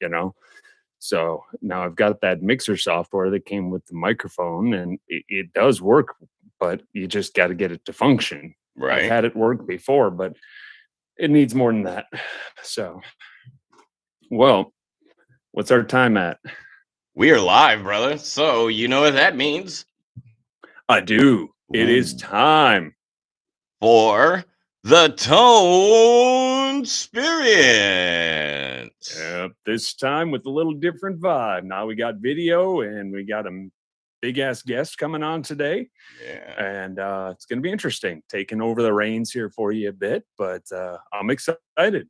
you know? So now I've got that mixer software that came with the microphone, and it does work, but you just got to get it to function. I've Right. had it work before, but it needs more than that. So, well, what's our time at? We are live, brother. So you know what that means. I do. It is time for the ToneSperience. Yep, this time with a little different vibe. Now we got video and we got a big ass guest coming on today. Yeah. And it's going to be interesting taking over the reins here for you a bit, but I'm excited.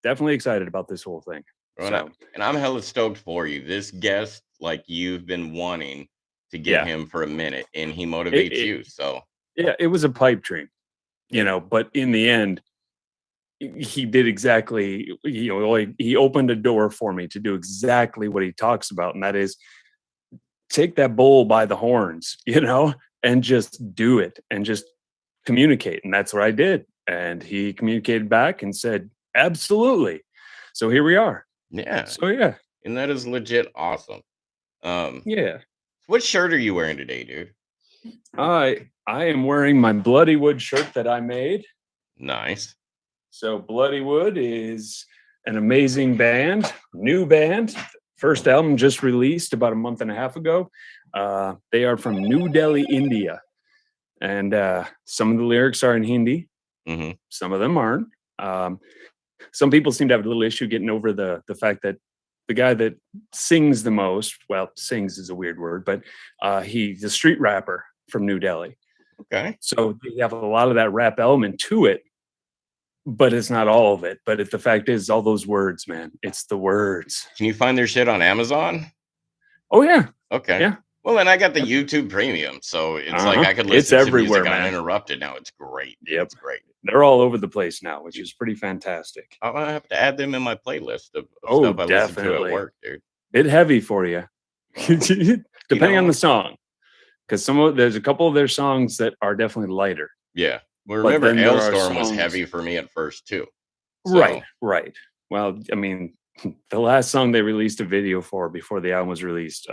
Definitely excited about this whole thing. And I'm hella stoked for you. This guest, like you've been wanting to get him for a minute, and he motivates you. So yeah, it was a pipe dream, you know, but in the end, he did exactly, you know, he opened a door for me to do exactly what he talks about, and that is take that bull by the horns, you know, and just do it and just communicate. And that's what I did. And he communicated back and said, absolutely. So here we are. Yeah. So yeah. And that is legit awesome. Yeah. What shirt are you wearing today, dude? I am wearing my Bloody Wood shirt that I made. Nice. So Bloody Wood is an amazing band, new band. First album just released about a month and a half ago. They are from New Delhi, India. And some of the lyrics are in Hindi. Mm-hmm. Some of them aren't. Some people seem to have a little issue getting over the fact that the guy that sings the most, well, sings is a weird word, but he's a street rapper from New Delhi. Okay. So they have a lot of that rap element to it, but it's not all of it. But the fact is, all those words, man, it's the words. Can you find their shit on Amazon? Oh, yeah. Okay. Yeah. Well, then I got the YouTube Premium, so it's like I could listen to music uninterrupted now. It's great. Yep. It's great. They're all over the place now, which is pretty fantastic. I'll have to add them in my playlist of stuff I listen to at work, dude. Bit heavy for you, depending on the song, because there's a couple of their songs that are definitely lighter. Yeah. Well, remember, Hailstorm was heavy for me at first too. So. Right. Well, I mean, the last song they released a video for before the album was released,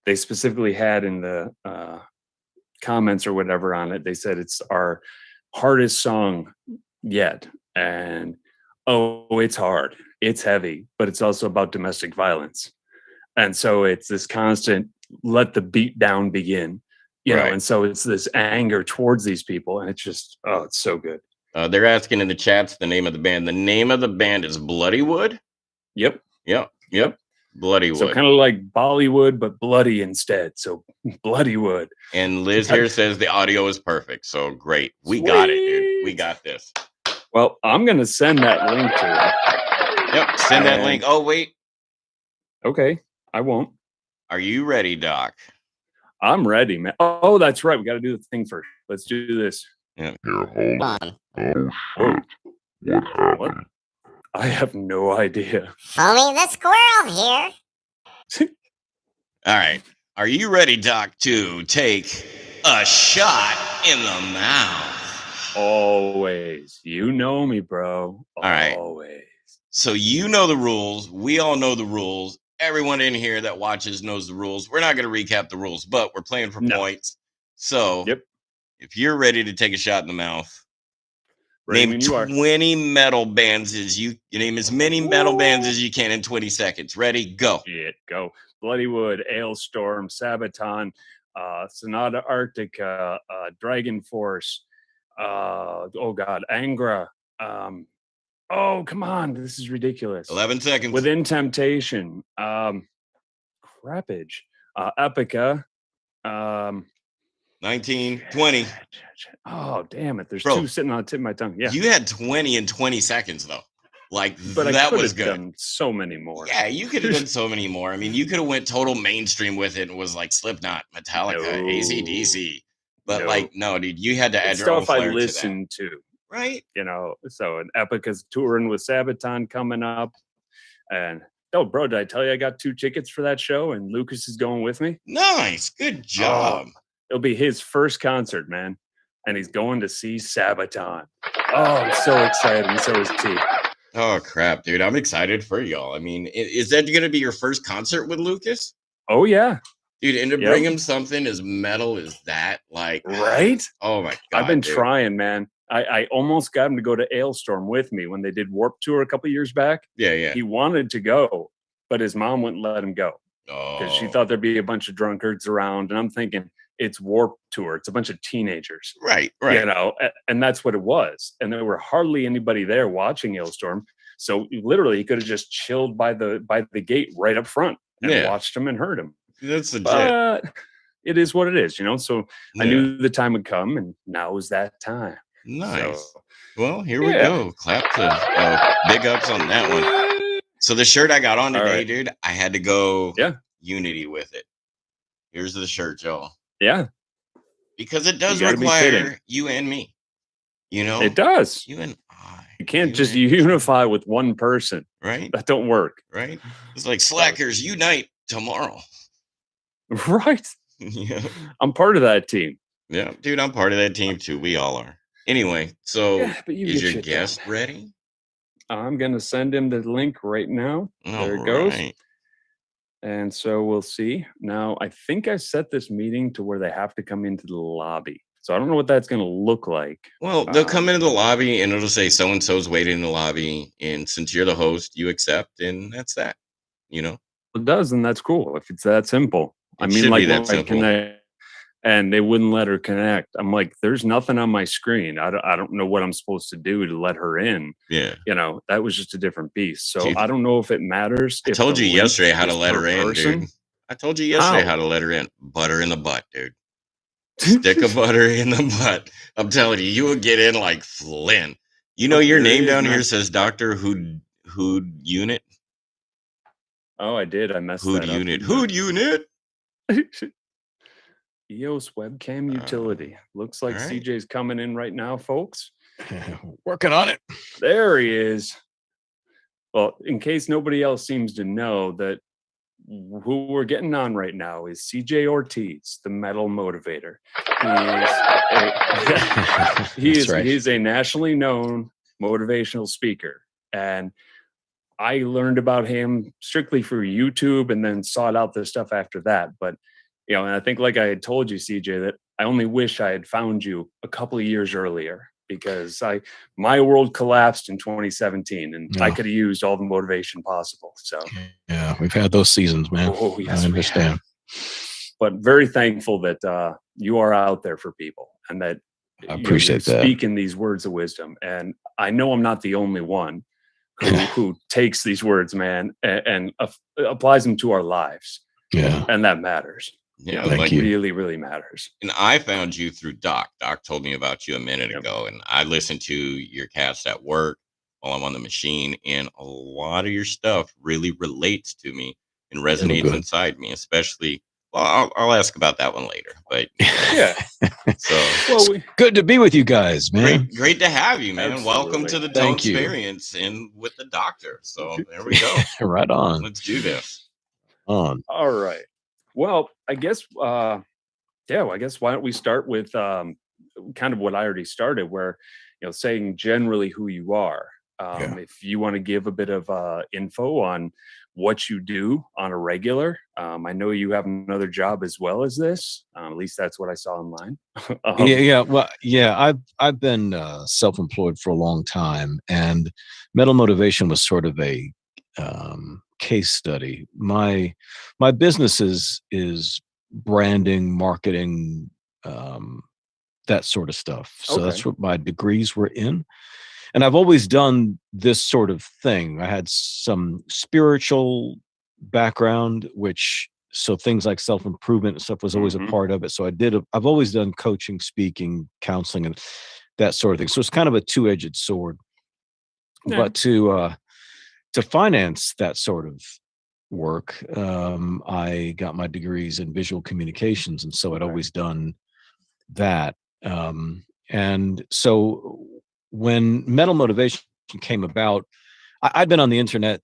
they specifically had in the comments or whatever on it, they said it's our hardest song yet. And it's hard, it's heavy, but it's also about domestic violence. And so it's this constant let the beat down begin, you know, and so it's this anger towards these people, and it's just, it's so good. They're asking in the chats the name of the band. The name of the band is Bloody Wood. Yep. Bloody Wood. So kind of like Bollywood, but bloody instead. So Bloody Wood. And Liz here says the audio is perfect. So great. We got it, dude. We got this. Well, I'm going to send that link to you. Yep. Send that link. Oh, wait. Okay. I won't. Are you ready, Doc? I'm ready, man. Oh, that's right. We got to do the thing first. Let's do this. Yeah. Here, hold on. Oh, shit. What happened? I have no idea. Homie, the squirrel here. All right. Are you ready, Doc, to take a shot in the mouth? Always. You know me, bro. All right. Always. So you know the rules. We all know the rules. Everyone in here that watches knows the rules. We're not going to recap the rules, but we're playing for points. So if you're ready to take a shot in the mouth, name 20 metal bands you name as many metal bands as you can in 20 seconds. Ready? Go. Go. Bloody Wood, Hailstorm, Sabaton, Sonata Arctica, Dragon Force, Angra. Oh, come on. This is ridiculous. 11 seconds. Within Temptation. Crappage. Epica. 19, 20. Oh, damn it. There's two sitting on the tip of my tongue. Yeah. You had 20 in 20 seconds, though. But that was good. Done so many more. Yeah, you could have done so many more. I mean, you could have went total mainstream with it and was like Slipknot, Metallica, AC/DC. But no, dude, you had to add your own flair to that. Stuff I listened to. Right. You know, so an Epica's touring with Sabaton coming up. And bro, did I tell you I got 2 tickets for that show and Lucas is going with me? Nice. Good job. It'll be his first concert, man. And he's going to see Sabaton. Oh, I'm so excited. And so is T. Oh crap, dude! I'm excited for y'all. I mean, is that going to be your first concert with Lucas? Oh yeah, dude. And to bring him something as metal as that, like, right? Oh my god, I've been dude. trying, man. I almost got him to go to Ailstorm with me when they did Warped Tour a couple years back. Yeah. He wanted to go, but his mom wouldn't let him go because she thought there'd be a bunch of drunkards around. And I'm thinking, it's Warped Tour. It's a bunch of teenagers. Right. You know, and that's what it was. And there were hardly anybody there watching Ailstorm. So literally he could have just chilled by the gate right up front and watched him and heard him. That's legit. But it is what it is, you know. So I knew the time would come, and now is that time. Nice. So, well, here we go. Clap to big ups on that one. So the shirt I got on today, dude, I had to go Unity with it. Here's the shirt, y'all. Yeah. Because it does require you and me. You know? It does. You and I. You can't just unify with one person. Right. That don't work. Right. It's like slackers unite tomorrow. Right. Yeah. I'm part of that team. Yeah, dude, I'm part of that team too. We all are. Anyway, so is your guest ready? I'm going to send him the link right now. There it goes. And so we'll see. Now, I think I set this meeting to where they have to come into the lobby. So I don't know what that's going to look like. Well, they'll come into the lobby and it'll say so-and-so's waiting in the lobby. And since you're the host, you accept. And that's that, you know? It does. And that's cool. If it's that simple. I mean, like that simple. And they wouldn't let her connect. I'm like, there's nothing on my screen. I don't know what I'm supposed to do to let her in. Yeah. You know, that was just a different piece. So dude, I don't know if it matters. I told you yesterday how to let her in, dude. I told you yesterday how to let her in. Butter in the butt, dude. Stick of butter in the butt. I'm telling you, you will get in like Flynn. You know, your name down here says Dr. Hood Unit. Oh, I did. I messed that up. Hood Unit. EOS webcam utility. Looks like CJ's coming in right now, folks. Working on it. There he is. Well, in case nobody else seems to know, that who we're getting on right now is CJ Ortiz, the metal motivator. He's a nationally known motivational speaker. And I learned about him strictly through YouTube and then sought out the stuff after that. But you know, and I think like I had told you, CJ, that I only wish I had found you a couple of years earlier because my world collapsed in 2017 and I could have used all the motivation possible. So yeah, we've had those seasons, man. Oh, yes, I understand. But very thankful that you are out there for people and that I appreciate that. Speaking these words of wisdom. And I know I'm not the only one who takes these words, man, and applies them to our lives. Yeah. And that matters. Yeah, like really, really matters. And I found you through Doc. Doc told me about you a minute ago, and I listened to your cast at work while I'm on the machine, and a lot of your stuff really relates to me and resonates inside me, especially. Well, I'll ask about that one later, but yeah. So good to be with you guys, man. Great to have you, man. Absolutely. Welcome to the ToneSperience and with the doctor. So there we go. Right on. Let's do this. All right. Well, I guess, why don't we start with kind of what I already started, where, you know, saying generally who you are. If you want to give a bit of info on what you do on a regular. I know you have another job as well as this. At least that's what I saw online. I've been self-employed for a long time, and Metal Motivation was sort of a case study. My business is branding, marketing, that sort of stuff. So that's what my degrees were in. And I've always done this sort of thing. I had some spiritual background, so things like self-improvement and stuff was always a part of it. So I've always done coaching, speaking, counseling, and that sort of thing. So it's kind of a two-edged sword. Yeah. But to finance that sort of work, I got my degrees in visual communications. And so I'd always done that. And so when Metal Motivation came about, I'd been on the internet,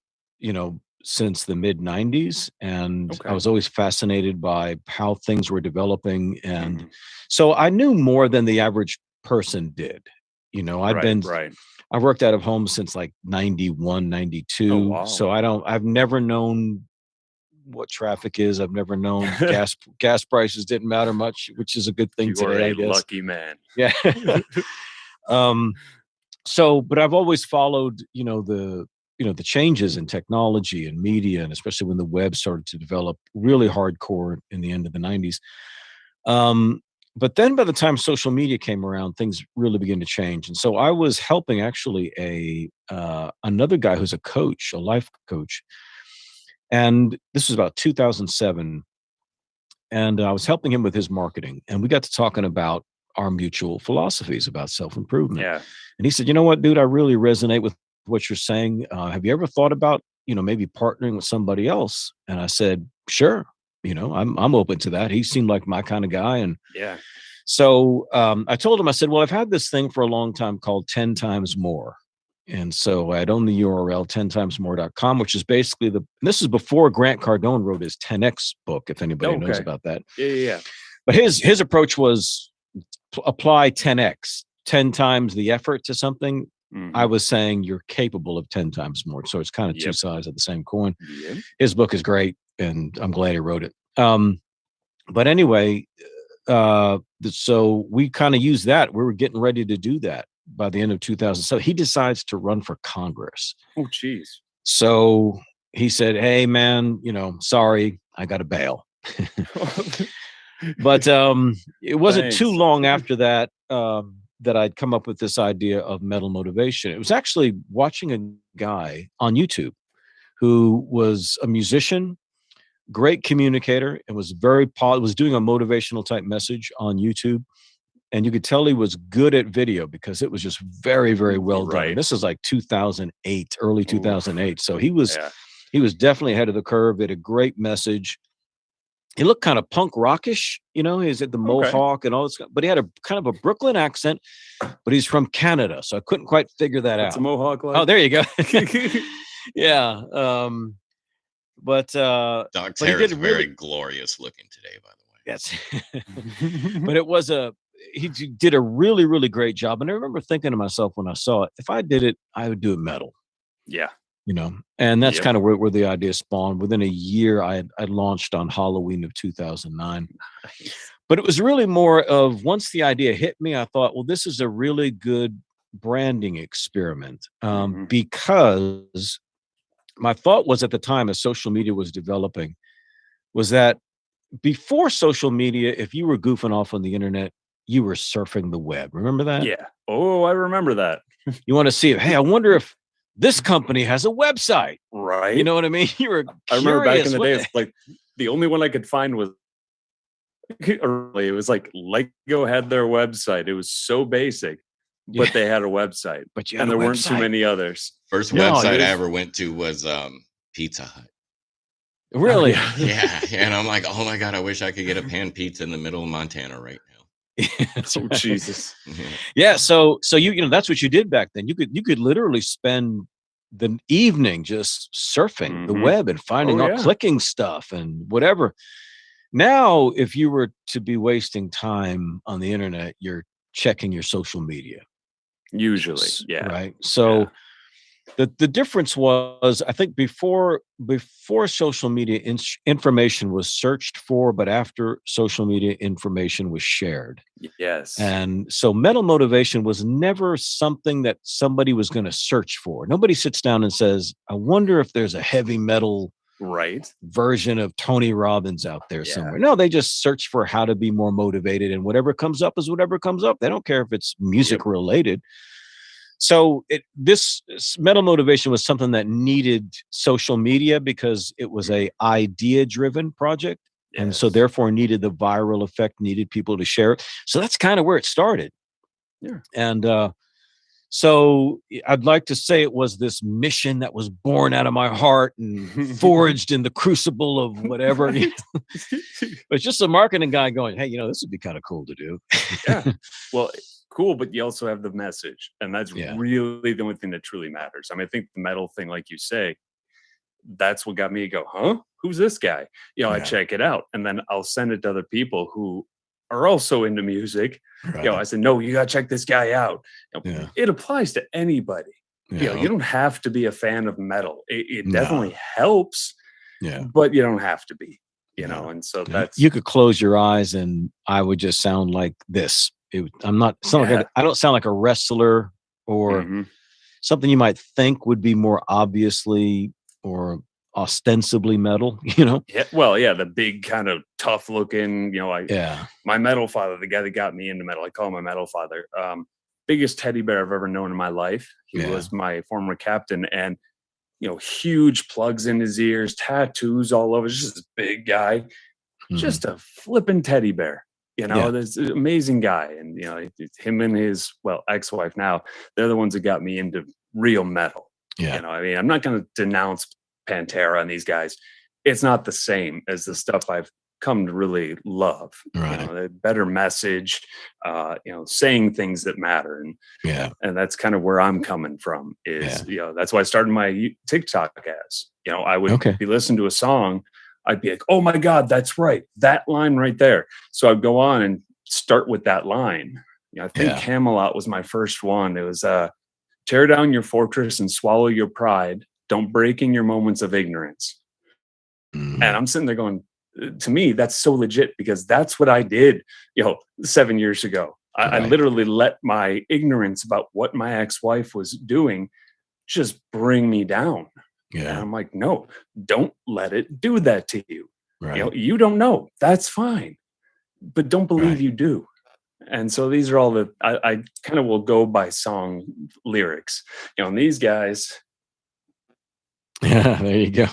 since the mid 90s. And I was always fascinated by how things were developing. And so I knew more than the average person did. You know, Right. I've worked out of home since like 91, 92. Oh, wow. So I've never known what traffic is. I've never known gas prices didn't matter much, which is a good thing You are today, a I guess. lucky man. Yeah. So, but I've always followed, the changes in technology and media, and especially when the web started to develop really hardcore in the end of the 90s. But then by the time social media came around, things really began to change. And so I was helping actually another guy who's a coach, a life coach. And this was about 2007. And I was helping him with his marketing. And we got to talking about our mutual philosophies about self-improvement. Yeah. And he said, you know what, dude, I really resonate with what you're saying. Have you ever thought about, maybe partnering with somebody else? And I said, sure. I'm open to that. He seemed like my kind of guy. And yeah. So I told him, I said, well, I've had this thing for a long time called 10 times more. And so I'd own the URL 10timesmore.com, which is basically this is before Grant Cardone wrote his 10X book, if anybody knows about that. Yeah. But his approach was apply 10X, 10 times the effort to something. Mm-hmm. I was saying you're capable of 10 times more. So it's kind of two sides of the same coin. Yep. His book is great, and I'm glad he wrote it. But anyway, so we kind of used that. We were getting ready to do that by the end of 2000. So he decides to run for Congress. Oh, geez. So he said, hey, man, sorry, I got to bail. But it wasn't too long after that that I'd come up with this idea of mental motivation. It was actually watching a guy on YouTube who was a musician, great communicator, and was was doing a motivational type message on YouTube. And you could tell he was good at video because it was just very, very well done. And this is like 2008, early 2008. So he was definitely ahead of the curve. He had a great message. He looked kind of punk rockish, he's at the Mohawk and all this, but he had a kind of a Brooklyn accent, but he's from Canada. So I couldn't quite figure that out. It's a Mohawk. Oh, there you go. Yeah. But Doc's hair is very glorious looking today, by the way. Yes. But it was he did a really, really great job. And I remember thinking to myself when I saw it, if I did it, I would do it metal. Yeah. And that's kind of where the idea spawned. Within a year, I launched on Halloween of 2009. Nice. But it was really more of, once the idea hit me, I thought, well, this is a really good branding experiment. Because my thought was, at the time as social media was developing, was that before social media, if you were goofing off on the internet, you were surfing the web. Remember that? Yeah. Oh, I remember that. You want to see it. Hey, I wonder if this company has a website. Right. You know what I mean? You were I remember back in the day, it's like the only one I could find was early. It was like Lego had their website. It was so basic, but they had a website. But there weren't too many others. First website I ever went to was Pizza Hut. Really? Yeah. And I'm like, oh my God, I wish I could get a pan pizza in the middle of Montana right now. Oh, Jesus. Yeah. So that's what you did back then. You could literally spend the evening just surfing the web and finding out, clicking stuff and whatever. Now, if you were to be wasting time on the internet, you're checking your social media. Usually. Yeah. Right. So the difference was, I think before social media, information was searched for, but after social media, information was shared. Yes. And so mental motivation was never something that somebody was going to search for. Nobody sits down and says, I wonder if there's a heavy metal version of Tony Robbins out there somewhere. No, they just search for how to be more motivated, and whatever comes up is whatever comes up. They don't care if it's music related. So this mental motivation was something that needed social media because it was a idea-driven project. Yes. And so therefore needed the viral effect, needed people to share it. So that's kind of where it started. Yeah. And so I'd like to say it was this mission that was born out of my heart and forged in the crucible of whatever. But it's just a marketing guy going, hey, this would be kind of cool to do. Yeah. Well, cool, but you also have the message, and that's really the only thing that truly matters. I mean, I think the metal thing, like you say, that's what got me to go, huh? Who's this guy? I check it out, and then I'll send it to other people who are also into music. Right. I said, no, you gotta check this guy out. Yeah. It applies to anybody. Yeah. You don't have to be a fan of metal. It No. definitely helps, Yeah. but you don't have to be, No. and so Yeah. that's You could close your eyes and I would just sound like this. I'm not like I don't sound like a wrestler or something you might think would be more obviously or ostensibly metal, Yeah, well, yeah, the big kind of tough looking, my metal father, the guy that got me into metal, I call him my metal father. Biggest teddy bear I've ever known in my life. He was my former captain, and huge plugs in his ears, tattoos all over. Just this big guy, just a flipping teddy bear. This amazing guy, and it's him and his ex-wife now. They're the ones that got me into real metal. Yeah. I'm not going to denounce Pantera and these guys. It's not the same as the stuff I've come to really love. Right. The better message, saying things that matter, and that's kind of where I'm coming from. Is that's why I started my TikTok as. I would be listening to a song. I'd be like, oh my God, that's right. That line right there. So I'd go on and start with that line. I think Camelot was my first one. It was tear down your fortress and swallow your pride. Don't break in your moments of ignorance. And I'm sitting there going, to me, that's so legit because that's what I did, 7 years ago. I literally let my ignorance about what my ex-wife was doing just bring me down. Yeah. And I'm like, no, don't let it do that to you. Right. You don't know. That's fine. But don't believe you do. And so these are all I kind of will go by song lyrics. And these guys. Yeah, there you go.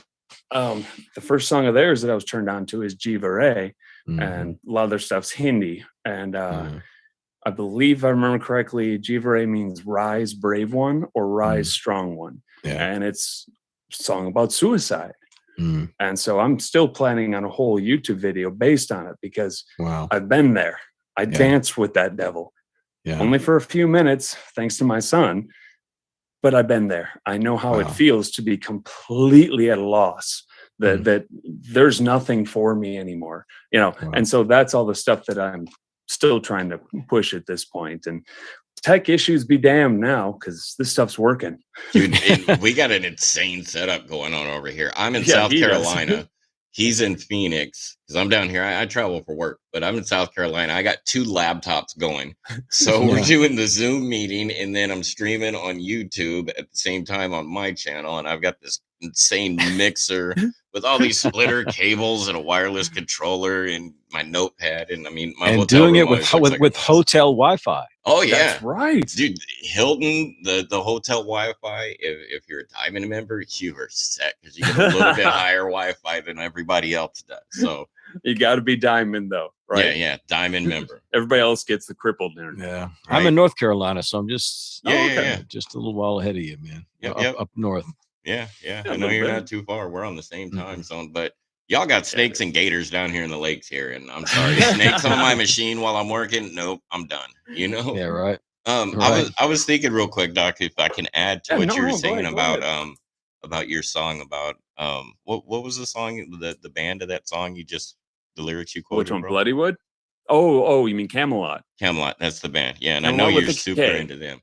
The first song of theirs that I was turned on to is Jiva Ray. And a lot of their stuff's Hindi. And I believe, if I remember correctly, Jiva Ray means rise brave one or rise strong one. Yeah. And it's song about suicide. And so I'm still planning on a whole YouTube video based on it because I've been there. I danced with that devil only for a few minutes, thanks to my son, but I've been there. I know how it feels to be completely at a loss, that there's nothing for me anymore, and so that's all the stuff that I'm still trying to push at this point. And tech issues be damned now because this stuff's working. Dude, we got an insane setup going on over here. I'm in South Carolina. He's in Phoenix because I'm down here. I travel for work, but I'm in South Carolina. I got 2 laptops going. So we're doing the Zoom meeting and then I'm streaming on YouTube at the same time on my channel. And I've got this insane mixer with all these splitter cables and a wireless controller and my notepad. And I mean, my and doing it with hotel Wi-Fi. Oh yeah, that's right, dude. Hilton, the hotel Wi-Fi. If you're a Diamond member, you are set because you get a little bit higher Wi-Fi than everybody else does. So you got to be Diamond though, right? Yeah, Diamond member. Everybody else gets the crippled there. Yeah, right? I'm in North Carolina, so I'm just just a little while ahead of you, man. Up north. Yeah. I know you're not too far. We're on the same time zone, but y'all got snakes and gators down here in the lakes here, and I'm sorry, snakes on my machine while I'm working. Nope, I'm done. Yeah, right. I was thinking real quick, Doc, if I can add to what you were saying about your song about what was the song, the band of that song you just the lyrics you quoted? Which one, Bloodywood? Oh, you mean Camelot? Camelot, that's the band. Yeah, and I know you're super into them.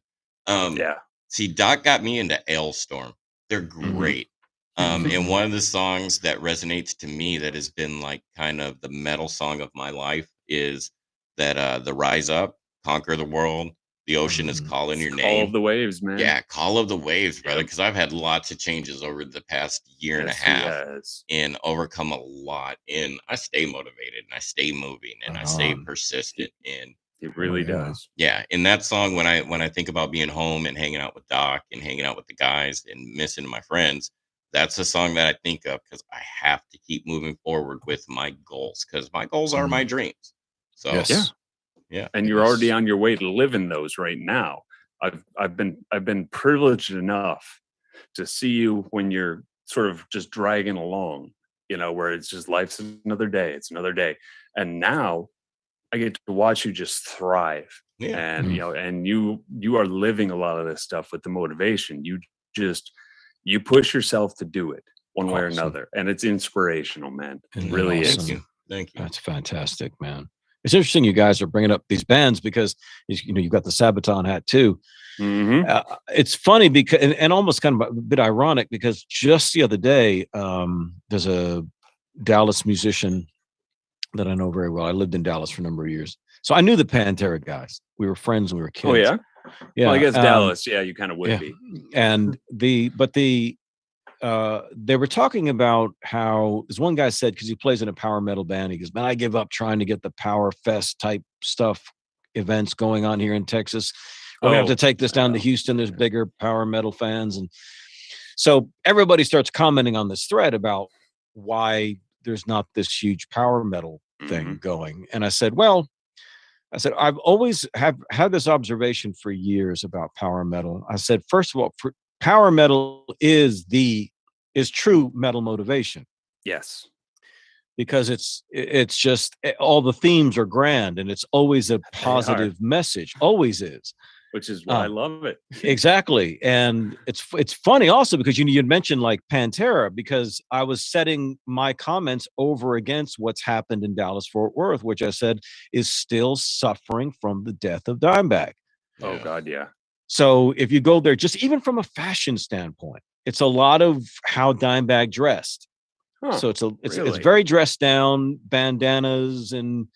See, Doc got me into Ailstorm. They're great. And one of the songs that resonates to me that has been like kind of the metal song of my life is that the Rise Up, Conquer the World, the ocean is calling your name. Call of the Waves, man. Yeah, Call of the Waves, brother, because I've had lots of changes over the past year and a half and overcome a lot. And I stay motivated and I stay moving and I stay persistent. And it really does. Yeah. In that song, when I think about being home and hanging out with Doc and hanging out with the guys and missing my friends, that's a song that I think of because I have to keep moving forward with my goals because my goals are my dreams. So yeah. And you're already on your way to living those right now. I've been privileged enough to see you when you're sort of just dragging along, where it's just life's another day. It's another day. And now I get to watch you just thrive. Yeah. And and you are living a lot of this stuff with the motivation. You push yourself to do it one way or another. And it's inspirational, man. It really is. Thank you. That's fantastic, man. It's interesting you guys are bringing up these bands because you've got the Sabaton hat too. It's funny because and almost kind of a bit ironic because just the other day, there's a Dallas musician that I know very well. I lived in Dallas for a number of years, so I knew the Pantera guys. We were friends when we were kids. Oh yeah, yeah. Well, I guess Dallas. Yeah, you kind of would be. And they were talking about how this one guy said, because he plays in a power metal band, he goes, "Man, I give up trying to get the Power Fest type stuff events going on here in Texas. We have to take this down to Houston. There's bigger power metal fans." And so everybody starts commenting on this thread about why there's not this huge power metal thing going. And I said, I've always have had this observation for years about power metal. I said, first of all, power metal is true metal motivation. Yes. Because it's just all the themes are grand and it's always a positive message. Always is. Which is why I love it. Exactly. And it's funny also because you'd mentioned like Pantera, because I was setting my comments over against what's happened in Dallas Fort Worth, which I said is still suffering from the death of Dimebag. Oh God, yeah. So if you go there, just even from a fashion standpoint, it's a lot of how Dimebag dressed. So it's very dressed down, bandanas and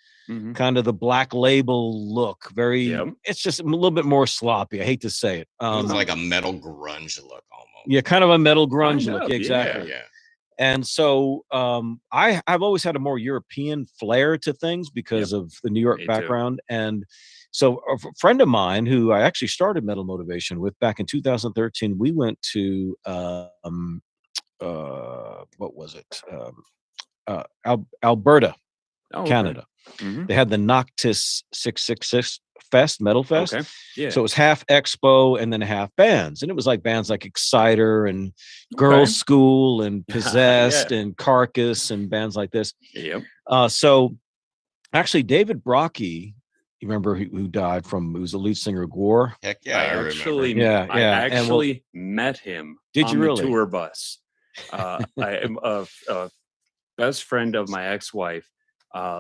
kind of the Black Label look. It's just a little bit more sloppy. I hate to say it. It's like a metal grunge look almost. Yeah, kind of a metal grunge look. Exactly. Yeah. And so I've always had a more European flair to things because of the New York background. And so a friend of mine who I actually started Metal Motivation with back in 2013, we went to what was it? Alberta, Canada. They had the Noctis 666 Fest, Metal Fest. Okay. Yeah. So it was half expo and then half bands. And it was like bands like Exciter and Girls School and Possessed and Carcass and bands like this. Yep. So actually David Brocky, you remember who died who was the lead singer of Gore? Heck yeah, I actually, remember. I actually met him. Did you really? The tour bus. I am a best friend of my ex-wife.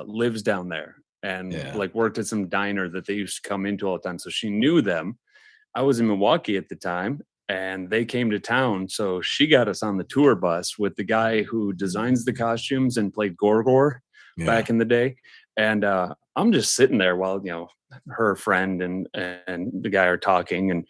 Lives down there and like worked at some diner that they used to come into all the time. So she knew them. I was in Milwaukee at the time and they came to town. So she got us on the tour bus with the guy who designs the costumes and played Gorgor back in the day. And I'm just sitting there while, her friend and the guy are talking. And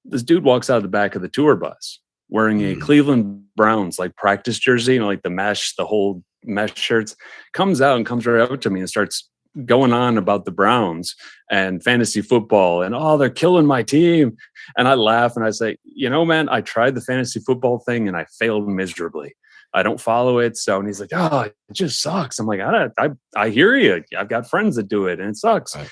this dude walks out of the back of the tour bus wearing a Cleveland Browns like practice jersey, like the whole mesh shirts, comes out and comes right up to me and starts going on about the Browns and fantasy football and they're killing my team. And I laugh and I say, man, I tried the fantasy football thing and I failed miserably. I don't follow it. So, and he's like, it just sucks. I'm like, I hear you. I've got friends that do it and it sucks. Right.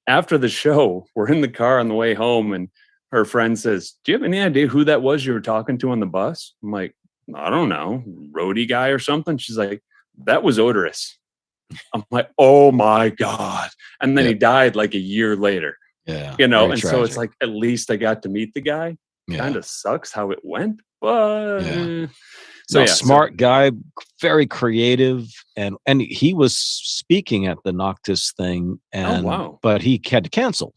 After the show, we're in the car on the way home and her friend says, "Do you have any idea who that was you were talking to on the bus?" I'm like, "I don't know, roadie guy or something." She's like, "That was Ortiz." I'm like, "Oh my God." And then he died like a year later. Yeah. And tragic. So it's like, at least I got to meet the guy. Kind of sucks how it went, but smart guy, very creative. And he was speaking at the Noctis thing but he had to cancel.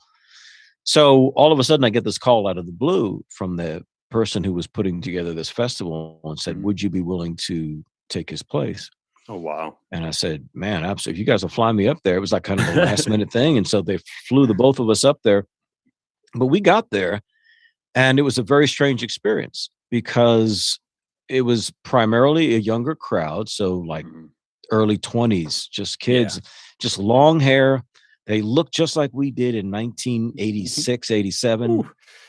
So all of a sudden I get this call out of the blue from the person who was putting together this festival and said, "Would you be willing to take his place?" Oh, wow. And I said, "Man, absolutely. If you guys will fly me up there." It was like kind of a last minute thing. And so they flew the both of us up there, but we got there and it was a very strange experience because it was primarily a younger crowd. So like early 20s, just kids, just long hair. They looked just like we did in 1986, 87,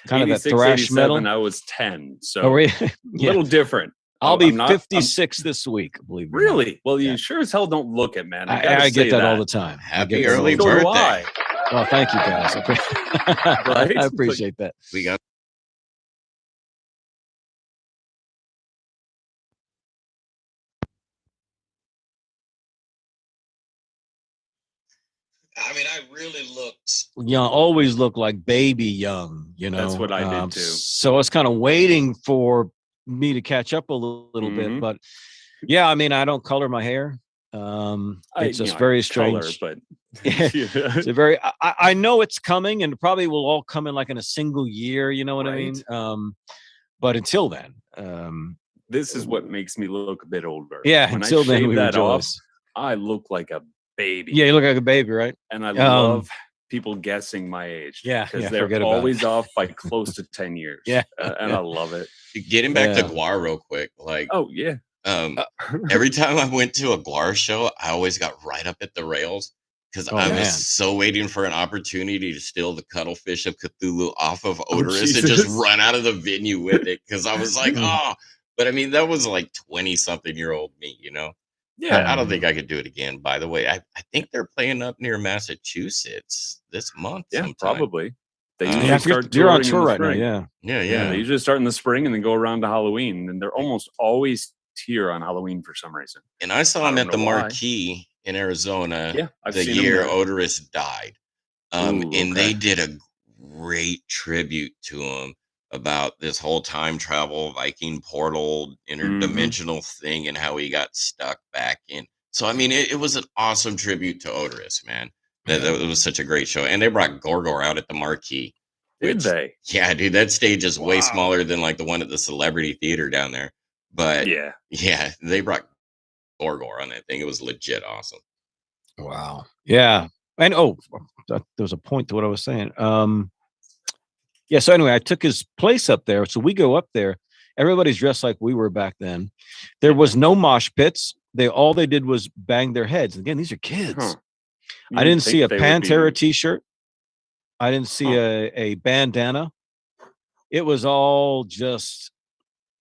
kind of that thrash metal. I was 10, so a little different. I'll be 56 this week, believe me. Really? Well, you sure as hell don't look it, man. I get that all the time. Happy early birthday. Well, thank you, guys. I appreciate that. We got. I mean, I really looked young, always looked like baby young, That's what I did too. So I was kind of waiting for me to catch up a little bit, but I mean, I don't color my hair. It's just very strange. Color, but it's a very. I know it's coming, and it probably will all come in like in a single year. You know what I mean? But until then, this is what makes me look a bit older. Yeah. When until I then, shave we that off, rejoice. I look like a baby. Yeah, you look like a baby, right? And I love people guessing my age. Yeah, because they're always off by close to 10 years. Yeah, and I love it. Getting back to Guar real quick, like, oh yeah. Every time I went to a Guar show, I always got right up at the rails because I was so waiting for an opportunity to steal the cuttlefish of Cthulhu off of Odorous and just run out of the venue with it, because I was like, oh. But I mean, that was like 20-something-year-old me, you know? Yeah. I don't think I could do it again, by the way. I think they're playing up near Massachusetts this month. Yeah, sometime. Probably. They usually start you're on touring tour in the right now, spring. yeah. They usually start in the spring and then go around to Halloween, and they're almost always here on Halloween for some reason. And I saw him at the Marquee in Arizona the year Odorous died. And they did a great tribute to him about this whole time travel Viking portal interdimensional thing and how he got stuck back in. So I mean, it was an awesome tribute to Odorous, man. That was such a great show. And they brought Gorgor out at the Marquee. Did they? Yeah, dude, that stage is way smaller than like the one at the Celebrity Theater down there. But yeah, they brought Gorgor on that thing. It was legit awesome. Wow. Yeah. And there was a point to what I was saying. Yeah. So anyway, I took his place up there. So we go up there. Everybody's dressed like we were back then. There was no mosh pits. All they did was bang their heads. Again, these are kids. I didn't see a Pantera t-shirt. I didn't see a bandana. It was all just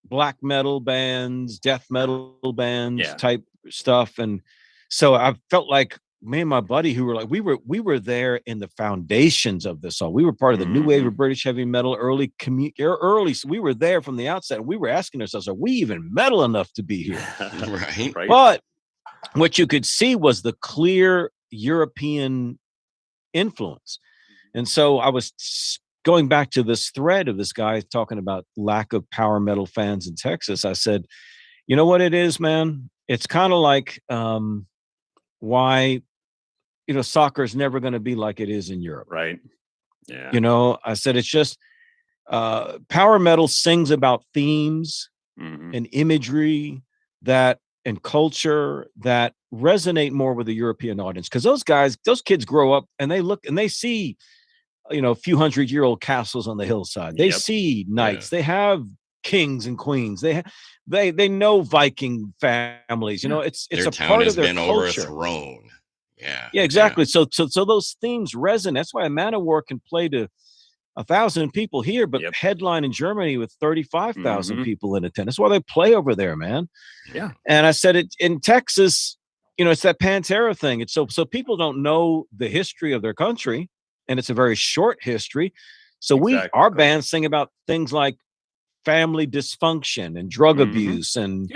black metal bands, death metal bands type stuff. And so I felt like me and my buddy who were like, we were there in the foundations of this all. We were part of the new wave of British heavy metal, early. So we were there from the outset. And we were asking ourselves, are we even metal enough to be here? Right. But what you could see was the clear European influence. And so I was going back to this thread of this guy talking about lack of power metal fans in Texas. I said, you know what it is, man? It's kind of like why, soccer is never going to be like it is in Europe. Right. Yeah. I said, it's just power metal sings about themes and imagery and culture that resonate more with the European audience. Because those kids grow up and they look and they see, a few 100-year-old castles on the hillside. They see knights. They have kings and queens. They know Viking families. It's a part of their culture. Overthrown. Yeah, exactly. So those themes resonate. That's why Manowar can play to 1,000 people here, but headline in Germany with 35,000 people in attendance. That's why they play over there, man. Yeah. And I said it in Texas. It's that Pantera thing. It's so people don't know the history of their country, and it's a very short history. So our bands sing about things like family dysfunction and drug abuse and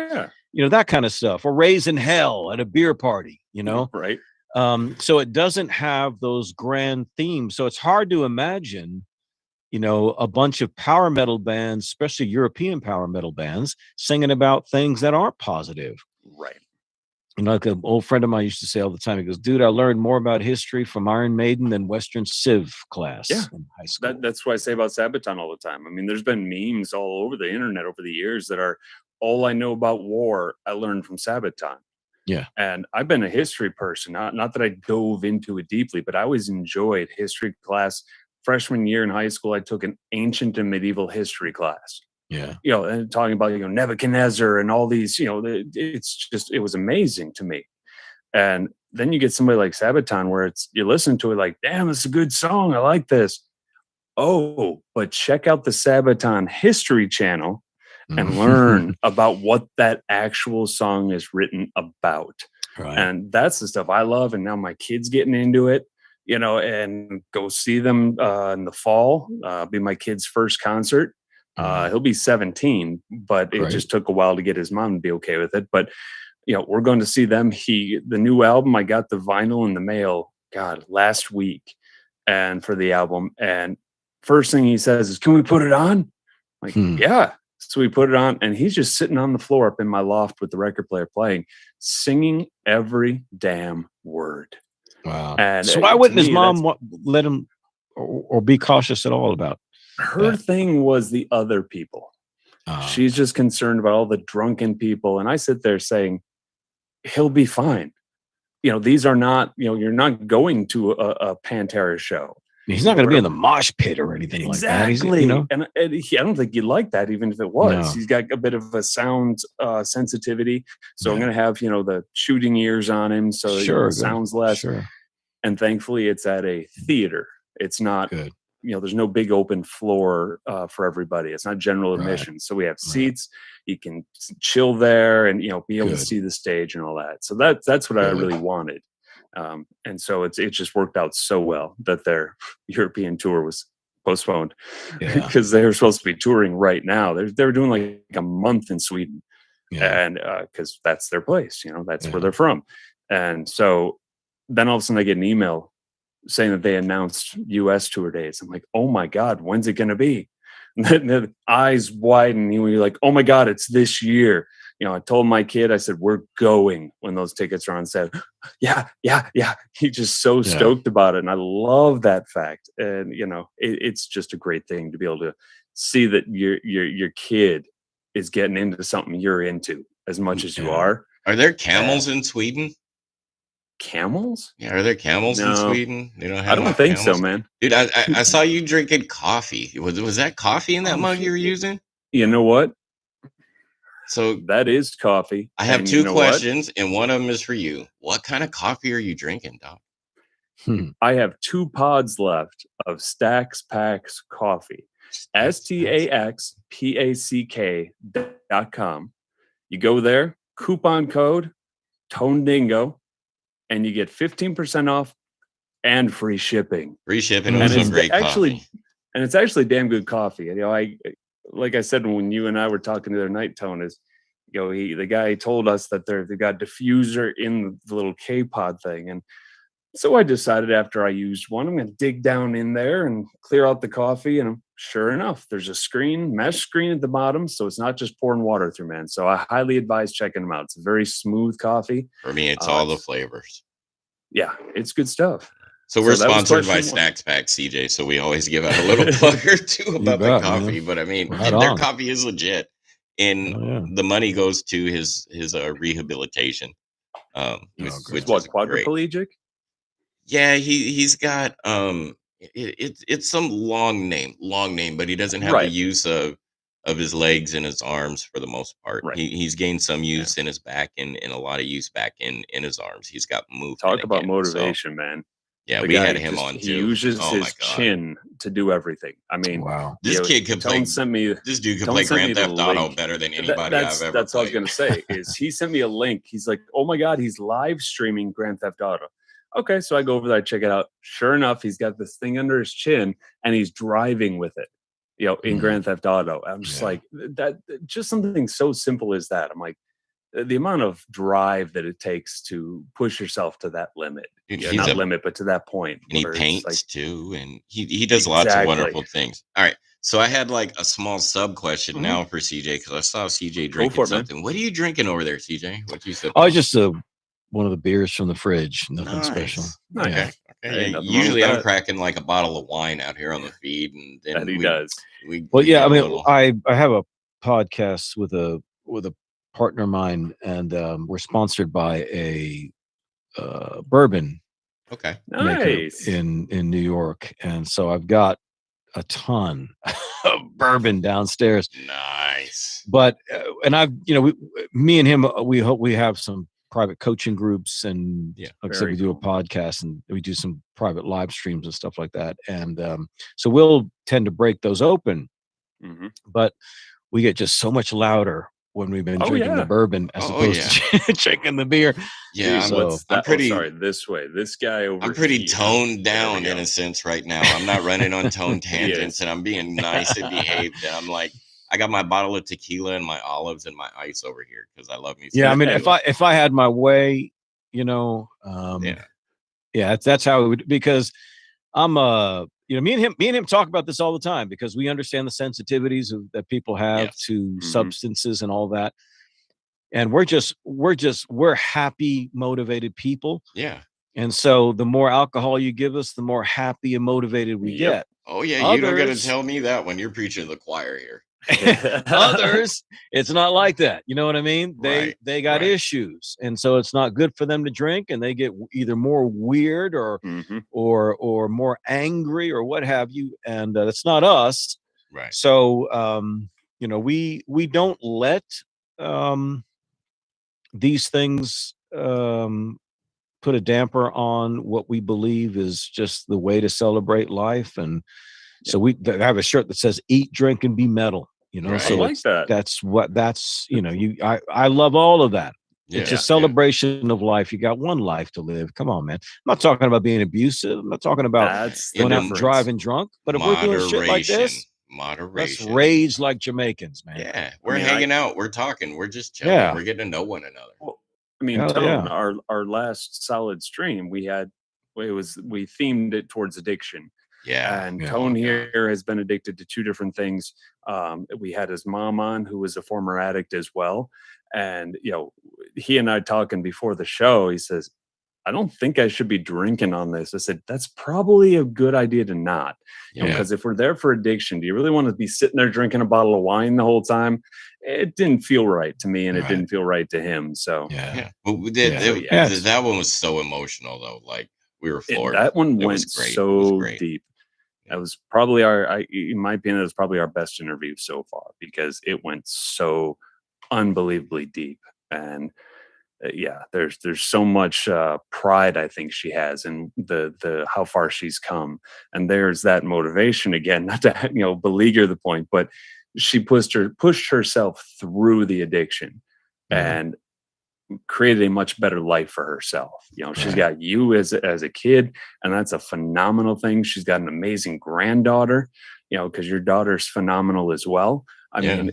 that kind of stuff, or raising hell at a beer party. Right. So it doesn't have those grand themes. So it's hard to imagine, a bunch of power metal bands, especially European power metal bands, singing about things that aren't positive. Right. Like an old friend of mine used to say all the time, he goes, dude, I learned more about history from Iron Maiden than Western Civ class in high school. That's what I say about Sabaton all the time. I mean, there's been memes all over the internet over the years that are, all I know about war, I learned from Sabaton. Yeah. And I've been a history person, not that I dove into it deeply, but I always enjoyed history class. Freshman year in high school, I took an ancient and medieval history class. Yeah. And talking about, Nebuchadnezzar and all these, it was amazing to me. And then you get somebody like Sabaton where you listen to it like, damn, it's a good song. I like this. Oh, but check out the Sabaton History Channel and learn about what that actual song is written about. Right. And that's the stuff I love. And now my kid's getting into it, and go see them in the fall, be my kid's first concert. He'll be 17, but it just took a while to get his mom to be okay with it. But, we're going to see them. The new album, I got the vinyl in the mail, last week, and for the album. And first thing he says is, can we put it on? I'm like, yeah. So we put it on, and he's just sitting on the floor up in my loft with the record player playing, singing every damn word. Wow. And so why wouldn't his me, mom let him or be cautious at all about her that? thing was the other people. She's just concerned about all the drunken people. And I sit there saying, he'll be fine. You know, these are not, you know, you're not going to a Pantera show. He's not going to be in the mosh pit or anything like that. Exactly. You know? And I don't think you'd like that, even if it was. No. He's got a bit of a sound sensitivity. So I'm going to have, you know, the shooting ears on him. So it sounds less. Sure. And thankfully it's at a theater. It's not, good. You know, there's no big open floor for everybody. It's not general admission. So we have seats. You can chill there and, you know, be able to see the stage and all that. So that's what I really wanted. And so it just worked out so well that their European tour was postponed because they were supposed to be touring right now. They were doing like a month in Sweden, and because that's their place, you know, that's where they're from. And so then all of a sudden I get an email saying that they announced U.S. tour dates. I'm like, oh my God, when's it going to be? And then the eyes widen. You're like, oh my God, it's this year. You know, I told my kid, I said, we're going when those tickets are on sale. Yeah. He's just so stoked about it. And I love that fact. And, you know, it's just a great thing to be able to see that your kid is getting into something you're into as much as you are. Are there camels in Sweden? Camels? Yeah, are there camels in Sweden? They don't have. I don't think so, man. Dude, I saw you drinking coffee. Was that coffee in that mug you were using? You know what? So that is coffee. I have two questions, and one of them is for you. What kind of coffee are you drinking, Doc? I have 2 pods left of Stacks Packs coffee. STAXPACK.com. You go there, coupon code Tonedingo, and you get 15% off and free shipping. Free shipping and some great coffee. And it's actually damn good coffee. You know, like I said when you and I were talking the other night, Tone, is, you know, the guy told us that they got diffuser in the little K-pod thing. And so I decided after I used one, I'm going to dig down in there and clear out the coffee. And sure enough, there's a mesh screen at the bottom. So it's not just pouring water through, man. So I highly advise checking them out. It's a very smooth coffee. For me, it's all the flavors. Yeah, it's good stuff. So we're sponsored by Stacks Pack, CJ. So we always give out a little plug or two about the coffee. Man. But I mean, their coffee is legit. And the money goes to his rehabilitation. Which what, quadriplegic? Yeah, he's got it's some long name, but he doesn't have the use of his legs and his arms for the most part. Right. He's gained some use in his back and a lot of use back in his arms. He's got movement. Talk about motivation, man. Yeah, we had him on too. He uses his chin to do everything. I mean, this kid could play. This dude could play Grand Theft Auto better than anybody I've ever. That's what I was gonna say. Is he sent me a link? He's like, oh my God, he's live streaming Grand Theft Auto. Okay, so I go over there, I check it out. Sure enough, he's got this thing under his chin and he's driving with it, you know, in Grand Theft Auto. I'm just like, that, just something so simple as that. I'm like, the amount of drive that it takes to push yourself to that limit. Not limit, but to that point. And he paints too, and he does lots of wonderful things. All right. So I had like a small sub question now for CJ, because I saw CJ drinking something. What are you drinking over there, CJ? What you said? Oh, just one of the beers from the fridge. Nothing special. Okay. Usually I'm cracking like a bottle of wine out here on the feed, and then he does. I mean, I have a podcast with a partner of mine, and we're sponsored by a bourbon nice in New York, and so I've got a ton of bourbon downstairs. Nice. But and I've, you know, me and him, we hope we have some private coaching groups, and like I said, we do a podcast and we do some private live streams and stuff like that, and so we'll tend to break those open, but we get just so much louder when we've been drinking the bourbon as opposed to drinking the beer. Yeah, so I'm pretty. Sorry, this way. This guy over. I'm pretty toned down in a sense right now. I'm not running on tone tangents, and I'm being nice and behaved. And I'm like, I got my bottle of tequila and my olives and my ice over here because I love me. Yeah, I mean, if I had my way, you know, that's how it would, because I'm me and him talk about this all the time because we understand the sensitivities that people have to substances and all that. And we're happy, motivated people. Yeah. And so the more alcohol you give us, the more happy and motivated we get. Oh yeah. You don't got to tell me that when you're preaching to the choir here. Others, it's not like that. You know what I mean? They got right. issues, and so it's not good for them to drink, and they get either more weird or more angry or what have you. And that's not us. Right. So we don't let these things put a damper on what we believe is just the way to celebrate life. And so we have a shirt that says "Eat, Drink, and Be Metal." So I like that. I love all of that. Yeah, it's a celebration of life. You got one life to live. Come on, man. I'm not talking about being abusive. I'm not talking about going out and driving drunk. But if we're doing shit like this, let's rage like Jamaicans, man. Yeah, we're hanging out. We're talking. We're just chilling. Yeah. We're getting to know one another. Well, I mean, Tone, our last solid stream, we themed it towards addiction. Yeah. And Tone here has been addicted to two different things. We had his mom on, who was a former addict as well. And, he and I talking before the show, he says, I don't think I should be drinking on this. I said, that's probably a good idea to not. Because if we're there for addiction, do you really want to be sitting there drinking a bottle of wine the whole time? It didn't feel right to me, and it didn't feel right to him. So, that one was so emotional, though. Like, we were floored. That one went so deep. That was probably in my opinion, it was probably our best interview so far because it went so unbelievably deep. And there's so much pride I think she has in the how far she's come. And there's that motivation again, not to beleaguer the point, but she pushed herself through the addiction and created a much better life for herself. She's got you as a kid, and that's a phenomenal thing. She's got an amazing granddaughter, because your daughter's phenomenal as well. I mean,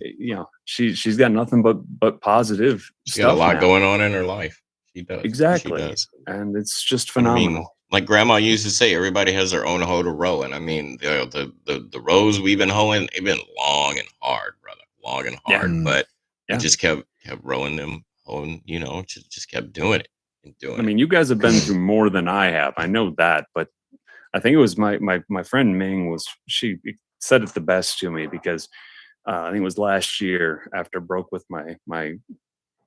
she's got nothing but positive She's got a lot going on in her life. She does. Exactly. She does. And it's just phenomenal. I mean, like Grandma used to say, everybody has their own hoe to row. And I mean, the rows we've been hoeing, they've been long and hard, brother. Long and hard. But we just kept rowing them. And just kept doing it and doing it. I mean, you guys have been through more than I have. I know that, but I think it was my friend Ming she said it the best to me because I think it was last year after I broke with my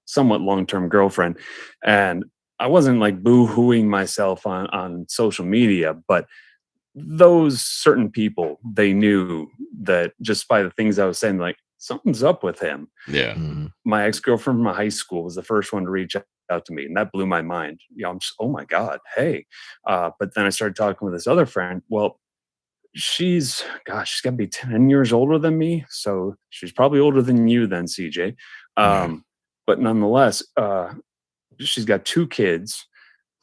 somewhat long-term girlfriend, and I wasn't like boo-hooing myself on social media, but those certain people, they knew that just by the things I was saying, like, something's up with him. Yeah. My ex-girlfriend from high school was the first one to reach out to me, and that blew my mind. I'm just, oh my God, hey. But then I started talking with this other friend. Well, she's got to be 10 years older than me. So she's probably older than you then, CJ. But nonetheless, she's got 2 kids,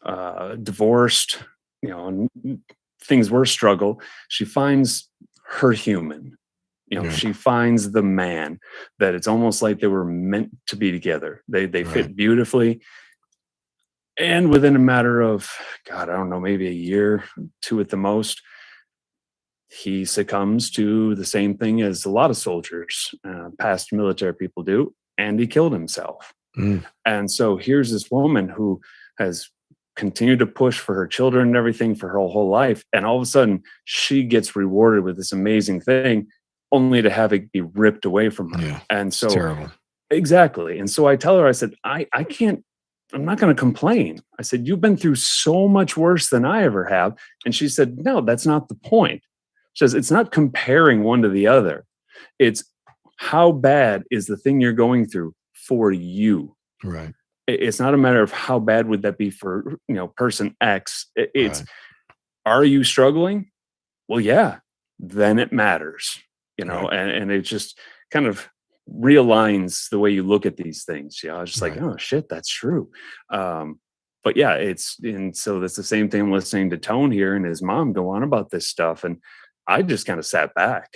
divorced, and things were a struggle. She finds her human. She finds the man that it's almost like they were meant to be together. They fit beautifully. And within a matter of, God, I don't know, maybe a year, 2 at the most, he succumbs to the same thing as a lot of soldiers, past military people do, and he killed himself. And so here's this woman who has continued to push for her children and everything for her whole life. And all of a sudden she gets rewarded with this amazing thing, only to have it be ripped away from her. Yeah, and so terrible. Exactly. And so I tell her, I said, I'm not going to complain. I said, you've been through so much worse than I ever have. And she said, no, that's not the point. She says, it's not comparing one to the other. It's how bad is the thing you're going through for you. Right. It's not a matter of how bad would that be for, person X. It's, are you struggling? Well, yeah, then it matters. And it just kind of realigns the way you look at these things. I was just like, oh shit, that's true. But yeah, so that's the same thing. I'm listening to Tone here and his mom go on about this stuff. And I just kind of sat back,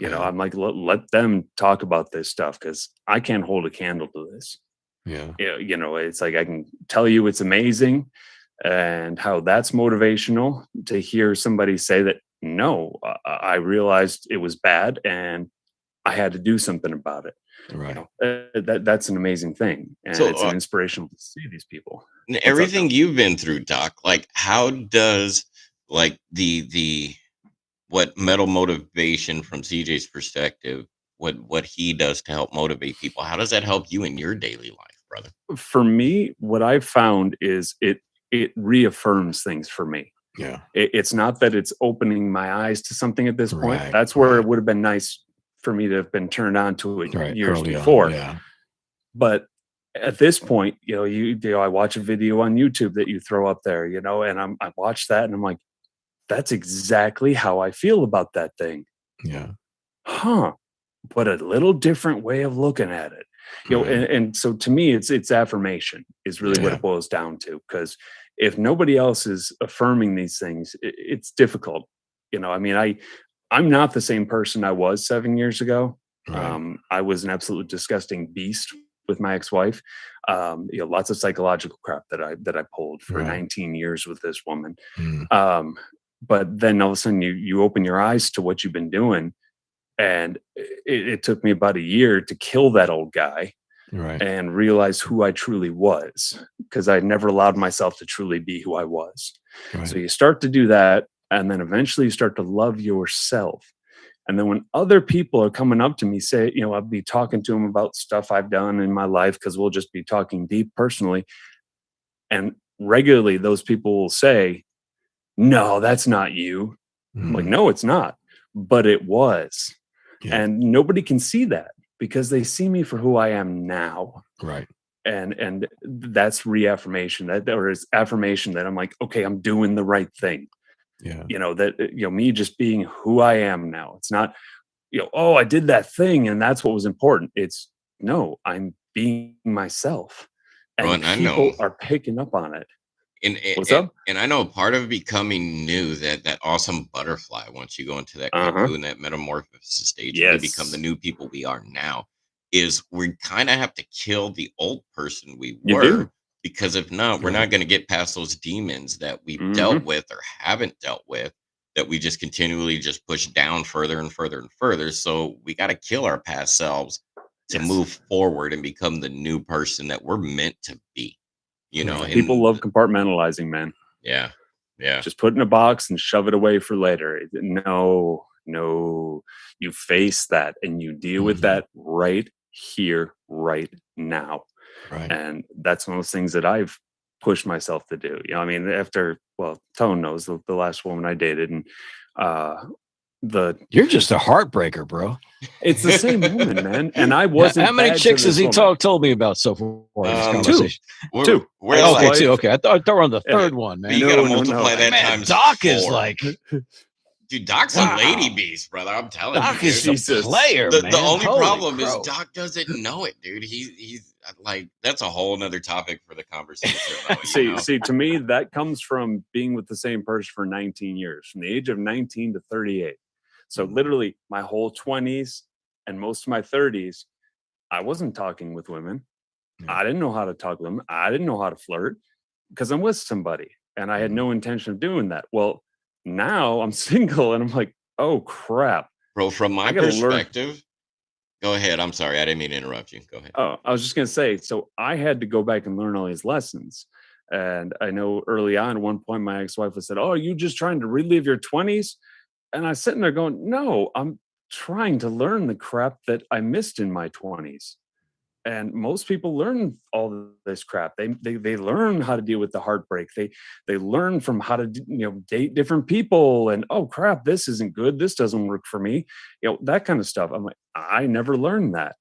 I'm like, let them talk about this stuff, because I can't hold a candle to this. Yeah. It's like, I can tell you it's amazing and how that's motivational to hear somebody say that no, I realized it was bad and I had to do something about it. Right. That's an amazing thing. And So, it's an inspirational to see these people. everything you've been through, Doc, like how does like the what metal motivation from CJ's perspective, what he does to help motivate people, how does that help you in your daily life, brother? For me, what I've found is it reaffirms things for me. Yeah. It's not that it's opening my eyes to something at this point. Right, That's where right. it would have been nice for me to have been turned on to it Right. years Early on, before. yeah. But at this point, I watch a video on YouTube that you throw up there, and I watch that and I'm like, that's exactly how I feel about that thing. Yeah. Huh. But a little different way of looking at it. Right. And so to me, it's affirmation is really what Yeah. it boils down to. Because if nobody else is affirming these things, it's difficult. I'm not the same person I was 7 years ago. Right. I was an absolute disgusting beast with my ex-wife. Lots of psychological crap that I pulled for Right. 19 years with this woman. Mm. But then all of a sudden you open your eyes to what you've been doing. And it took me about a year to kill that old guy Right. and realize who I truly was, because I never allowed myself to truly be who I was. Right. So you start to do that, and then eventually you start to love yourself. And then when other people are coming up to me, I'll be talking to them about stuff I've done in my life, because we'll just be talking deep personally. And regularly those people will say, no, that's not you. I'm like, Mhm. no, it's not. But it was. Yeah. And nobody can see that because they see me for who I am now. Right. And that's reaffirmation, or is affirmation that I'm like, okay, I'm doing the right thing. Yeah. Me just being who I am now. It's not, oh, I did that thing and that's what was important. It's no, I'm being myself. Bro, And and I people know, are picking up on it. and, What's and, up? and I know part of becoming new, that awesome butterfly, once you go into that cocoon, that metamorphosis stage, and we become the Yes. new people we are now, is we kind of have to kill the old person we You were, do. because if not, we're Right. not going to get past those demons that we've Mhm. dealt with or haven't dealt with, that we just continually just push down further and further and further. So we got to kill our past selves to Yes. move forward and become the new person that we're meant to be. Right. People And love compartmentalizing, man. yeah, yeah. Just put in a box and shove it away for later. No, you face that and you deal with Mhm. that right here, right now. Right. And that's one of those things that I've pushed myself to do. Tone knows the last woman I dated, and uh, You're just a heartbreaker, bro. it's the same woman, man. And I How wasn't. many bad to chicks has this he woman. told me about so far in this Um, conversation? Two. We're Ex-wife. Okay, like, two. Okay, I thought we're on the Yeah. third one, but man. you got to No. multiply that Man, times Doc is 4. like, Dude, Doc's wow. a lady beast, brother. I'm telling you, Doc is dude. a Jesus. player, The man. only Holy problem is crow. Doc doesn't know it, dude. He's like, that's a whole nother topic for the conversation, though. See, to me, that comes from being with the same person for 19 years, from the age of 19 to 38. So literally my whole 20s and most of my 30s, I wasn't talking with women. Yeah. I didn't know how to talk to them. I didn't know how to flirt because I'm with somebody and I had no intention of doing that. Well, now I'm single and I'm like, oh crap. Bro, from my I gotta learn. perspective, go ahead. I'm sorry. I didn't mean to interrupt you. Go ahead. Oh, I was just going to say, so I had to go back and learn all these lessons. And I know early on, at one point, my ex-wife was said, oh, are you just trying to relive your 20s? And I was sitting there going, no, I'm trying to learn the crap that I missed in my 20s. And most people learn all this crap. They learn how to deal with the heartbreak. They learn from how to date different people. And oh crap, this isn't good. This doesn't work for me. That kind of stuff. I'm like, I never learned that.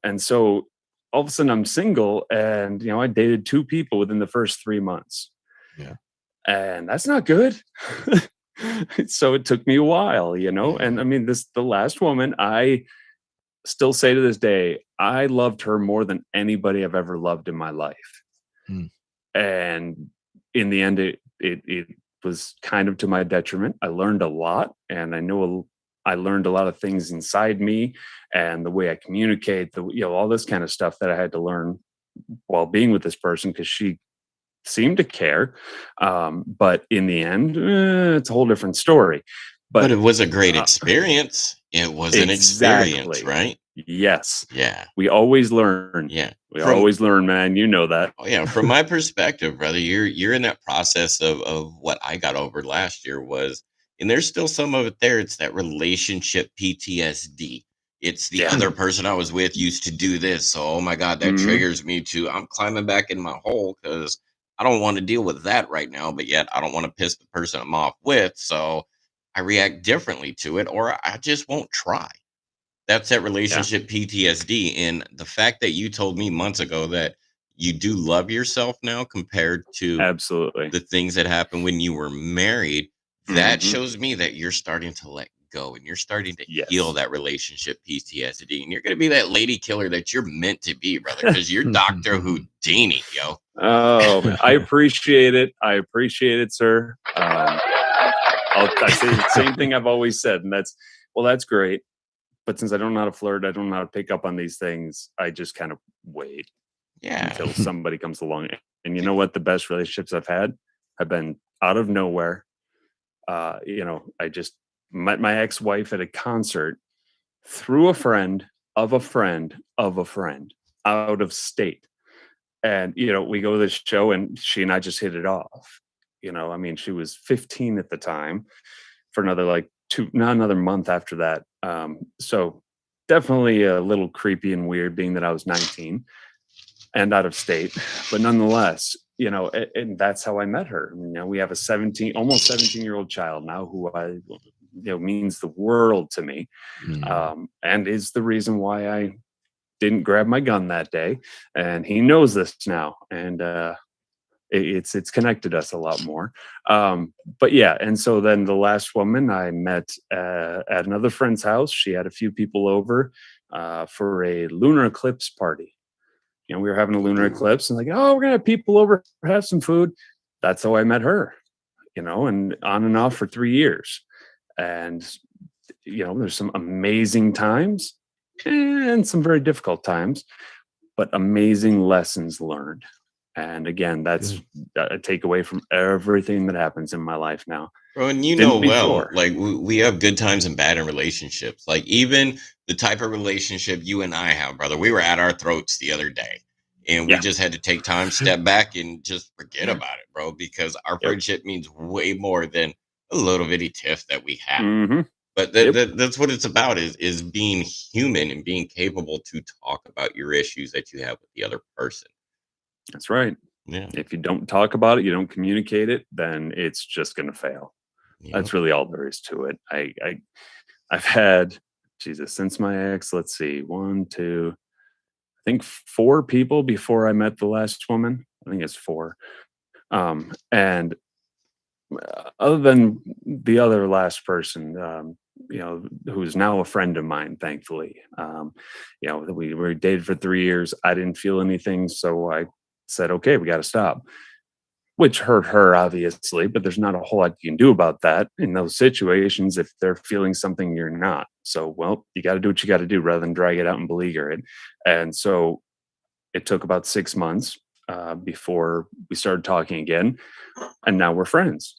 And so all of a sudden I'm single, and I dated 2 people within the first 3 months. Yeah. And that's not good. So it took me a while, Yeah. and I mean, the last woman, I still say to this day, I loved her more than anybody I've ever loved in my life. Hmm. And in the end, it was kind of to my detriment. I learned a lot, and I learned a lot of things inside me and the way I communicate, all this kind of stuff that I had to learn while being with this person, because she seemed to care. But in the end, it's a whole different story. But it was a great experience. It was an experience, right? Yes. Yeah. We always learn. Yeah. We always learn, man. You know that. Oh yeah. From my perspective, brother, you're in that process of what I got over last year was, and there's still some of it there. It's that relationship PTSD. It's the other person I was with used to do this. So, oh my God, that triggers me to, I'm climbing back in my hole because I don't want to deal with that right now. But yet I don't want to piss the person I'm off with. So I react differently to it, or I just won't try. That's that relationship PTSD. And the fact that you told me months ago that you do love yourself now compared to absolutely the things that happened when you were married, that shows me that you're starting to let go and you're starting to heal that relationship PTSD. And you're going to be that lady killer that you're meant to be, brother, because you're Dr. Houdini, yo. Oh, man. I appreciate it. I appreciate it, sir. I say the same thing I've always said, and that's great. But since I don't know how to flirt, I don't know how to pick up on these things, I just kind of wait until somebody comes along. And you know what? The best relationships I've had have been out of nowhere. I just met my ex-wife at a concert through a friend of a friend of a friend out of state. And, we go to this show and she and I just hit it off. She was 15 at the time for another not another month after that. So definitely a little creepy and weird being that I was 19 and out of state, but nonetheless, and that's how I met her. We have a almost 17-year-old child now who means the world to me. And is the reason why I didn't grab my gun that day. And he knows this now. And, it's connected us a lot more. But yeah. And so then the last woman I met at another friend's house, she had a few people over for a lunar eclipse party. We were having a lunar eclipse and we're going to have people over, have some food. That's how I met her, and on and off for 3 years. And, there's some amazing times and some very difficult times, but amazing lessons learned. And again, that's a takeaway from everything that happens in my life now. Bro, and we have good times and bad in relationships. Like even the type of relationship you and I have, brother, we were at our throats the other day and we just had to take time, step back and just forget about it, bro, because our friendship means way more than a little bitty tiff that we have. But that's what it's about is being human and being capable to talk about your issues that you have with the other person. That's right. Yeah. If you don't talk about it, you don't communicate it, then it's just going to fail. Yeah. That's really all there is to it. I've had, since my ex, let's see, 1, 2, I think 4 people before I met the last woman. I think it's 4. And other than the other last person, who's now a friend of mine, thankfully, we were dated for 3 years. I didn't feel anything. So I said, okay, we got to stop, which hurt her obviously, but there's not a whole lot you can do about that in those situations. If they're feeling something you're not, so, well, you got to do what you got to do rather than drag it out and beleaguer it. And so it took about 6 months before we started talking again. And now we're friends.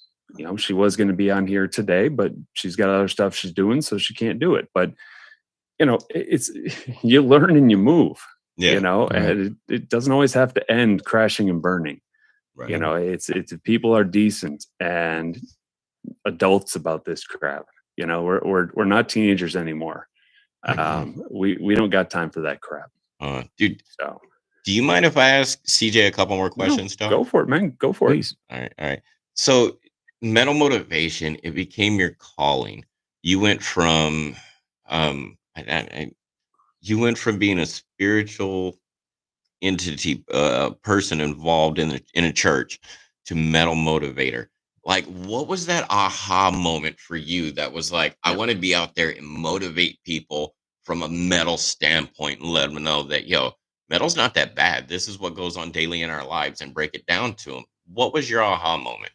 She was going to be on here today, but she's got other stuff she's doing, so she can't do it. But, it's you learn and you move. And it doesn't always have to end crashing and burning. Right. It's people are decent and adults about this crap. We're not teenagers anymore. We don't got time for that crap. Dude. So, do you mind if I ask CJ a couple more questions? No, go for it, man. Go for it. All right. So, mental motivation, it became your calling. You went from being a spiritual entity, person involved in a church, to metal motivator. Like, what was that aha moment for you that was like, I want to be out there and motivate people from a metal standpoint and let them know that, metal's not that bad. This is what goes on daily in our lives, and break it down to them. What was your aha moment?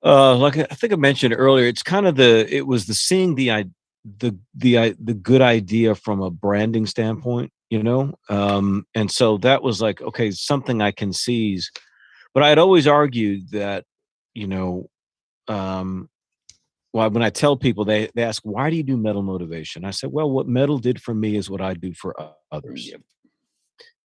Like I think I mentioned earlier, it's kind of seeing the good idea from a branding standpoint, and so that was like, okay, something I can seize. But I had always argued that, when I tell people, they ask, why do you do metal motivation? I said, well, what metal did for me is what I do for others. Yep.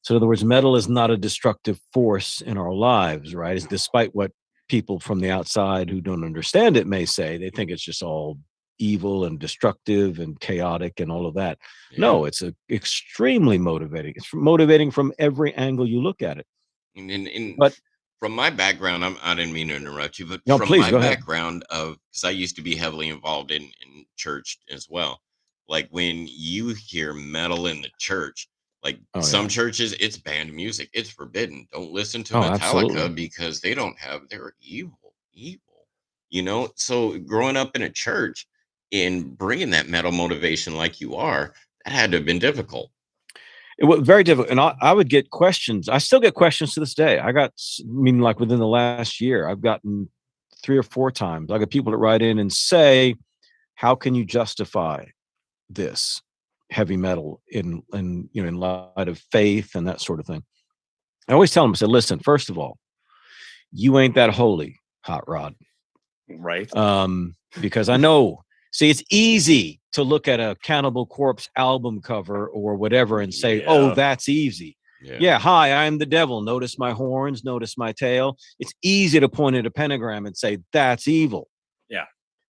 So in other words, metal is not a destructive force in our lives, right? It's despite what people from the outside who don't understand it may say. They think it's just all evil and destructive and chaotic and all of that. Yeah. No, it's extremely motivating. It's motivating from every angle you look at it. But from my background, I didn't mean to interrupt you, but no, from please, my go ahead. background of, because I used to be heavily involved in church as well. Like when you hear metal in the church, like some churches, it's banned music. It's forbidden. Don't listen to Metallica absolutely. Because they're evil. You know, so growing up in a church and bringing that metal motivation like you are, that had to have been difficult. It was very difficult. And I would get questions. I still get questions to this day. Like within the last year, I've gotten 3 or 4 times. I got people that write in and say, how can you justify this heavy metal in light of faith and that sort of thing? I always tell them, I said, listen, first of all, you ain't that holy, Hot Rod. Right. Because I know, see, it's easy to look at a Cannibal Corpse album cover or whatever and say, oh, that's easy. Yeah. Hi, I'm the devil. Notice my horns, notice my tail. It's easy to point at a pentagram and say, that's evil. Yeah.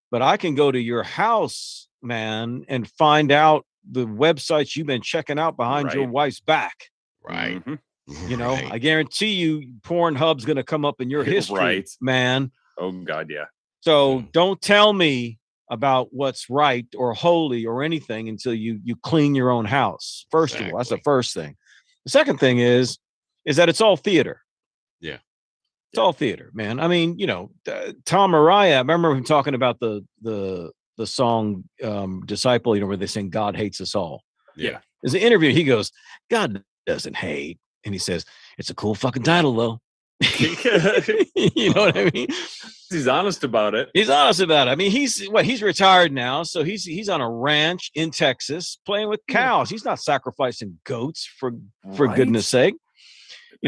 But I can go to your house, man, and find out the websites you've been checking out behind your wife's back. Right. Mm-hmm. You know, I guarantee you Pornhub's going to come up in your history, man. Oh, God, yeah. So don't tell me about what's right or holy or anything until you clean your own house. First of all, that's the first thing. The second thing is that it's all theater. Yeah. It's all theater, man. I mean, Tom Araya, I remember him talking about the song Disciple, where they sing God Hates Us All. Yeah. There's an interview, he goes, God doesn't hate. And he says, it's a cool fucking title though. You know what I mean? He's honest about it. I mean, he's retired now, so he's on a ranch in Texas playing with cows. He's not sacrificing goats for goodness sake.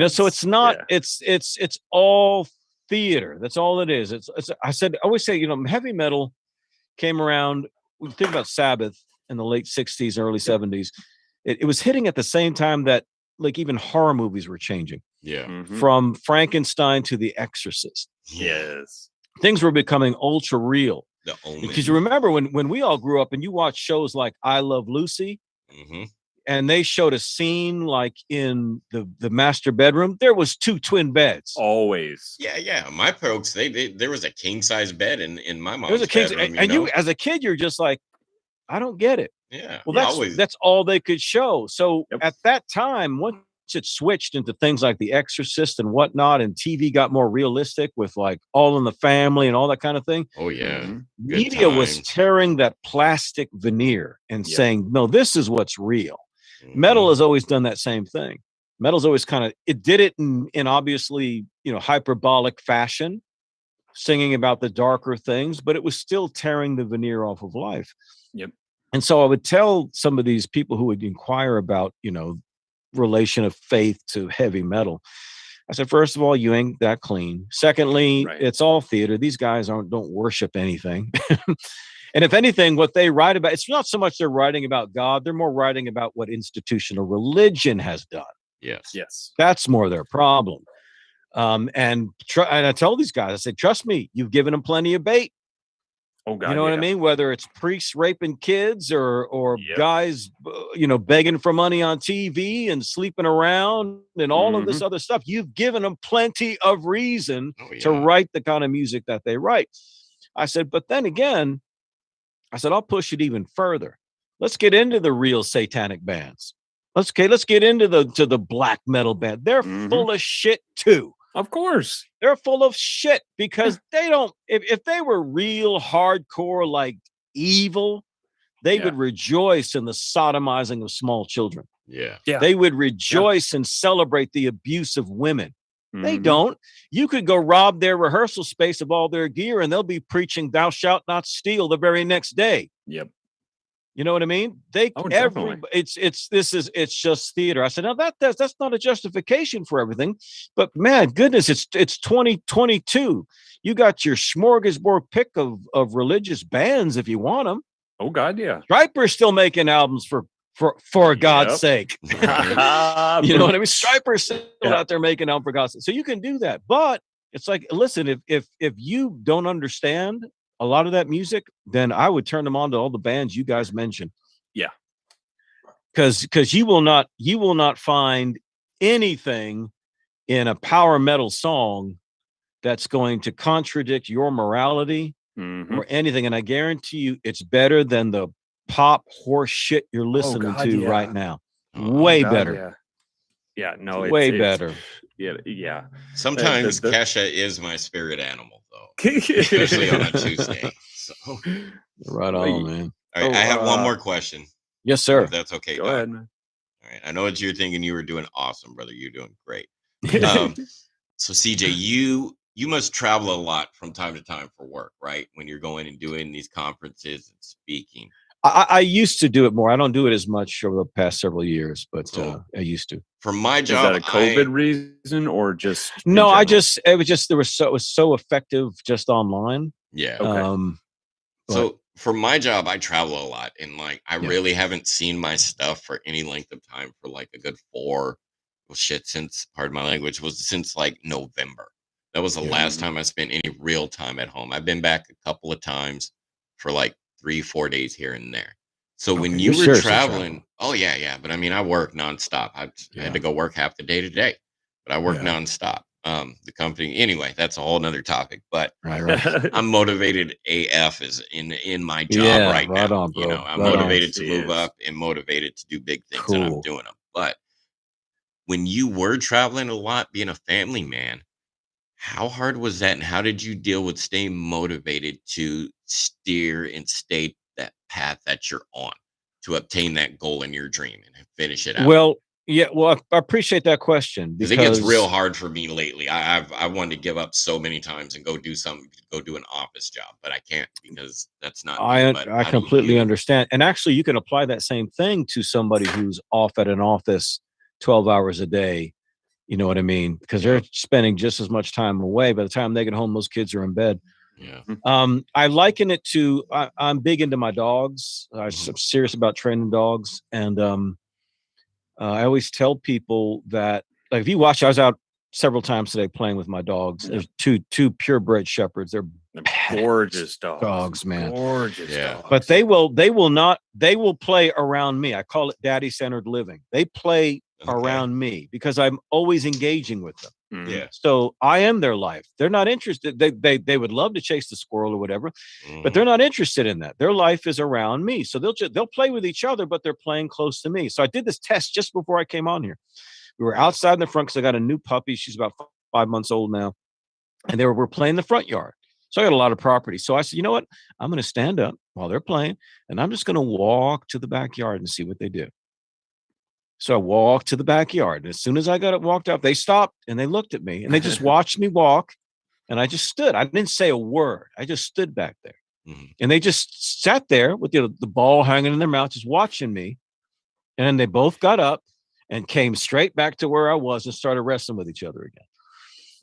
So it's not. It's all theater. That's all it is. I always say, heavy metal came around. We think about Sabbath in the late 60s, early 70s. It was hitting at the same time that like even horror movies were changing. Yeah. Mm-hmm. From Frankenstein to The Exorcist. Yes. Things were becoming ultra real. Because you remember when we all grew up and you watch shows like I Love Lucy, and they showed a scene like in the master bedroom, there was 2 twin beds. Always. Yeah. My folks, there was a king size bed in my mom's there was a king, bedroom. and you as a kid, you're just like, I don't get it. Yeah. Well, that's all they could show. So at that time, once it switched into things like The Exorcist and whatnot, and TV got more realistic with like All in the Family and all that kind of thing. Oh yeah. Mm-hmm. Media was tearing that plastic veneer and saying, no, this is what's real. Metal has always done that same thing. Metal's always it did it in obviously, hyperbolic fashion, singing about the darker things, but it was still tearing the veneer off of life. Yep. And so I would tell some of these people who would inquire about, relation of faith to heavy metal. I said, first of all, you ain't that clean. Secondly, it's all theater. These guys don't worship anything. And if anything, what they write about, it's not so much they're writing about God. They're more writing about what institutional religion has done. Yes. That's more their problem. And I tell these guys, I said, trust me, you've given them plenty of bait. Oh God, you know what I mean? Whether it's priests raping kids or guys, begging for money on TV and sleeping around and all of this other stuff, you've given them plenty of reason to write the kind of music that they write. I said, but then again, I'll push it even further. Let's get into the real satanic bands. Let's get into the black metal band. They're full of shit too. Of course. They're full of shit because they don't, if they were real hardcore, like evil, they would rejoice in the sodomizing of small children. Yeah. They would rejoice and celebrate the abuse of women. They don't. You could go rob their rehearsal space of all their gear and they'll be preaching thou shalt not steal the very next day. Yep. You know what I mean? It's just theater. I said, now that's not a justification for everything, but man, goodness, it's 2022. You got your smorgasbord pick of religious bands if you want them. Oh God, yeah. Stryper's still making albums for God's sake. You know what I mean? Stryper's still out there making albums for God's sake. So you can do that, but it's like, listen, if you don't understand a lot of that music, then I would turn them on to all the bands you guys mentioned. Yeah. Because you will not find anything in a power metal song that's going to contradict your morality or anything. And I guarantee you it's better than the pop horse shit you're listening to right now. Way better. Yeah, no, it's way better. Yeah. Sometimes Kesha is my spirit animal, though. Especially on a Tuesday. So. Right on, man. All right, I have one more question. Yes, sir. If that's okay. Go ahead, man. All right. I know what you're thinking. You were doing awesome, brother. You're doing great. So CJ, you must travel a lot from time to time for work, right? When you're going and doing these conferences and speaking. I used to do it more. I don't do it as much over the past several years, but I used to. For my job, is that a COVID reason or just no? It was so effective just online. Yeah. Okay. So for my job, I travel a lot, and like I really haven't seen my stuff for any length of time for like a good since, pardon my language, since like November. That was the last time I spent any real time at home. I've been back a couple of times for like 3-4 days here and there. So when you were traveling, but I mean, I work nonstop. I had to go work half the day today, but I work nonstop. The company, anyway, that's a whole nother topic, but I'm motivated AF is in my job right now. On, bro. You know, I'm motivated to move up and motivated to do big things, and I'm doing them. But when you were traveling a lot, being a family man, how hard was that, and how did you deal with staying motivated to steer and stay that path that you're on to obtain that goal in your dream and finish it out? Well, I appreciate that question because it gets real hard for me lately. I wanted to give up so many times and go do an office job, but I can't because that's not. I completely understand, and actually, you can apply that same thing to somebody who's off at an office 12 hours a day. You know what I mean? Because they're spending just as much time away. By the time they get home, those kids are in bed. Yeah. I liken it to I'm big into my dogs. I'm serious about training dogs, and I always tell people that, like, if you watch, I was out several times today playing with my dogs. There's two purebred shepherds. They're gorgeous dogs, man. Gorgeous dogs. But they will play around me. I call it daddy-centered living. They play around me because I'm always engaging with them. Yeah. So I am their life. They're not interested. They would love to chase the squirrel or whatever, but they're not interested in that. Their life is around me. So they'll play with each other, but they're playing close to me. So I did this test just before I came on here. We were outside in the front because I got a new puppy. She's about 5 months old now, and we're playing the front yard. So I got a lot of property. So I said, you know what? I'm going to stand up while they're playing, and I'm just going to walk to the backyard and see what they do. So I walked to the backyard. And as soon as I walked up, they stopped and they looked at me and they just watched me walk. And I just stood. I didn't say a word. I just stood back there. And they just sat there with the ball hanging in their mouth, just watching me. And then they both got up and came straight back to where I was and started wrestling with each other again.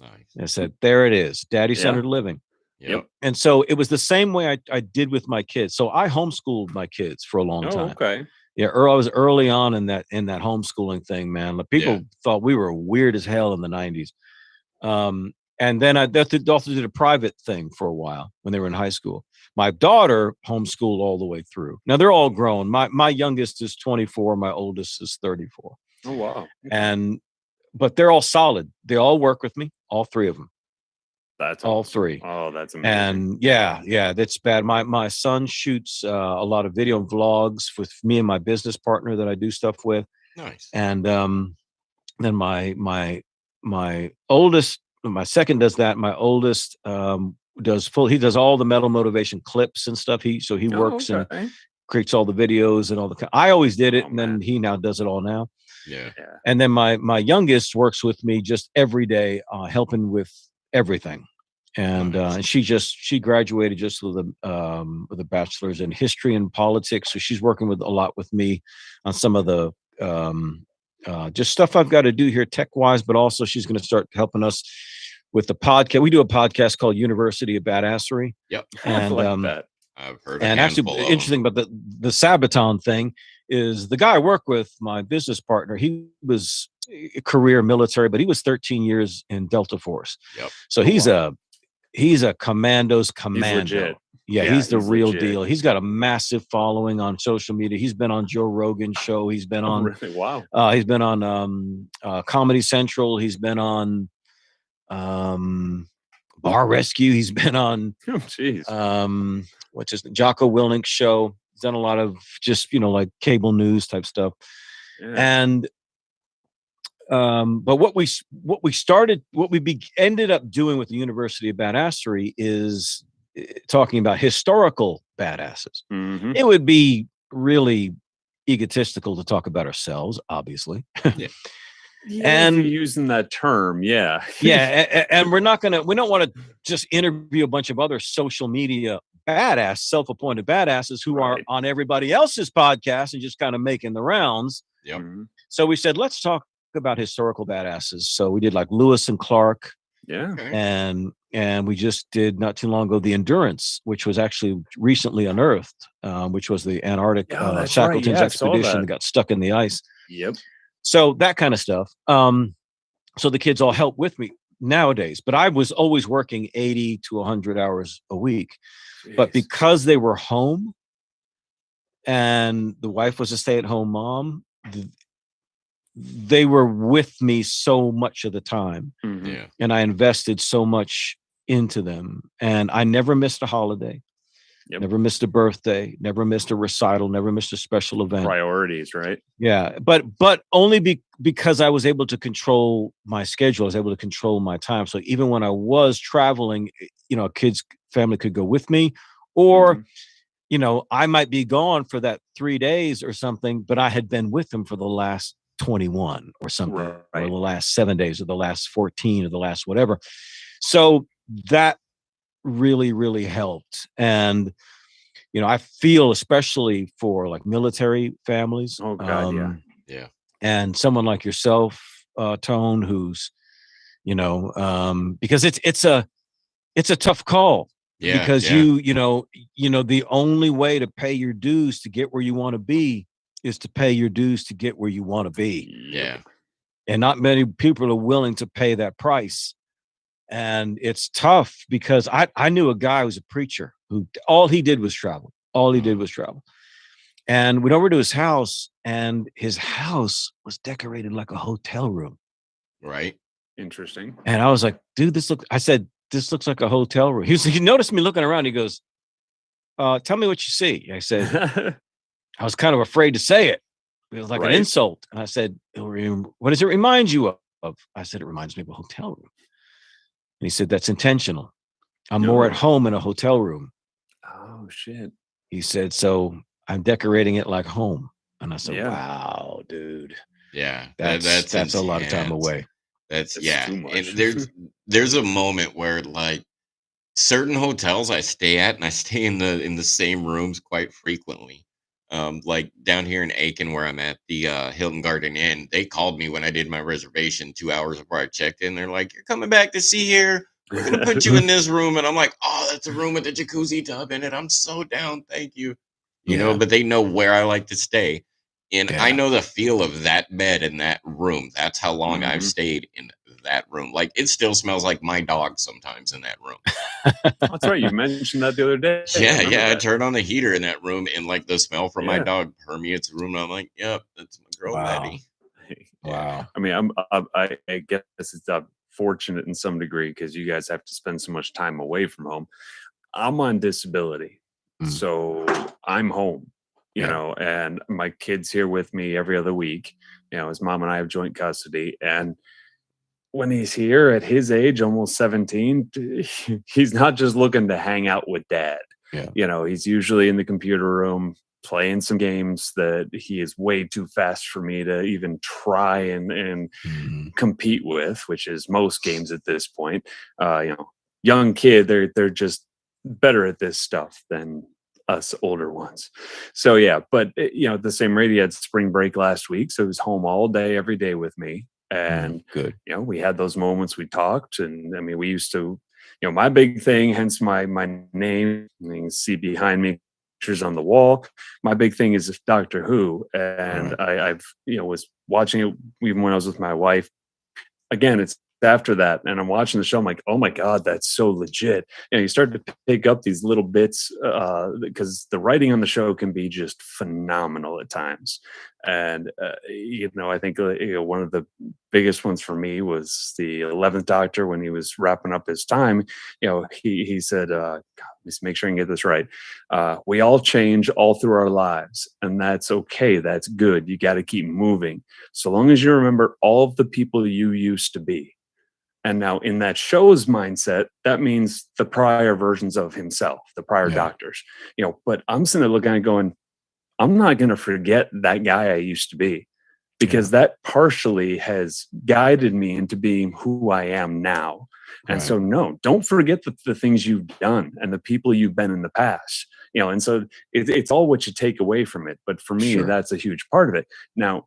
Nice. I said, there it is, daddy-centered living. Yep. And so it was the same way I did with my kids. So I homeschooled my kids for a long time. Okay. Yeah, I was early on in that homeschooling thing, man. People thought we were weird as hell in the 90s. And then I also did a private thing for a while when they were in high school. My daughter homeschooled all the way through. Now they're all grown. My youngest is 24. My oldest is 34. Oh, wow. But they're all solid. They all work with me, all three of them. That's all awesome. three. Oh, that's amazing. And yeah, that's bad. My son shoots a lot of video vlogs with me and my business partner that I do stuff with. Nice. And then my oldest, my second does that. My oldest he does all the metal motivation clips and stuff. He works and creates all the videos and all the. I always did it, and then he now does it all now. Yeah. And then my youngest works with me just every day, helping with everything. and she graduated just with a bachelor's in history and politics. So she's working a lot with me on some of the just stuff I've got to do here tech wise, but also she's going to start helping us with the podcast. We do a podcast called University of Badassery. Yep. And I like that. I've heard. And actually, interesting about the Sabaton thing is the guy I work with, my business partner. He was a career military, but he was 13 years in Delta Force. Yep. So he's a commando's commando. He's legit. Yeah, he's the real legit. deal. He's got a massive following on social media. He's been on Joe Rogan's show. He's been on really? Wow. He's been on Comedy Central. He's been on Bar Rescue. He's been on what's his Jocko Willnick's show. He's done a lot of just like cable news type stuff. Yeah. And but what we ended up doing with the University of Badassery is talking about historical badasses. Mm-hmm. It would be really egotistical to talk about ourselves, obviously. Yeah. And if you're using that term, yeah. And we don't want to just interview a bunch of other social media badass, self-appointed badasses who are on everybody else's podcast and just kind of making the rounds. Yep. So we said, let's talk about historical badasses. So we did like Lewis and Clark. Yeah. And we just did not too long ago the Endurance, which was actually recently unearthed, which was the Antarctic Shackleton's expedition that got stuck in the ice. Yep. So that kind of stuff. So the kids all help with me nowadays, but I was always working 80 to 100 hours a week. Jeez. But because they were home and the wife was a stay-at-home mom, they were with me so much of the time. Mm-hmm. Yeah. And I invested so much into them. And I never missed a holiday. Yep. Never missed a birthday, never missed a recital, never missed a special event. Priorities, right? Yeah. But only because I was able to control my schedule. I was able to control my time. So even when I was traveling, a kid's family could go with me, or, I might be gone for that 3 days or something, but I had been with them for the last 21 or something, or the last 7 days, or the last 14, or the last whatever. So that really, really helped. And, I feel especially for like military families. Oh God. Yeah. And someone like yourself, Tone, who's, because it's a tough call. Yeah. Because the only way to pay your dues to get where you want to be is to pay your dues to get where you want to be. Yeah. And not many people are willing to pay that price. And it's tough because I knew a guy who was a preacher who all he did was travel. And went over to his house, and his house was decorated like a hotel room. Right. Interesting. And I was like, dude, this looks like a hotel room. He noticed me looking around. He goes, tell me what you see. I said, I was kind of afraid to say it. It was like an insult. And I said, what does it remind you of? I said, it reminds me of a hotel room. And he said, that's intentional. I'm more at home in a hotel room. Oh, shit. He said, so I'm decorating it like home. And I said, wow, dude. Yeah. That's a lot of time away. That's too much. And there's a moment where like certain hotels I stay at, and I stay in the same rooms quite frequently. Like down here in Aiken, where I'm at, the Hilton Garden Inn, they called me when I did my reservation 2 hours before I checked in. They're like, "You're coming back to see here. We're gonna put you in this room." And I'm like, "Oh, that's a room with a jacuzzi tub in it. I'm so down. Thank you." But they know where I like to stay, and I know the feel of that bed in that room. That's how long I've stayed in that room. Like it still smells like my dog sometimes in that room. That's right. You mentioned that the other day. Yeah. I turned on the heater in that room, and like the smell from my dog permeates the room. And I'm like, "Yep, that's my girl, Betty." Wow. I mean, I guess it's fortunate in some degree because you guys have to spend so much time away from home. I'm on disability, so I'm home. And my kid's here with me every other week. His mom and I have joint custody, and when he's here at his age, almost 17, he's not just looking to hang out with dad. Yeah. He's usually in the computer room playing some games that he is way too fast for me to even try and compete with, which is most games at this point. young kid, they're just better at this stuff than us older ones. So yeah, but the same radio had spring break last week, so he was home all day, every day with me. And Good. we had those moments, we talked, and I mean, we used to, my big thing, hence my name, you can see behind me pictures on the wall. My big thing is Doctor Who, and I've was watching it even when I was with my wife. Again, it's after that, and I'm watching the show, I'm like, oh my god, that's so legit. You start to pick up these little bits, because the writing on the show can be just phenomenal at times. And I think one of the biggest ones for me was the 11th Doctor, when he was wrapping up his time. He said, let's make sure I can get this right, we all change all through our lives, and that's okay, that's good, you got to keep moving, so long as you remember all of the people you used to be. And now in that show's mindset, that means the prior versions of himself, the prior doctors, but I'm sitting there looking at it going, I'm not going to forget that guy I used to be, because that partially has guided me into being who I am now. And so, no, don't forget the things you've done and the people you've been in the past, and so it's all what you take away from it. But for me, that's a huge part of it. Now,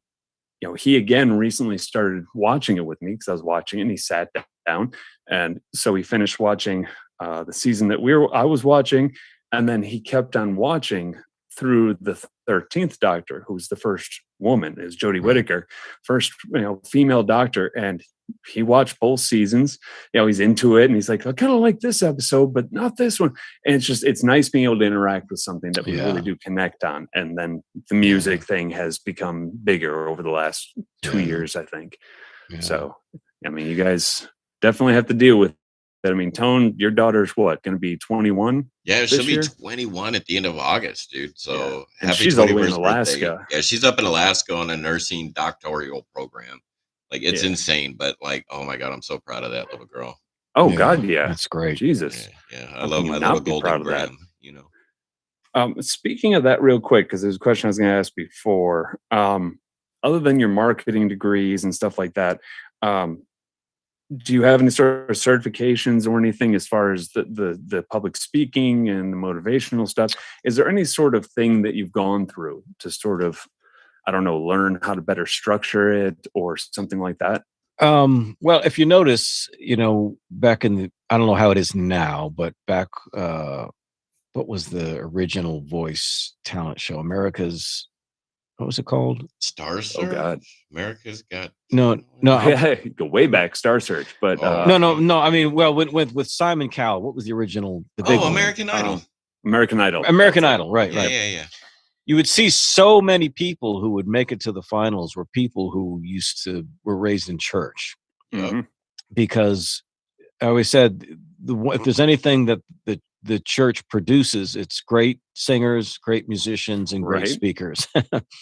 he again recently started watching it with me, because I was watching it, and he sat down. And so he finished watching the season that I was watching. And then he kept on watching through the 13th Doctor, who's the first woman, is Jodie Whittaker, first, female doctor. And he watched both seasons, he's into it, and he's like, I kind of like this episode, but not this one. And it's nice being able to interact with something that we really do connect on. And then the music thing has become bigger over the last 2 years, I think. So, I mean, you guys definitely have to deal with it. I mean, Tone, your daughter's what, going to be 21? Yeah, she'll be 21 at the end of August, dude. So and happy she's all the way in 21st Alaska. birthday. Yeah, she's up in Alaska on a nursing doctoral program. Like, it's insane, but like, oh my god, I'm so proud of that little girl. Oh god, yeah, that's great. Jesus, yeah, I love my little golden Graham. Speaking of that, real quick, because there's a question I was going to ask before. Other than your marketing degrees and stuff like that, do you have any sort of certifications or anything as far as the public speaking and the motivational stuff? Is there any sort of thing that you've gone through to sort of, I don't know, learn how to better structure it or something like that? Well, if you notice, back in I don't know how it is now, but back, what was the original voice talent show? What was it called? Star Search? Oh God, America's Got no. Go way back, Star Search, but no. I mean, well, with Simon Cowell, what was the original? The big one? American Idol. American Idol. American Idol, right? Yeah. You would see so many people who would make it to the finals were people who were raised in church, because I always said, if there's anything that the church produces, it's great singers, great musicians, and great speakers.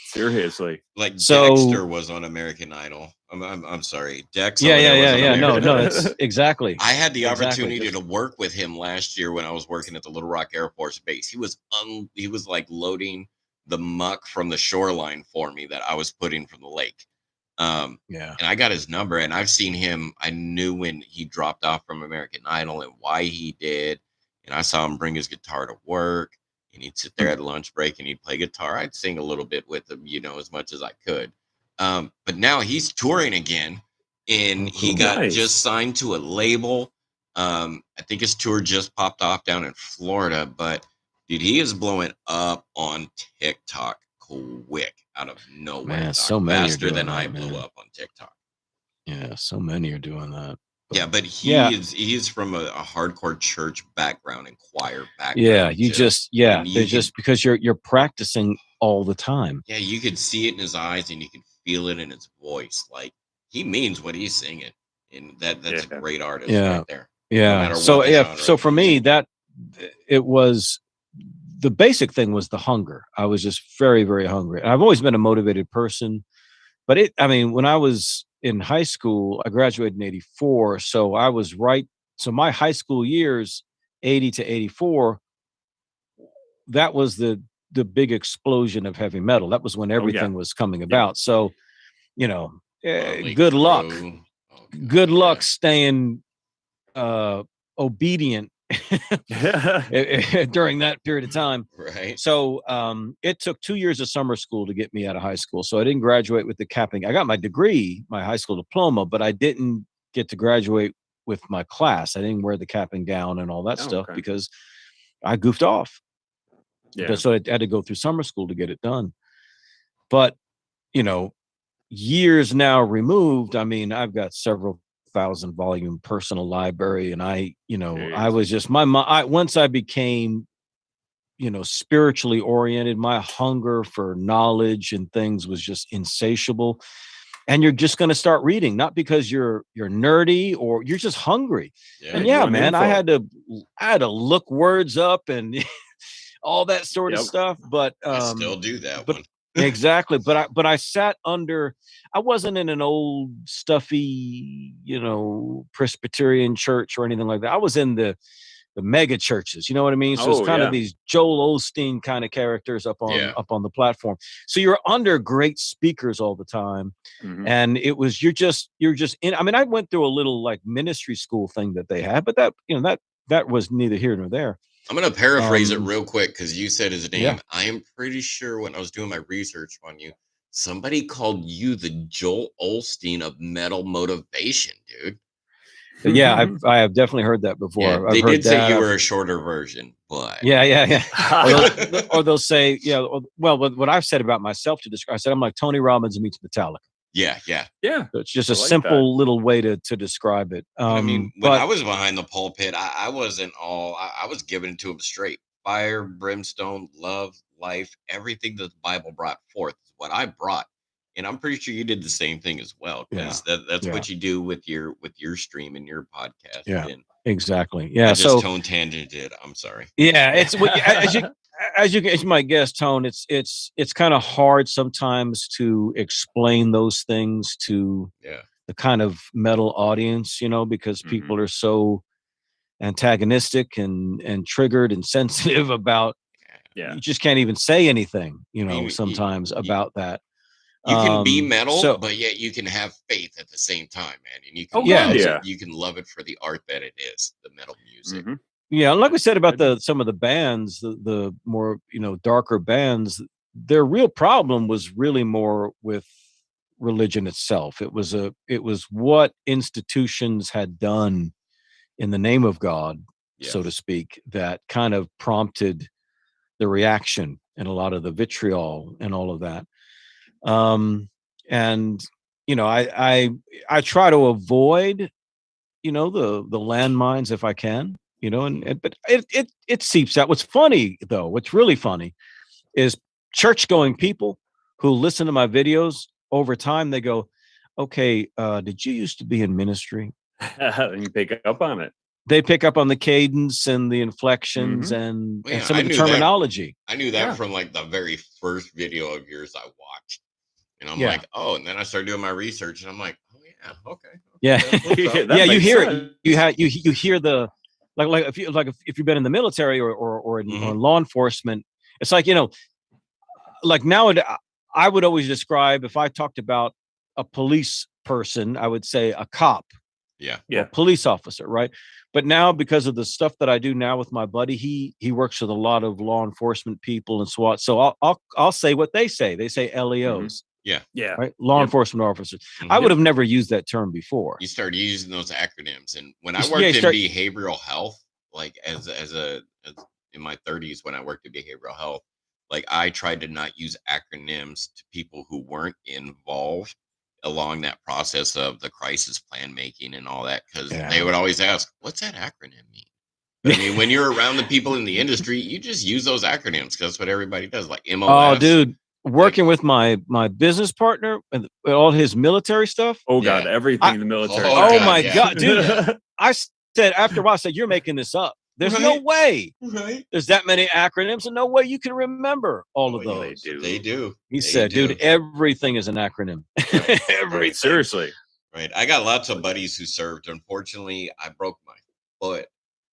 Seriously, like Dexter was on American Idol. I'm sorry, Dex. Yeah. No, that's exactly. I had the opportunity to work with him last year when I was working at the Little Rock Air Force Base. He was like loading the muck from the shoreline for me that I was putting from the lake. And I got his number, and I've seen him. I knew when he dropped off from American Idol and why he did. And I saw him bring his guitar to work, and he'd sit there at lunch break and he'd play guitar. I'd sing a little bit with him, as much as I could. But now he's touring again, and he got just signed to a label. I think his tour just popped off down in Florida, but dude, he is blowing up on TikTok quick out of nowhere. Man, so many faster than I blew up on TikTok. Yeah, so many are doing that. Yeah, but he's from a hardcore church background and choir background. Yeah, they're just because you're practicing all the time. Yeah, you could see it in his eyes and you could feel it in his voice. Like, he means what he's singing, and that's a great artist right there. Yeah. So for me, that it was the basic thing was the hunger. I was just very, very hungry. And I've always been a motivated person, but when I was in high school, I graduated in 84. So I was so my high school years, 80 to 84, that was the big explosion of heavy metal. That was when everything was coming about. So, good luck. Good luck staying obedient during that period of time. Right. So it took 2 years of summer school to get me out of high school. So I didn't graduate with the capping. I got my degree, my high school diploma, but I didn't get to graduate with my class. I didn't wear the cap and gown and all that stuff because I goofed off. Yeah. So I had to go through summer school to get it done. But, you know, years now removed, I mean, I've got several 1,000-volume personal library, and I was just once I became, spiritually oriented, my hunger for knowledge and things was just insatiable. And you're just going to start reading, not because you're nerdy or you're just hungry. Yeah, and man, I had to look words up and all that sort of stuff. But I still do that one. Exactly. But I sat under, I wasn't in an old stuffy, Presbyterian church or anything like that. I was in the mega churches, you know what I mean? So it's kind of these Joel Osteen kind of characters up on the platform. So you're under great speakers all the time. Mm-hmm. And it was, you're just in, I mean, I went through a little like ministry school thing that they had, but that was neither here nor there. I'm going to paraphrase it real quick because you said his name. Yeah. I am pretty sure when I was doing my research on you, somebody called you the Joel Osteen of metal motivation, dude. Yeah, I have definitely heard that before. Yeah, they did say you were a shorter version, but yeah. or they'll say, well, what I've said about myself to describe, I said I'm like Tony Robbins meets Metallica. Yeah. So it's just a simple little way to describe it. I mean, when I was behind the pulpit, I wasn't all. I was giving it to him straight: fire, brimstone, love, life, everything that the Bible brought forth is what I brought. And I'm pretty sure you did the same thing as well, because that's what you do with your stream and your podcast. Yeah, and exactly. Yeah, I just tone tangented. I'm sorry. Yeah, it's as you might guess, Tone. It's kind of hard sometimes to explain those things to the kind of metal audience, because people are so antagonistic and triggered and sensitive about. Yeah, you just can't even say anything, sometimes about that. You can be metal, but yet you can have faith at the same time, man. And you can you can love it for the art that it is, the metal music. Mm-hmm. Yeah, and like we said about some of the bands, the more darker bands, their real problem was really more with religion itself. It was what institutions had done in the name of God, so to speak, that kind of prompted the reaction and a lot of the vitriol and all of that. And I try to avoid, the landmines if I can, but it seeps out. What's funny though, what's really funny is church going people who listen to my videos over time, they go, okay, did you used to be in ministry? And you pick up on it. They pick up on the cadence and the inflections and some of the terminology. I knew that from like the very first video of yours I watched. And I'm like, oh, and then I started doing my research and I'm like, oh yeah, okay. Yeah. You hear it. You hear the like if you've been in the military or in law enforcement, it's like, like nowadays I would always describe, if I talked about a police person, I would say a cop. Yeah. A police officer, right? But now, because of the stuff that I do now with my buddy, he works with a lot of law enforcement people and SWAT. So I'll say what they say. They say LEOs. Yeah. Right. Law enforcement officers. I would have never used that term before. You started using those acronyms, and when I worked in behavioral health, like as in my 30s, when I worked in behavioral health, like I tried to not use acronyms to people who weren't involved along that process of the crisis plan making and all that, because they would always ask, what's that acronym mean? But, I mean, when you're around the people in the industry, you just use those acronyms because that's what everybody does, like MOS. Oh, dude, working with my business partner and all his military stuff. Oh God, everything in the military. Oh my God, dude. I said after a while, I said, you're making this up. There's no way there's that many acronyms and no way you can remember all of those. They do. He said, dude, everything is an acronym. Everything. Seriously. Right. I got lots of buddies who served. Unfortunately, I broke my foot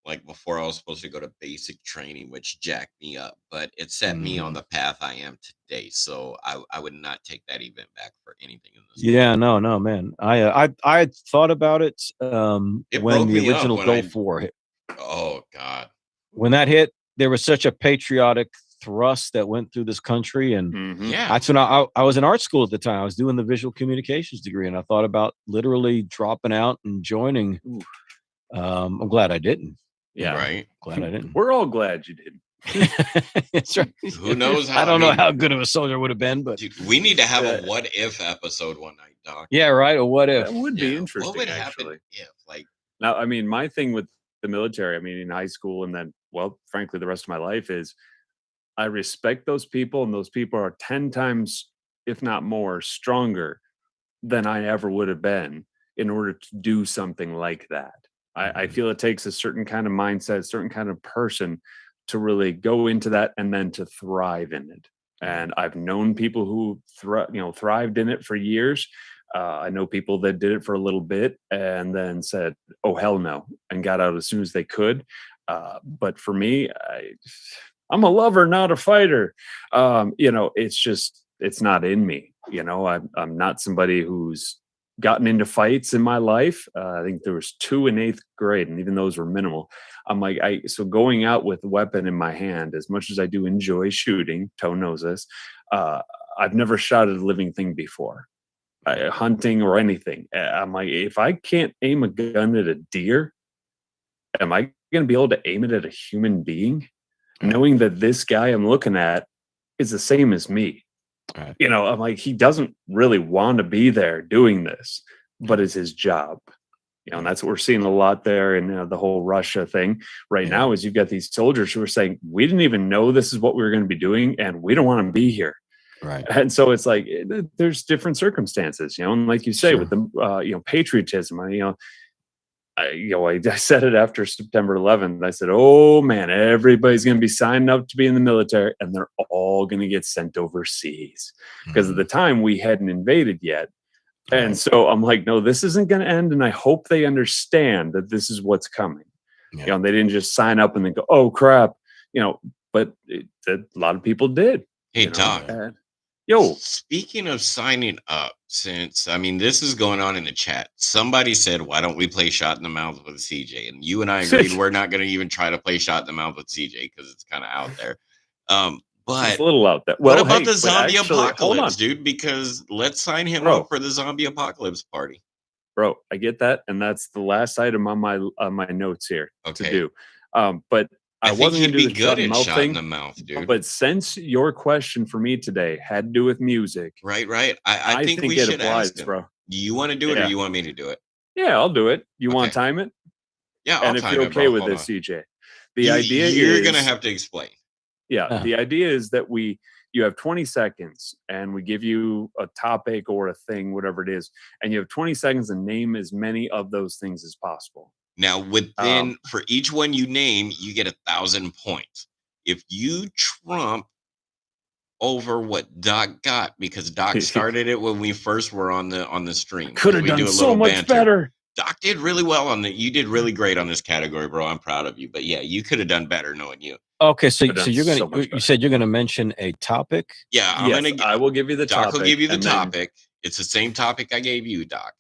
like before I was supposed to go to basic training, which jacked me up, but it set me on the path I am today. So I would not take that event back for anything in this. Yeah, no, man. I thought about it when the original Gulf War hit. Oh God. When that hit, there was such a patriotic thrust that went through this country. And Yeah. that's when I was in art school at the time. I was doing the visual communications degree, and I thought about literally dropping out and joining. I'm glad I didn't. Yeah. Right. Glad I didn't. We're all glad you didn't. That's right. Who knows how? I don't know how good of a soldier would have been, but dude, we need to have a what if episode one night, Doc. Yeah, right. Or what if? That would be interesting. What would actually happen if, like, now? I mean, my thing with the military, I mean, in high school, and then, well, frankly, the rest of my life is, I respect those people, and those people are 10 times, if not more, stronger than I ever would have been in order to do something like that. I feel it takes a certain kind of mindset, a certain kind of person to really go into that and then to thrive in it. And I've known people who thrived in it for years. I know people that did it for a little bit and then said, "Oh hell no," and got out as soon as they could. But for me, I'm a lover, not a fighter. It's not in me. I'm not somebody who's gotten into fights in my life. I think there was 2 in 8th grade, and even those were minimal. I'm like, so going out with a weapon in my hand, as much as I do enjoy shooting, Tone knows this, I've never shot at a living thing before, hunting or anything. I'm like, if I can't aim a gun at a deer, am I going to be able to aim it at a human being? Knowing that this guy I'm looking at is the same as me. Right. I'm like, he doesn't really want to be there doing this, but it's his job. And that's what we're seeing a lot there in the whole Russia thing right now is you've got these soldiers who are saying, we didn't even know this is what we were going to be doing, and we don't want to be here. Right. And so it's like, there's different circumstances, and like you say, with the, patriotism, I said it after September 11th. I said, oh man, everybody's going to be signing up to be in the military, and they're all going to get sent overseas because at the time we hadn't invaded yet. And so I'm like, no, this isn't going to end. And I hope they understand that this is what's coming. Yeah. They didn't just sign up and then go, oh crap, but a lot of people did. Hey, Doc. Yo, speaking of signing up, since this is going on in the chat, somebody said, why don't we play shot in the mouth with CJ? And you and I agreed we're not going to even try to play shot in the mouth with CJ because it's kind of out there. But it's a little out there. Well, what about the zombie apocalypse, dude? Because let's sign him up for the zombie apocalypse party. Bro, I get that, and that's the last item on my notes here to do. But I wasn't going to do the good at shot in the mouth, dude. But since your question for me today had to do with music, right? I think we should ask him. Bro. Do you want to do it, or you want me to do it? Yeah, I'll do it. You want to time it? Yeah, and if you're okay with this, CJ, the idea you're going to have to explain. Yeah, the idea is that you have 20 seconds and we give you a topic or a thing, whatever it is, and you have 20 seconds to name as many of those things as possible. Now, within for each one you name, you get 1,000 points. If you trump over what Doc got, because Doc started it when we first were on the stream, could have done so much better. Doc did really well on you did really great on this category, bro. I'm proud of you. But yeah, you could have done better knowing you. Okay, so you're gonna you said you're gonna mention a topic? Yeah, I will give you the topic. Doc will give you the topic. It's the same topic I gave you, Doc.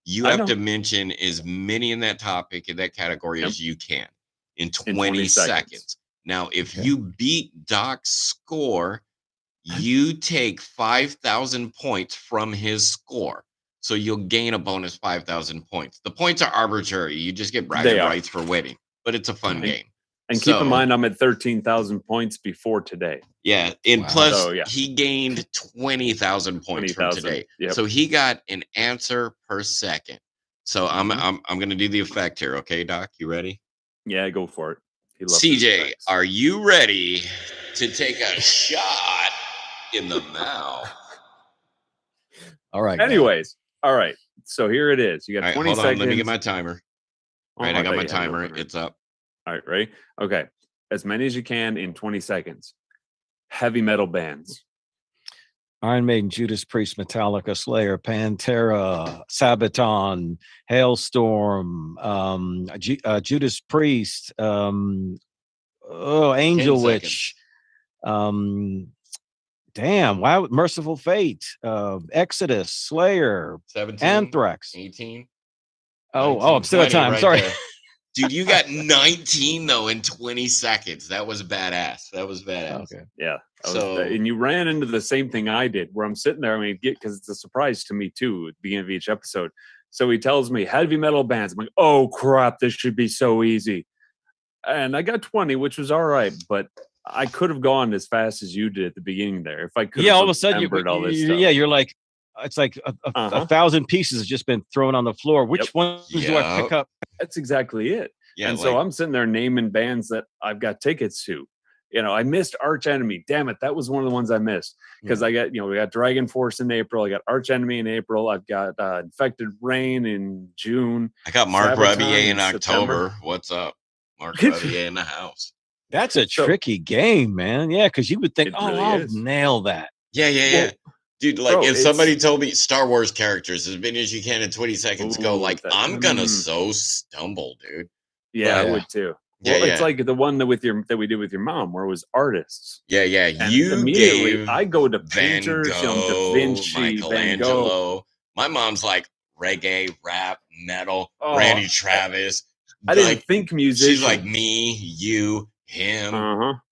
You have to mention as many in that topic, in that category, as you can in 20 seconds. Now, if you beat Doc's score, you take 5,000 points from his score. So you'll gain a bonus 5,000 points. The points are arbitrary. You just get bragging rights for winning, but it's a fun game. And keep in mind, I'm at 13,000 points before today. Yeah, and plus he gained 20,000 points from today. Yep. So he got an answer per second. So I'm going to do the effect here. Okay, Doc, you ready? Yeah, go for it. CJ, are you ready to take a shot in the mouth? All right. Anyways, all right. So here it is. You got 20 seconds. Let me get my timer. All right, I got my timer. It's up. All right, ready? Okay. As many as you can in 20 seconds. Heavy metal bands. Iron Maiden, Judas Priest, Metallica, Slayer, Pantera, Sabaton, Hailstorm, Judas Priest, Angel Witch, Merciful Fate, Exodus, Slayer, 17, Anthrax, 18. I'm still at time. Sorry. Dude, you got 19 though in 20 seconds. That was badass. That was badass. Okay. Yeah. So, and you ran into the same thing I did, where I'm sitting there. I mean, because it's a surprise to me too at the beginning of each episode. So he tells me heavy metal bands. I'm like, oh crap, this should be so easy. And I got 20, which was all right, but I could have gone as fast as you did at the beginning there. If I could, all of a sudden, all this stuff. you're like, it's like a 1,000 pieces have just been thrown on the floor. Which ones do I pick up? That's exactly it. Yeah, and so I'm sitting there naming bands that I've got tickets to. I missed Arch Enemy. Damn it, that was one of the ones I missed because I got, we got Dragon Force in April. I got Arch Enemy in April. I've got Infected Rain in June. I got Mark Sabaton Rebier in October. September. What's up, Mark Rebier in the house? That's a tricky game, man. Yeah, because you would think, really I'll is. nail that. Yeah. Well, dude, like bro, if somebody told me Star Wars characters as many as you can in 20 seconds, go like, I'm gonna so stumble, dude. Yeah, I would too. Well, it's like the one that we did with your mom, where it was artists. Yeah. And You immediately gave I go to Van painters, Gogh, Da Vinci, Van Gogh. Michelangelo. My mom's like reggae, rap, metal, Oh, Randy Travis. I didn't think musician. She's like me, you, him.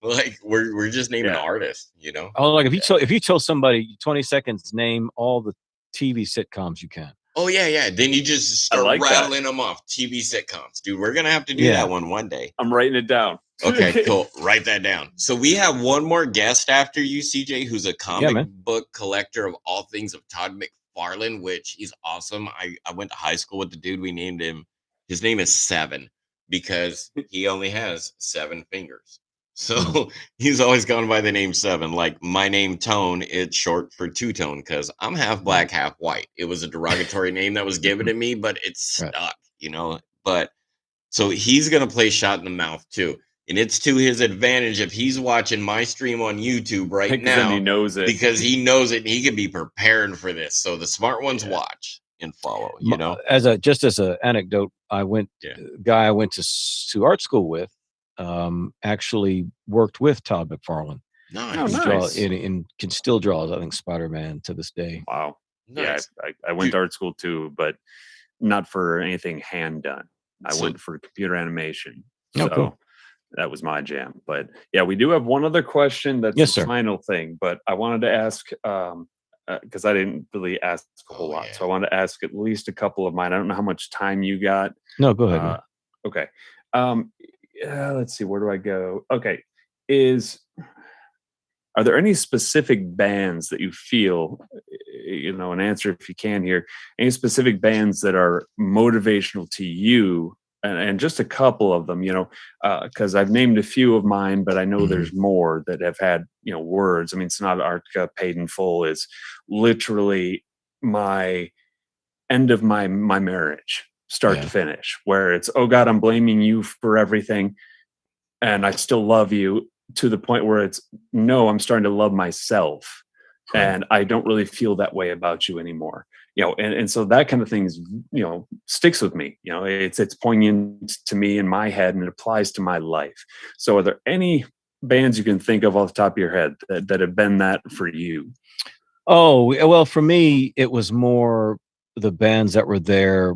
Like we're just naming artists, Oh, like if you told somebody 20 seconds, name all the TV sitcoms you can. Oh yeah. Then you just start rattling them off. TV sitcoms, dude. We're gonna have to do that one day. I'm writing it down. Okay, cool. Write that down. So we have one more guest after you, CJ, who's a comic book collector of all things of Todd McFarlane, which he's awesome. I went to high school with the dude. We named him. His name is Seven because he only has 7 fingers. So he's always gone by the name Seven. Like my name Tone, it's short for Two Tone because I'm half black, half white. It was a derogatory name that was given to me, but it stuck, But so he's gonna play Shot in the Mouth too. And it's to his advantage if he's watching my stream on YouTube right now. Then he knows it. Because he knows it and he can be prepared for this. So the smart ones watch and follow, As an anecdote, guy I went to art school with actually worked with Todd McFarlane. Nice. Oh, nice. And can still draw, I think, Spider-Man to this day. Wow. Nice. Yeah, I went to art school too, but not for anything hand done. I went for computer animation. Cool. That was my jam. But yeah, we do have one other question that's the final thing, but I wanted to ask because I didn't really ask a whole lot. So I wanted to ask at least a couple of mine. I don't know how much time you got. No, go ahead. Okay. Let's see, where do I go? Okay. Are there any specific bands that you feel, an answer if you can here, any specific bands that are motivational to you? And just a couple of them, because I've named a few of mine, but I know there's more that have had, words. I mean, Sonata Arctica, Paid in Full is literally my end of my marriage, start to finish, where it's, oh God, I'm blaming you for everything. And I still love you, to the point where it's, no, I'm starting to love myself. And I don't really feel that way about you anymore. And so that kind of thing is, sticks with me. It's poignant to me in my head, and it applies to my life. So are there any bands you can think of off the top of your head that have been that for you? Oh, well, for me, it was more the bands that were there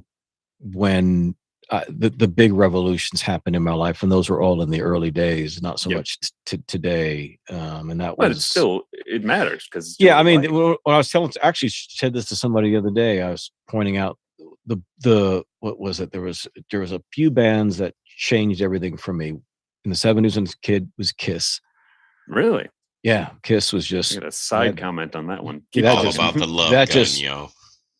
when the big revolutions happened in my life, and those were all in the early days, not so much today. And that but was, it's still, it matters because I mean, when I was actually said this to somebody the other day, I was pointing out what was it? There was a few bands that changed everything for me in the 70s when I was a kid. Was Kiss. Really? Yeah, Kiss was just. I got a side comment on that one. All about the love gun, yo.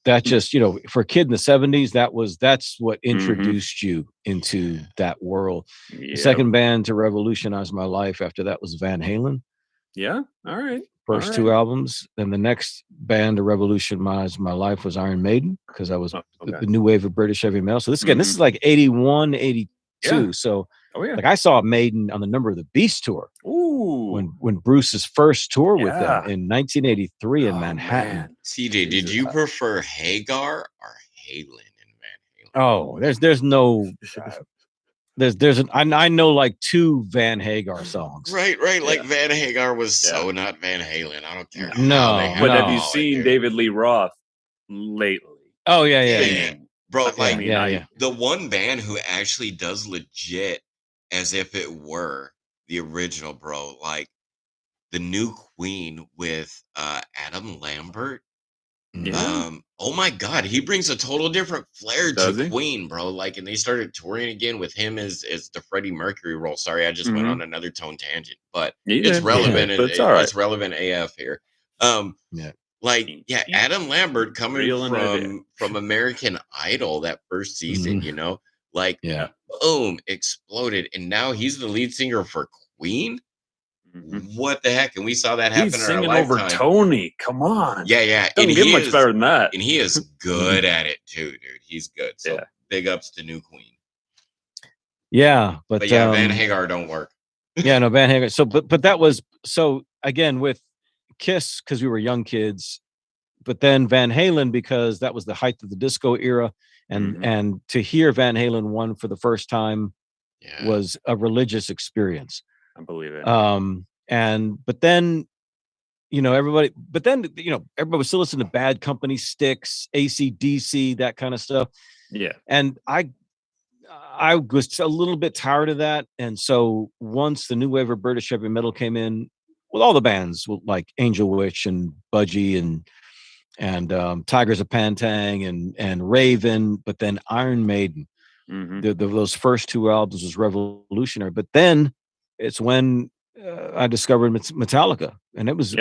That just, for a kid in the 70s, that's what introduced you into that world. The second band to revolutionize my life after that was Van Halen. Yeah. All right. First 2 albums. Then the next band to revolutionize my life was Iron Maiden, because I was the new wave of British heavy metal. So this is like 81, 82. Yeah. So like I saw Maiden on the Number of the Beast tour. Ooh. When Bruce's first tour with them in 1983 in Manhattan. Man. CJ, did you prefer Hagar or Halen in Van Halen? Oh, there's no I know like 2 Van Hagar songs. Right. Like Van Hagar was so not Van Halen. I don't care. No. But have you seen David Lee Roth lately? Oh yeah. Bro, like the one band who actually does legit as if it were the original, bro, like the new Queen with Adam Lambert. Yeah. Oh my God, he brings a total different flair Does to he? Queen, bro. Like, and they started touring again with him as the Freddie Mercury role. Sorry, I just went on another tone tangent, but it's relevant. But it's all right. It's relevant AF here. Like, yeah, Adam Lambert coming from American Idol that first season, you know, like, boom, exploded, and now he's the lead singer for Queen. What the heck? And we saw that happen He's in our singing lifetime. over Tony. Come on. Yeah. Doesn't get much better than that. And he is good at it too, dude. He's good. So big ups to New Queen. Yeah, but yeah, Van Hagar don't work. Yeah, no, Van Hagar. So, but that was so again with Kiss because we were young kids, but then Van Halen because that was the height of the disco era, and to hear Van Halen 1 for the first time was a religious experience. I believe it. But then, everybody was still listening to Bad Company, Styx, AC/DC, that kind of stuff. Yeah. And I was a little bit tired of that. And so once the new wave of British heavy metal came in with all the bands like Angel Witch and Budgie and Tigers of Pantang and Raven, but then Iron Maiden, those first 2 albums was revolutionary. But then it's when I discovered Metallica, and it was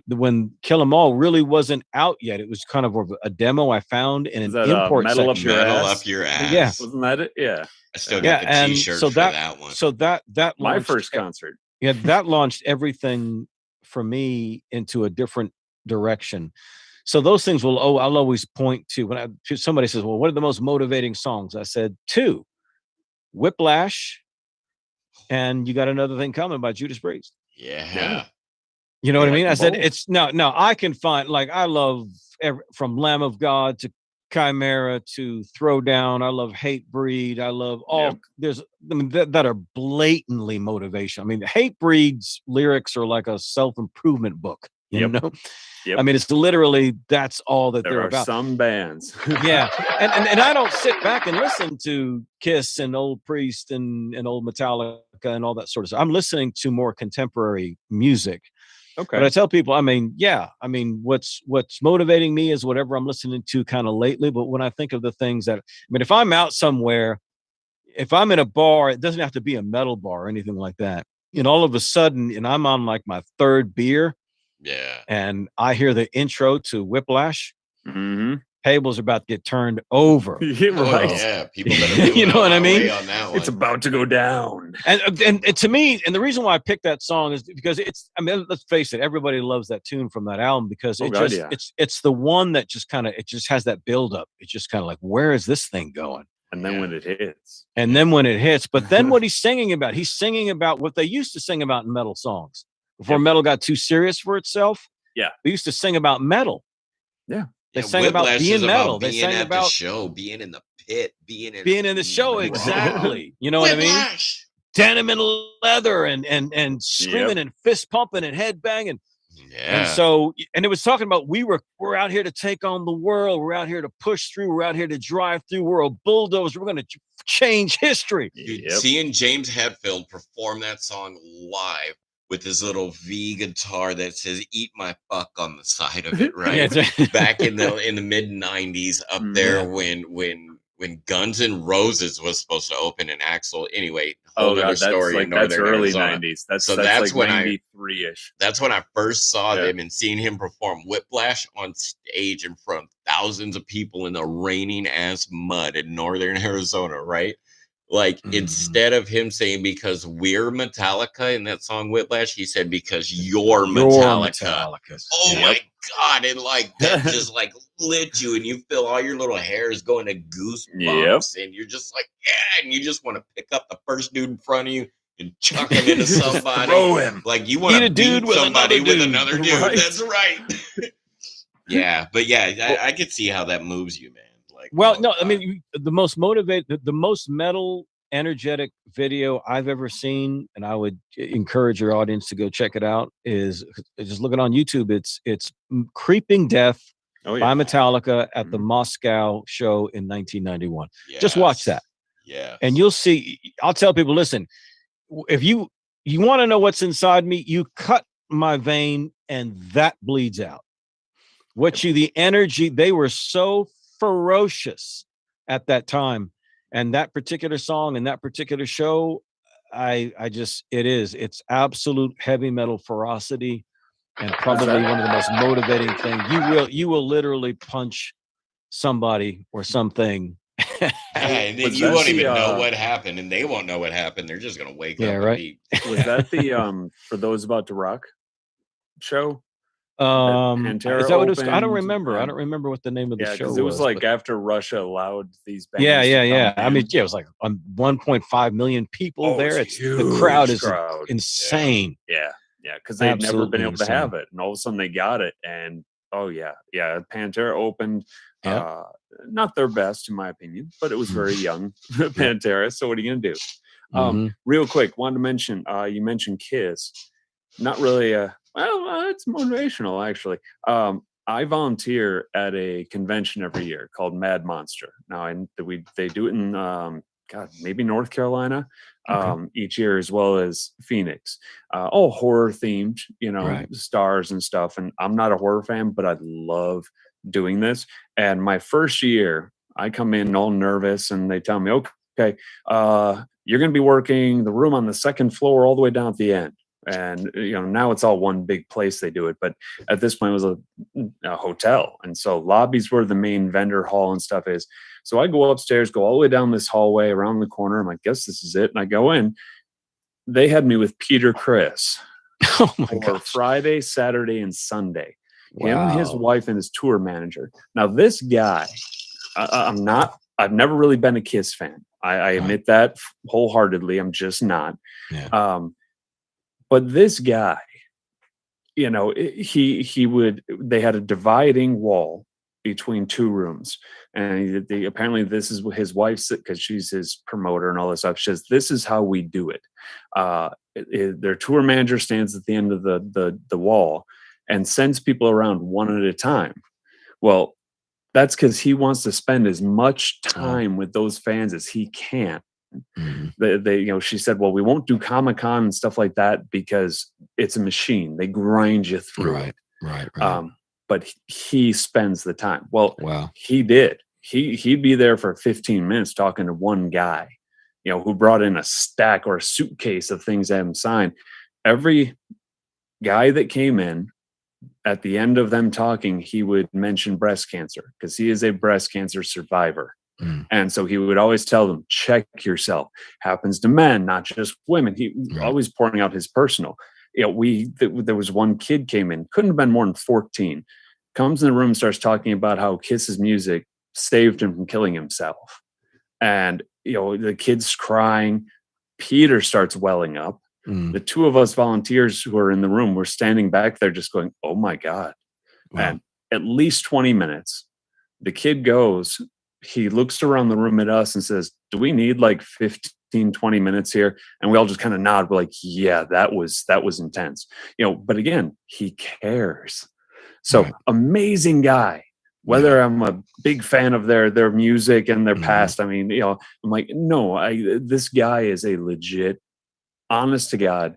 when Kill 'Em All really wasn't out yet. It was kind of a demo I found in an import Metal section. Up Your Ass. Yeah, wasn't that it? Yeah, I still got the T-shirt for that one. So that my first concert. Yeah, that launched everything for me into a different direction. So those things I'll always point to when somebody says, "Well, what are the most motivating songs?" I said 2, Whiplash. And You Got Another Thing Coming by Judas Priest. Yeah. You know what I mean? I said, it's no, I can find, like, I love from Lamb of God to Chimera to Throwdown. I love Hate Breed. I love all that are blatantly motivation. I mean, Hate Breed's lyrics are like a self-improvement book, you know? Yep. I mean, it's literally, that's all that they're about. Some bands. Yeah. And I don't sit back and listen to Kiss and old Priest and old Metallica and all that sort of stuff. I'm listening to more contemporary music. Okay. But I tell people, what's motivating me is whatever I'm listening to kind of lately. But when I think of the things if I'm out somewhere, if I'm in a bar, it doesn't have to be a metal bar or anything like that. And all of a sudden, and I'm on like my 3rd beer. Yeah. And I hear the intro to Whiplash. Tables about to get turned over. Yeah, people better you know what I mean? On that one. It's about to go down. And to me, and the reason why I picked that song is because let's face it, everybody loves that tune from that album because it's the one that just has that build up. It's just kind of like, where is this thing going? And then when it hits. But then what he's singing about what they used to sing about in metal songs before metal got too serious for itself. Yeah. They used to sing about metal. Yeah. They sang about being metal. They sang about the show, being in the pit, being in the show. Exactly. You know what I mean? Denim and leather and screaming and fist pumping and head banging. Yeah. And so, and it was talking about we're out here to take on the world. We're out here to push through. We're out here to drive through. We're a bulldozer. We're going to change history. Dude, seeing James Hetfield perform that song live with his little V guitar that says "Eat my fuck" on the side of it, right? Back in the mid '90s, up there when Guns N' Roses was supposed to open in Axl. Anyway, whole other story in Northern early Arizona. '90s. That's like when 93-ish. That's when I first saw them and seeing him perform Whiplash on stage in front of thousands of people in the raining ass mud in Northern Arizona, right? Like, instead of him saying, because we're Metallica in that song Whiplash, he said, because you're Metallica. Oh my God. And like, that just like lit you and you feel all your little hairs going to goosebumps. And you're just like, and you just want to pick up the first dude in front of you and chuck him into somebody. Throw him. Like, you want to beat somebody with another dude. Right. That's right. But I could see how that moves you, man. The most motivated, the most metal energetic video I've ever seen, and I would encourage your audience to go check it out, is just looking on YouTube. It's Creeping Death by Metallica at the Moscow show in 1991. Yes. Just watch that. Yeah. And you'll see, I'll tell people, listen, if you want to know what's inside me, you cut my vein and that bleeds out. The energy, they were so ferocious at that time. And that particular song and that particular show, it's absolute heavy metal ferocity and probably one of the most motivating things. You will literally punch somebody or something. And then you won't even know what happened, and they won't know what happened. They're just gonna wake up and be. Was that the For Those About to Rock show? Pantera is that what it was? I don't remember. I don't remember what the name of the show was. It was like after Russia allowed these bands. Yeah. I mean, it was like 1.5 million people there. The crowd is insane. Yeah, because they've never been able to have it, and all of a sudden they got it, and Pantera opened. Not their best, in my opinion, but it was very young Pantera. So what are you gonna do? Real quick, wanted to mention. You mentioned Kiss. Not really it's motivational, actually. I volunteer at a convention every year called Mad Monster. Now, they do it in maybe North Carolina each year, as well as Phoenix. All horror themed, stars and stuff. And I'm not a horror fan, but I love doing this. And my first year, I come in all nervous, and they tell me, "Okay, you're going to be working the room on the second floor all the way down at the end." And now it's all one big place they do it, but at this point it was a hotel, and so lobbies where the main vendor hall and stuff is. So I go upstairs, go all the way down this hallway around the corner. I'm like, guess this is it. And I go in. They had me with Peter Criss for Friday, Saturday, and Sunday. Wow. Him, his wife, and his tour manager. Now this guy, I've never really been a Kiss fan. I admit that wholeheartedly. I'm just not. Yeah. But this guy, they had a dividing wall between two rooms. And apparently this is his wife's, because she's his promoter and all this stuff. She says, this is how we do it. Their tour manager stands at the end of the wall and sends people around one at a time. Well, that's because he wants to spend as much time with those fans as he can. She said, well, we won't do Comic-Con and stuff like that because it's a machine. They grind you through. Right. But he spends the time. Well, he did. He'd be there for 15 minutes talking to one guy, who brought in a stack or a suitcase of things that haven't signed. Every guy that came in, at the end of them talking, he would mention breast cancer because he is a breast cancer survivor. And so he would always tell them, check yourself. Happens to men, not just women. He always pouring out his personal. There was one kid came in, couldn't have been more than 14, comes in the room, starts talking about how Kiss's music saved him from killing himself. And, the kid's crying. Peter starts welling up. The two of us volunteers who are in the room, we're standing back there just going, oh my God. And at least 20 minutes, the kid goes, he looks around the room at us and says, do we need like 15, 20 minutes here? And we all just kind of nod. We're like, yeah, that was intense. But again, he cares. So amazing guy. Whether I'm a big fan of their music and their past, I mean, I'm like, no, this guy is a legit, honest to God,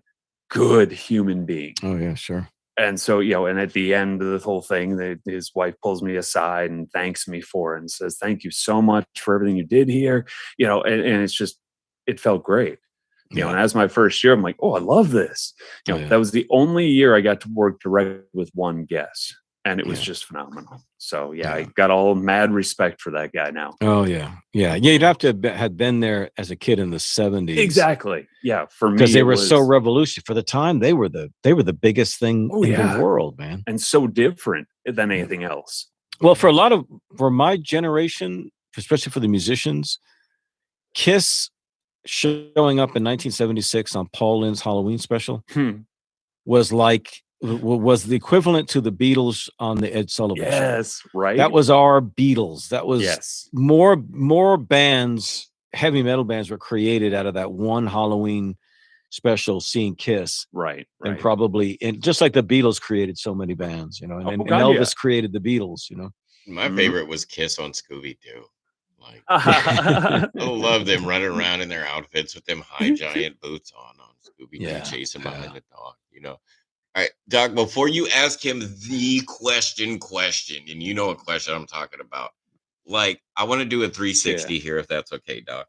good human being. Oh yeah, sure. And so, and at the end of the whole thing, his wife pulls me aside and thanks me for it and says, thank you so much for everything you did here. And it's just, it felt great. And as my first year, I'm like, oh, I love this. That was the only year I got to work directly with one guest. And it was just phenomenal. So, I got all mad respect for that guy now. Oh, yeah. Yeah. You'd have to have been there as a kid in the 70s. Exactly. Yeah. For me, because they were so revolutionary. For the time, they were the biggest thing in the world, man. And so different than anything else. Well, for my generation, especially for the musicians, Kiss showing up in 1976 on Paul Lynde's Halloween special was the equivalent to the Beatles on the Ed Sullivan show. Yes, right. That was our Beatles. That was more bands, heavy metal bands were created out of that one Halloween special, seeing Kiss. Right. And just like the Beatles created so many bands, and Elvis created the Beatles, My favorite was Kiss on Scooby-Doo. Like, I love them running around in their outfits with them high giant boots on Scooby-Doo, chasing behind the dog, All right, Doc, before you ask him the question, and you know what question I'm talking about, like, I want to do a 360 here, if that's okay, Doc.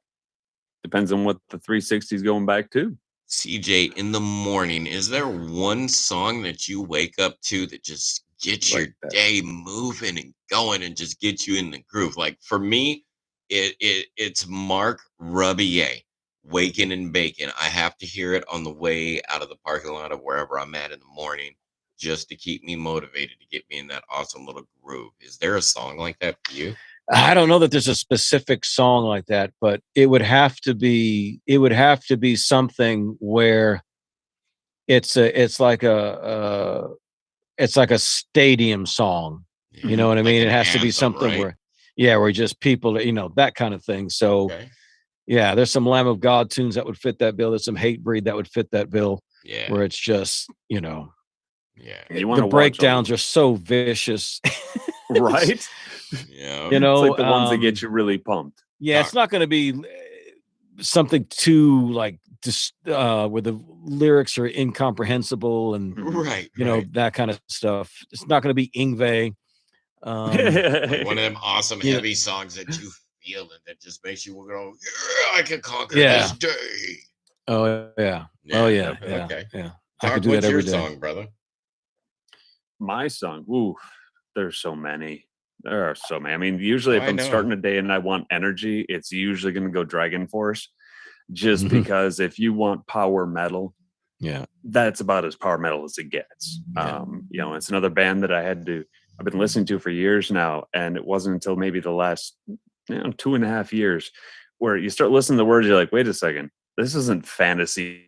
Depends on what the 360 is going back to. CJ, in the morning, is there one song that you wake up to that just gets your day moving and going and just gets you in the groove? Like, for me, it's Mark Rubier, Waking and Bacon. I have to hear it on the way out of the parking lot of wherever I'm at in the morning, just to keep me motivated, to get me in that awesome little groove. Is there a song like that for you? I don't know that there's a specific song like that, but it would have to be something where it's like a stadium song. You know what I mean? It has to be something right? where just people, that kind of thing. So yeah, there's some Lamb of God tunes that would fit that bill. There's some Hatebreed that would fit that bill. Yeah. Where it's just, yeah. The breakdowns are so vicious. Right? Yeah. It's like the ones that get you really pumped. Yeah, it's not going to be something too like just where the lyrics are incomprehensible and that kind of stuff. It's not going to be Ingve. Like one of them awesome heavy songs that you feel and that just makes you go, yeah, I can conquer this day. Oh yeah. Okay. Yeah. Doc, I could do what's that every your day. song, brother? My song. Ooh, there's so many. There are so many. I mean, usually if I'm starting a day and I want energy, it's usually going to go Dragon Force, just because if you want power metal, that's about as power metal as it gets. It's another band that I've been listening to for years now, and it wasn't until maybe the last 2.5 years where you start listening to the words, you're like, wait a second, this isn't fantasy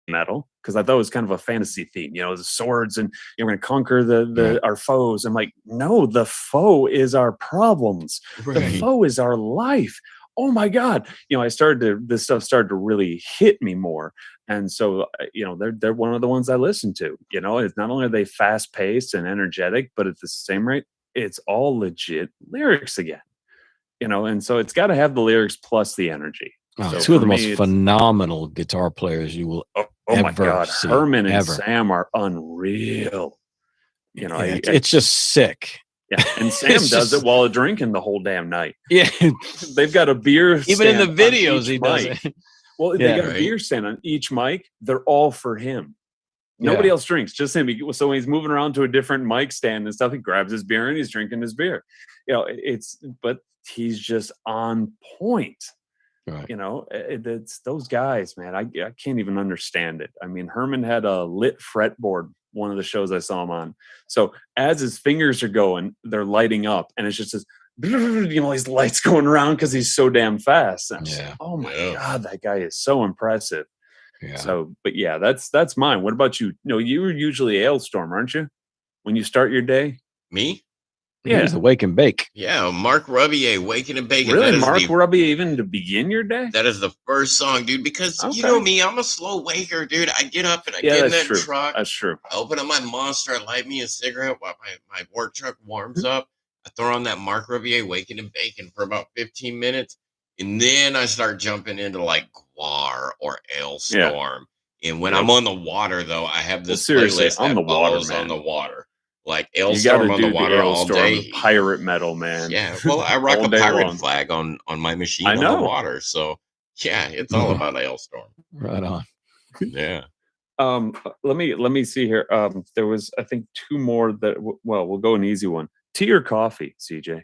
metal, because I thought it was kind of a fantasy theme, the swords and we're going to conquer our foes. I'm like, no, the foe is our problems. The foe is our life. Oh my God. This stuff started to really hit me more. And so, they're one of the ones I listen to. It's not only are they fast paced and energetic, but at the same rate, it's all legit lyrics again. And so it's got to have the lyrics plus the energy. So two of the most phenomenal guitar players you will ever my God, see. Herman and Sam are unreal. It's just sick. Yeah, and Sam does it while drinking the whole damn night. Yeah, they've got a beer. Even in the videos, he does it. Well, they got a beer stand on each mic. They're all for him. Nobody else drinks, just him. So when he's moving around to a different mic stand and stuff, he grabs his beer and he's drinking his beer. But he's just on point. Right. It's those guys, man. I can't even understand it. I mean, Herman had a lit fretboard one of the shows I saw him on. So as his fingers are going, they're lighting up, and it's just this, these lights going around because he's so damn fast. And oh my God, that guy is so impressive. Yeah. So, but yeah, that's mine. What about you? You're usually Ailstorm, aren't you? When you start your day? Me? Yeah, he's the Wake and Bake. Yeah, Mark Rubier, Waking and Bacon. Really, Mark Rubier, even to begin your day? That is the first song, dude. Because you know me, I'm a slow waker, dude. I get up and I get in that truck. That's true. I open up my Monster, I light me a cigarette while my work truck warms up. I throw on that Mark Rubier, Waking and Bacon for about 15 minutes, and then I start jumping into like Guar or Ailstorm. Yeah. And when I'm on the water, though, I have this playlist on that the water, follows man. On the water. Like Ailstorm on the water all day. Pirate metal, man. Yeah, well, I rock a pirate flag on my machine on the water. So yeah, it's all about Ailstorm. Right on. Yeah. Let me see here. There was, I think, two more that. We'll go an easy one. Tea or coffee, CJ?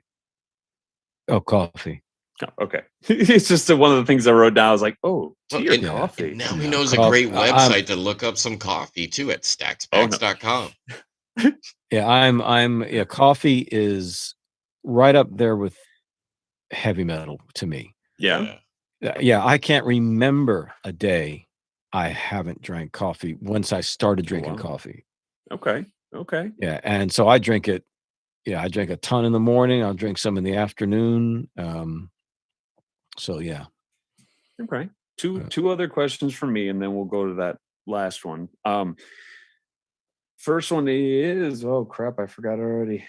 Oh, coffee. Oh, okay. It's just one of the things I wrote down. I was like, oh, tea or coffee. Now he knows a great website to look up some coffee too at stackspacks.com. Yeah, coffee is right up there with heavy metal to me. Yeah. Yeah, I can't remember a day I haven't drank coffee once I started drinking coffee. Okay. Yeah, and so I drink it. Yeah, I drink a ton in the morning. I'll drink some in the afternoon. So yeah. Okay. Two other questions for me, and then we'll go to that last one. First one is, oh crap, I forgot already.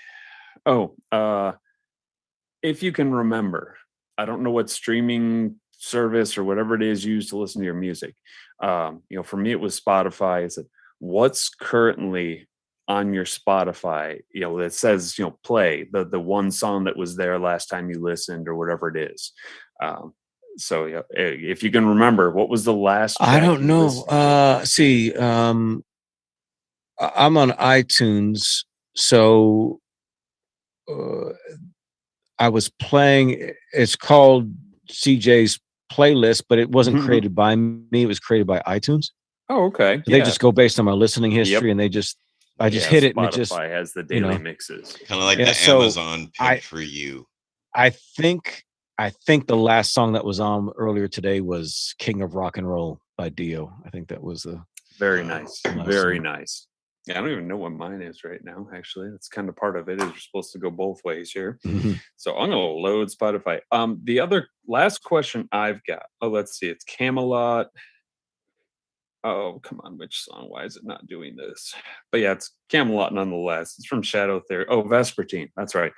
if you can remember, I don't know what streaming service or whatever it is used to listen to your music. For me, it was Spotify. It's what's currently on your Spotify, that says, play the one song that was there last time you listened or whatever it is. So yeah, if you can remember, what was the last track I don't you know. listened to? See, I'm on iTunes, so I was playing. It's called CJ's playlist, but it wasn't created by me. It was created by iTunes. Oh, okay. So they just go based on my listening history, and I just hit it, and it just Spotify has the daily mixes. Kind of like the Amazon pick for you. I think the last song that was on earlier today was "King of Rock and Roll" by Dio. I think that was the very nice, very song. nice. Yeah, I don't even know what mine is right now. Actually, that's kind of part of it. Is you're supposed to go both ways here. So I'm gonna load Spotify. The other last question I've got. Oh, let's see. It's Camelot. Oh, come on, which song? Why is it not doing this? But yeah, it's Camelot nonetheless. It's from Shadow Theory. Oh, Vespertine. That's right.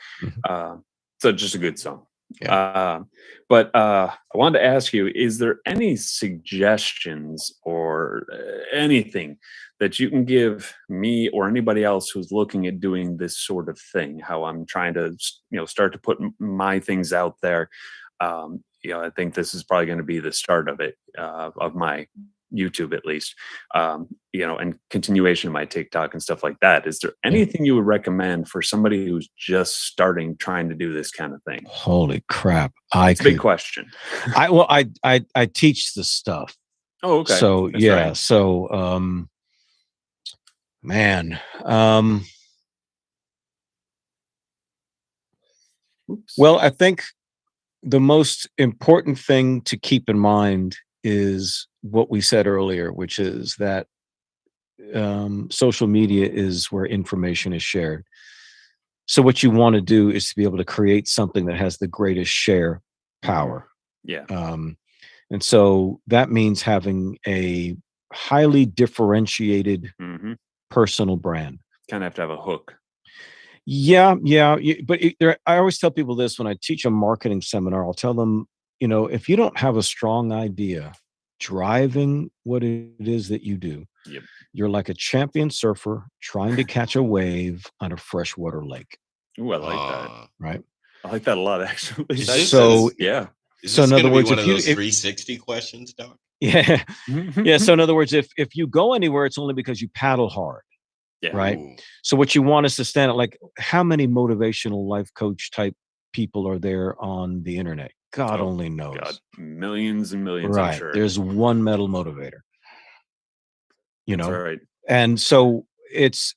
So just a good song. But I wanted to ask you, is there any suggestions or anything that you can give me or anybody else who's looking at doing this sort of thing, how I'm trying to, start to put my things out there? I think this is probably going to be the start of it, of my YouTube at least, and continuation of my TikTok and stuff like that. Is there anything you would recommend for somebody who's just starting trying to do this kind of thing? Holy crap. It's a big question. I teach the stuff. Oh, okay. So That's yeah. right. So man. Well, I think the most important thing to keep in mind is what we said earlier, which is that social media is where information is shared. So what you want to do is to be able to create something that has the greatest share power. Yeah. And so that means having a highly differentiated personal brand. Kind of have to have a hook. Yeah. But I always tell people this when I teach a marketing seminar. I'll tell them, if you don't have a strong idea driving what it is that you do, you're like a champion surfer trying to catch a wave on a freshwater lake. Ooh, I like that. Right. I like that a lot, actually. So yeah. Is this in other words, one of those 360 questions, Doc? Yeah. Yeah. So in other words, if you go anywhere, it's only because you paddle hard. Yeah. Right. Ooh. So what you want is to stand at, like, how many motivational life coach type people are there on the internet? God only knows. God, millions and millions. Right. I'm sure. There's one metal motivator. That's right. And so it's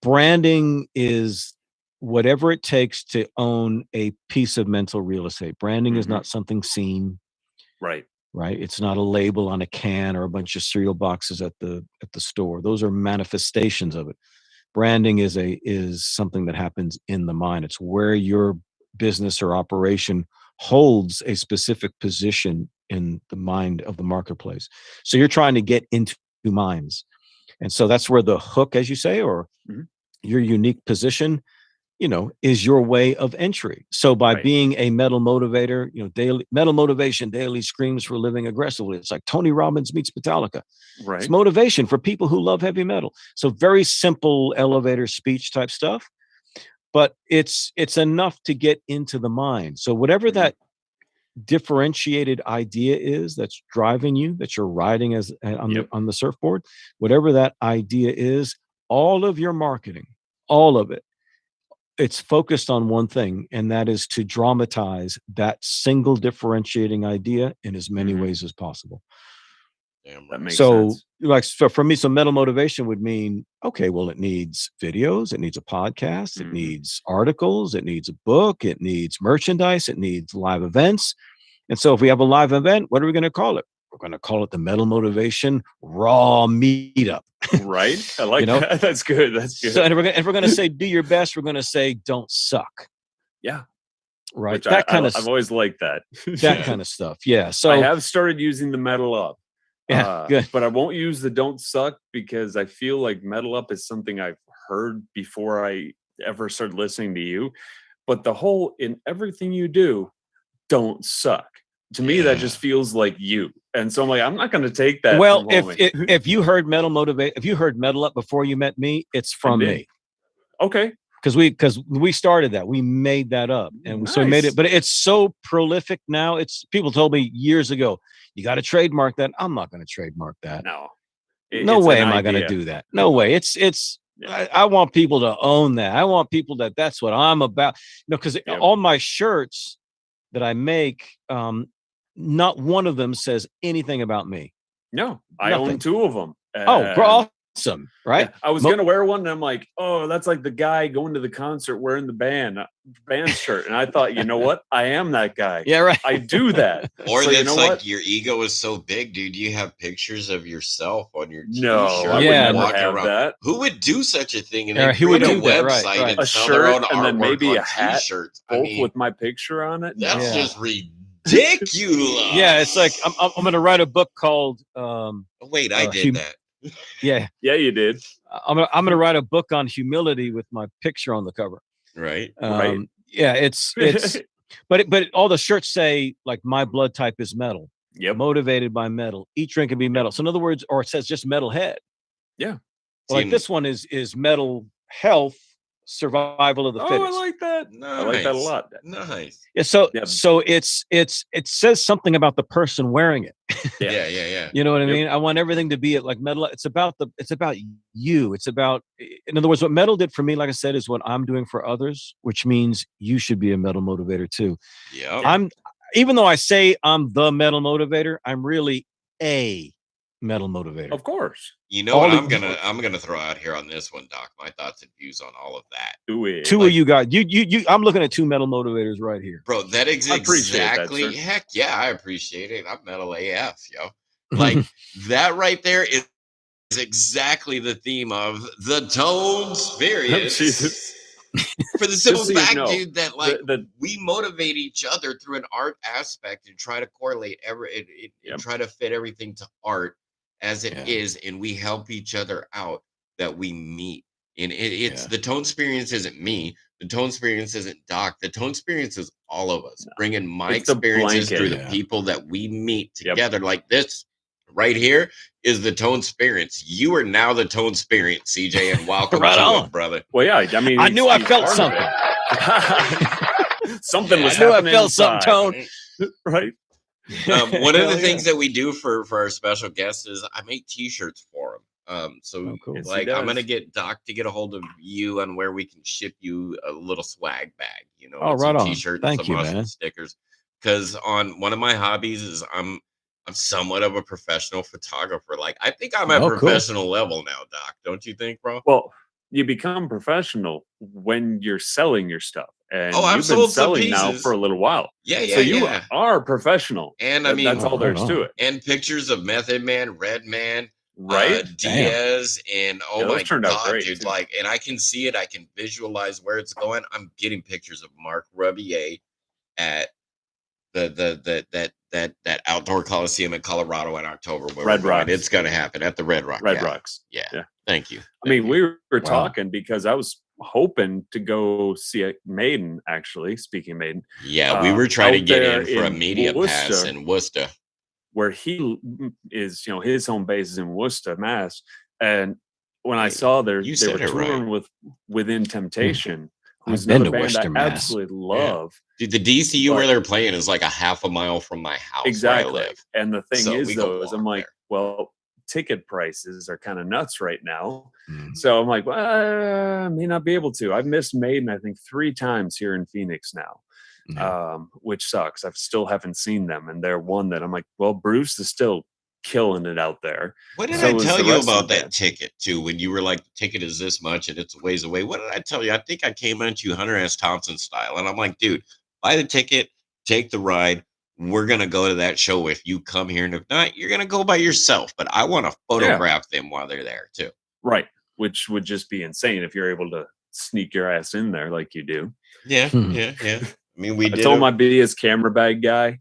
branding is whatever it takes to own a piece of mental real estate. Branding is not something seen. Right. Right. It's not a label on a can or a bunch of cereal boxes at the store. Those are manifestations of it. Branding is something that happens in the mind. It's where your business or operation holds a specific position in the mind of the marketplace. So you're trying to get into minds. And so that's where the hook, as you say, or your unique position, is your way of entry. So by being a metal motivator, daily metal motivation daily screams for living aggressively. It's like Tony Robbins meets Metallica. Right. It's motivation for people who love heavy metal. So very simple elevator speech type stuff, but it's enough to get into the mind. So whatever that differentiated idea is that's driving you, that you're riding as on the surfboard, whatever that idea is, all of your marketing, all of it, it's focused on one thing, and that is to dramatize that single differentiating idea in as many ways as possible. That makes sense. So for me, so metal motivation would mean, okay, well, it needs videos, it needs a podcast, it needs articles, it needs a book, it needs merchandise, it needs live events. And so if we have a live event, what are we going to call it? We're going to call it the Metal Motivation Raw Meetup. Right. I like that. That's good. That's good. So, and if we're going to say do your best, we're going to say don't suck. Yeah. Right. Which that kind of I've always liked that. That kind of stuff. Yeah. So I have started using the metal up. Yeah. Good. But I won't use the don't suck because I feel like metal up is something I've heard before I ever started listening to you. but the whole in everything you do, don't suck. To me, that just feels like you. And so I'm like, I'm not going to take that. Well, from if you heard if you heard Metal Up before you met me, it's from me. Okay. Because we started that. We made that up. And so we made it, but it's so prolific now. People told me years ago, you got to trademark that. I'm not going to trademark that. No. No way am I going to do that. No way. I want people to own that. I want people that's what I'm about. Because all my shirts that I make, not one of them says anything about me. No, I own 2 of them. Bro, awesome, right? Yeah, I was gonna wear one, and I'm like, oh, that's like the guy going to the concert wearing the band shirt. And I thought, you know what? I am that guy. Yeah, right. I do that. Or so that's like your ego is so big, dude. You have pictures of yourself on your t-shirt. I would never have that. Who would do such a thing? And who would do a website and a sell shirt their own and then maybe a hat, t-shirts. both with my picture on it. That's just ridiculous. Yeah, it's like I'm going to write a book called. Wait, I did that. Yeah, you did. I'm gonna write a book on humility with my picture on the cover. Right. Yeah, it's but all the shirts say like my blood type is metal. Yep. Motivated by metal. Eat, drink, and be metal. So in other words, or it says just metalhead. Yeah. Like this one is metal health, survival of the fittest. I like that. Nice. I like that a lot. Nice. Yeah. So it says something about the person wearing it. Yeah. You know what I mean? I want everything to be like metal. It's about you. It's about, in other words, what metal did for me, like I said, is what I'm doing for others, which means you should be a metal motivator too. Yeah. Even though I say I'm the metal motivator, I'm really a metal motivator. Of course. You know what I'm gonna throw out here on this one, Doc. My thoughts and views on all of that. Two of you guys. You I'm looking at 2 metal motivators right here. Bro, that is exactly heck yeah, I appreciate it. I'm metal AF, yo. Like that right there is exactly the theme of the ToneSperience. For the simple fact, dude, that like we motivate each other through an art aspect and try to correlate and try to fit everything to art as it is, and we help each other out that we meet. And it's the ToneSperience isn't me. The ToneSperience isn't Doc. The ToneSperience is all of us bringing my experiences through the people that we meet together. Like this right here is the ToneSperience. You are now the ToneSperience, CJ, and welcome to it, brother. Well, yeah, I mean, I knew I felt something. Something was happening. I knew I felt something, Tone. Right. One of the things that we do for our special guests is I make t-shirts for them. So cool. like I'm gonna get Doc to get a hold of you on where we can ship you a little swag bag, you know, right on. T-shirt, Thank some you, awesome man. stickers. Because on one of my hobbies is I'm somewhat of a professional photographer. Like I think I'm at professional level now, Doc. Don't you think, bro? Well, you become professional when you're selling your stuff. And I've you've been selling now for a little while. Yeah. So you are professional. And I mean, that's all there's to it. And pictures of Method Man, Red Man, right? Diaz, and my God, dude! Too. Like, and I can see it. I can visualize where it's going. I'm getting pictures of Mark Rubier at that outdoor Coliseum in Colorado in October. Red Rocks. It's going to happen at the Red Rock. Red Rocks. Yeah. Thank you. I mean, we were talking because I was hoping to go see a Maiden. Actually, speaking of Maiden, we were trying to get in for a media pass in Worcester, where he is. You know, his home base is in Worcester, Mass. And when I saw they were touring Within Temptation, who's another band I absolutely love. Dude, the DCU where they're playing is like a half a mile from my house. Exactly. Where I live. And the thing is I'm like, well, ticket prices are kind of nuts right now. So I'm like, well, I may not be able to. I've missed Maiden, I think, 3 times here in Phoenix now, which sucks. I still haven't seen them. And they're one that I'm like, well, Bruce is still killing it out there. What did I tell you about that ticket too? When you were like, the ticket is this much and it's a ways away. What did I tell you? I think I came at you Hunter S. Thompson style. And I'm like, dude, buy the ticket, take the ride. We're going to go to that show if you come here. And if not, you're going to go by yourself. But I want to photograph them while they're there too. Right. Which would just be insane if you're able to sneak your ass in there like you do. Yeah. I mean, I told him I'd be his camera bag guy,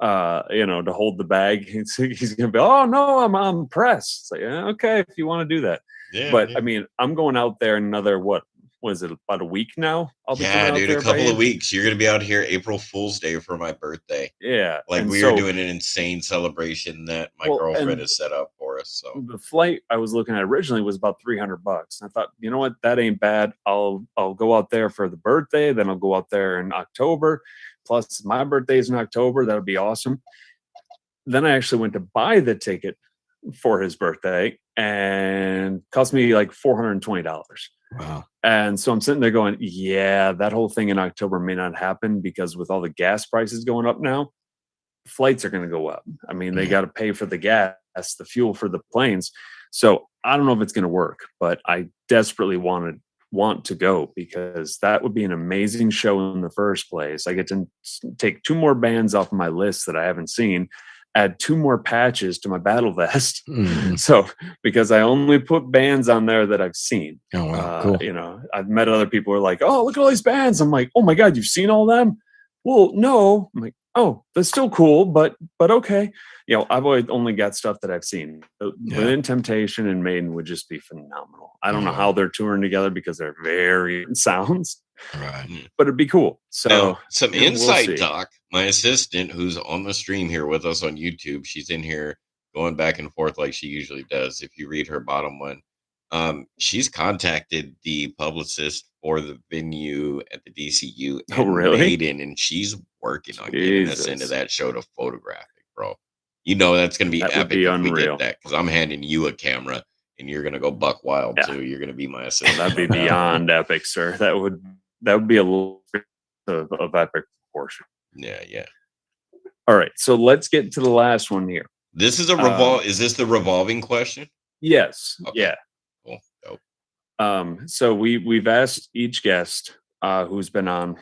to hold the bag. He's going to be, oh, no, I'm pressed. It's like, okay, if you want to do that. Yeah, but I mean, I'm going out there in another, what was it about a week now? I'll be coming Yeah, out dude, there a couple by of weeks. You're gonna be out here April Fool's Day for my birthday. Yeah, Like and we so are doing an insane celebration that my well, girlfriend and has set up for us. So the flight I was looking at originally was about $300. I thought, you know what, that ain't bad. I'll go out there for the birthday, then I'll go out there in October. Plus, my birthday is in October. That would be awesome. Then I actually went to buy the ticket for his birthday, and cost me like $420. Wow. And so I'm sitting there going, yeah, that whole thing in October may not happen because with all the gas prices going up now, flights are going to go up. I mean, they got to pay for the gas, the fuel for the planes. So I don't know if it's going to work, but I desperately want to go because that would be an amazing show in the first place. I get to take 2 more bands off my list that I haven't seen, add 2 more patches to my battle vest. Mhm. So because I only put bands on there that I've seen. Oh, wow. Cool. You know, I've met other people who are like, oh, look at all these bands. I'm like, oh my God, you've seen all them? Well, no. I'm like, oh, that's still cool, but okay. You know, I've always only got stuff that I've seen. Within Temptation and Maiden would just be phenomenal. I don't know how they're touring together because they're very different sounds. Right. But it'd be cool. So now, some you know, inside we'll see. talk. My assistant, who's on the stream here with us on YouTube, she's in here going back and forth like she usually does. If you read her bottom one, she's contacted the publicist for the venue at the DCU and Maiden, and she's working on getting us into that show to photograph it, bro. You know that's gonna be epic if we get that, because I'm handing you a camera and you're gonna go buck wild too. You're gonna be my assistant. That'd be beyond epic, sir. That would be a little of epic proportion. Yeah. All right, so let's get to the last one here. This is a is this the revolving question? Yes. Okay. Yeah. Cool. Dope. So we've asked each guest who's been on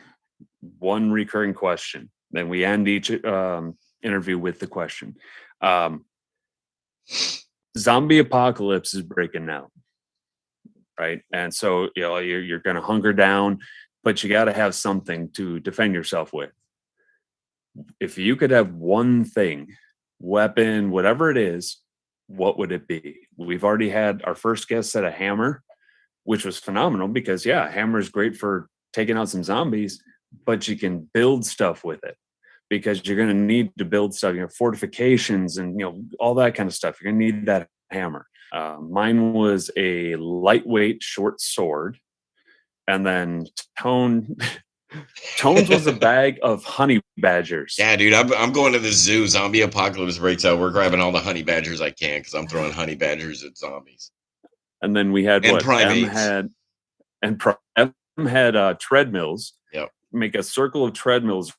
one recurring question. Then we end each interview with the question. Zombie apocalypse is breaking out, right? And so you know you're going to hunker down, but you got to have something to defend yourself with. If you could have one thing, weapon, whatever it is, what would it be? We've already had our first guest said a hammer, which was phenomenal because a hammer is great for taking out some zombies, but you can build stuff with it because you're going to need to build stuff, you know, fortifications and, you know, all that kind of stuff. You're going to need that hammer. Mine was a lightweight short sword. And then Tones was a bag of honey badgers. Yeah, dude, I'm going to the zoo. Zombie apocalypse breaks out. We're grabbing all the honey badgers I can because I'm throwing honey badgers at zombies. And then we had primates. M had treadmills. Yep. Make a circle of treadmills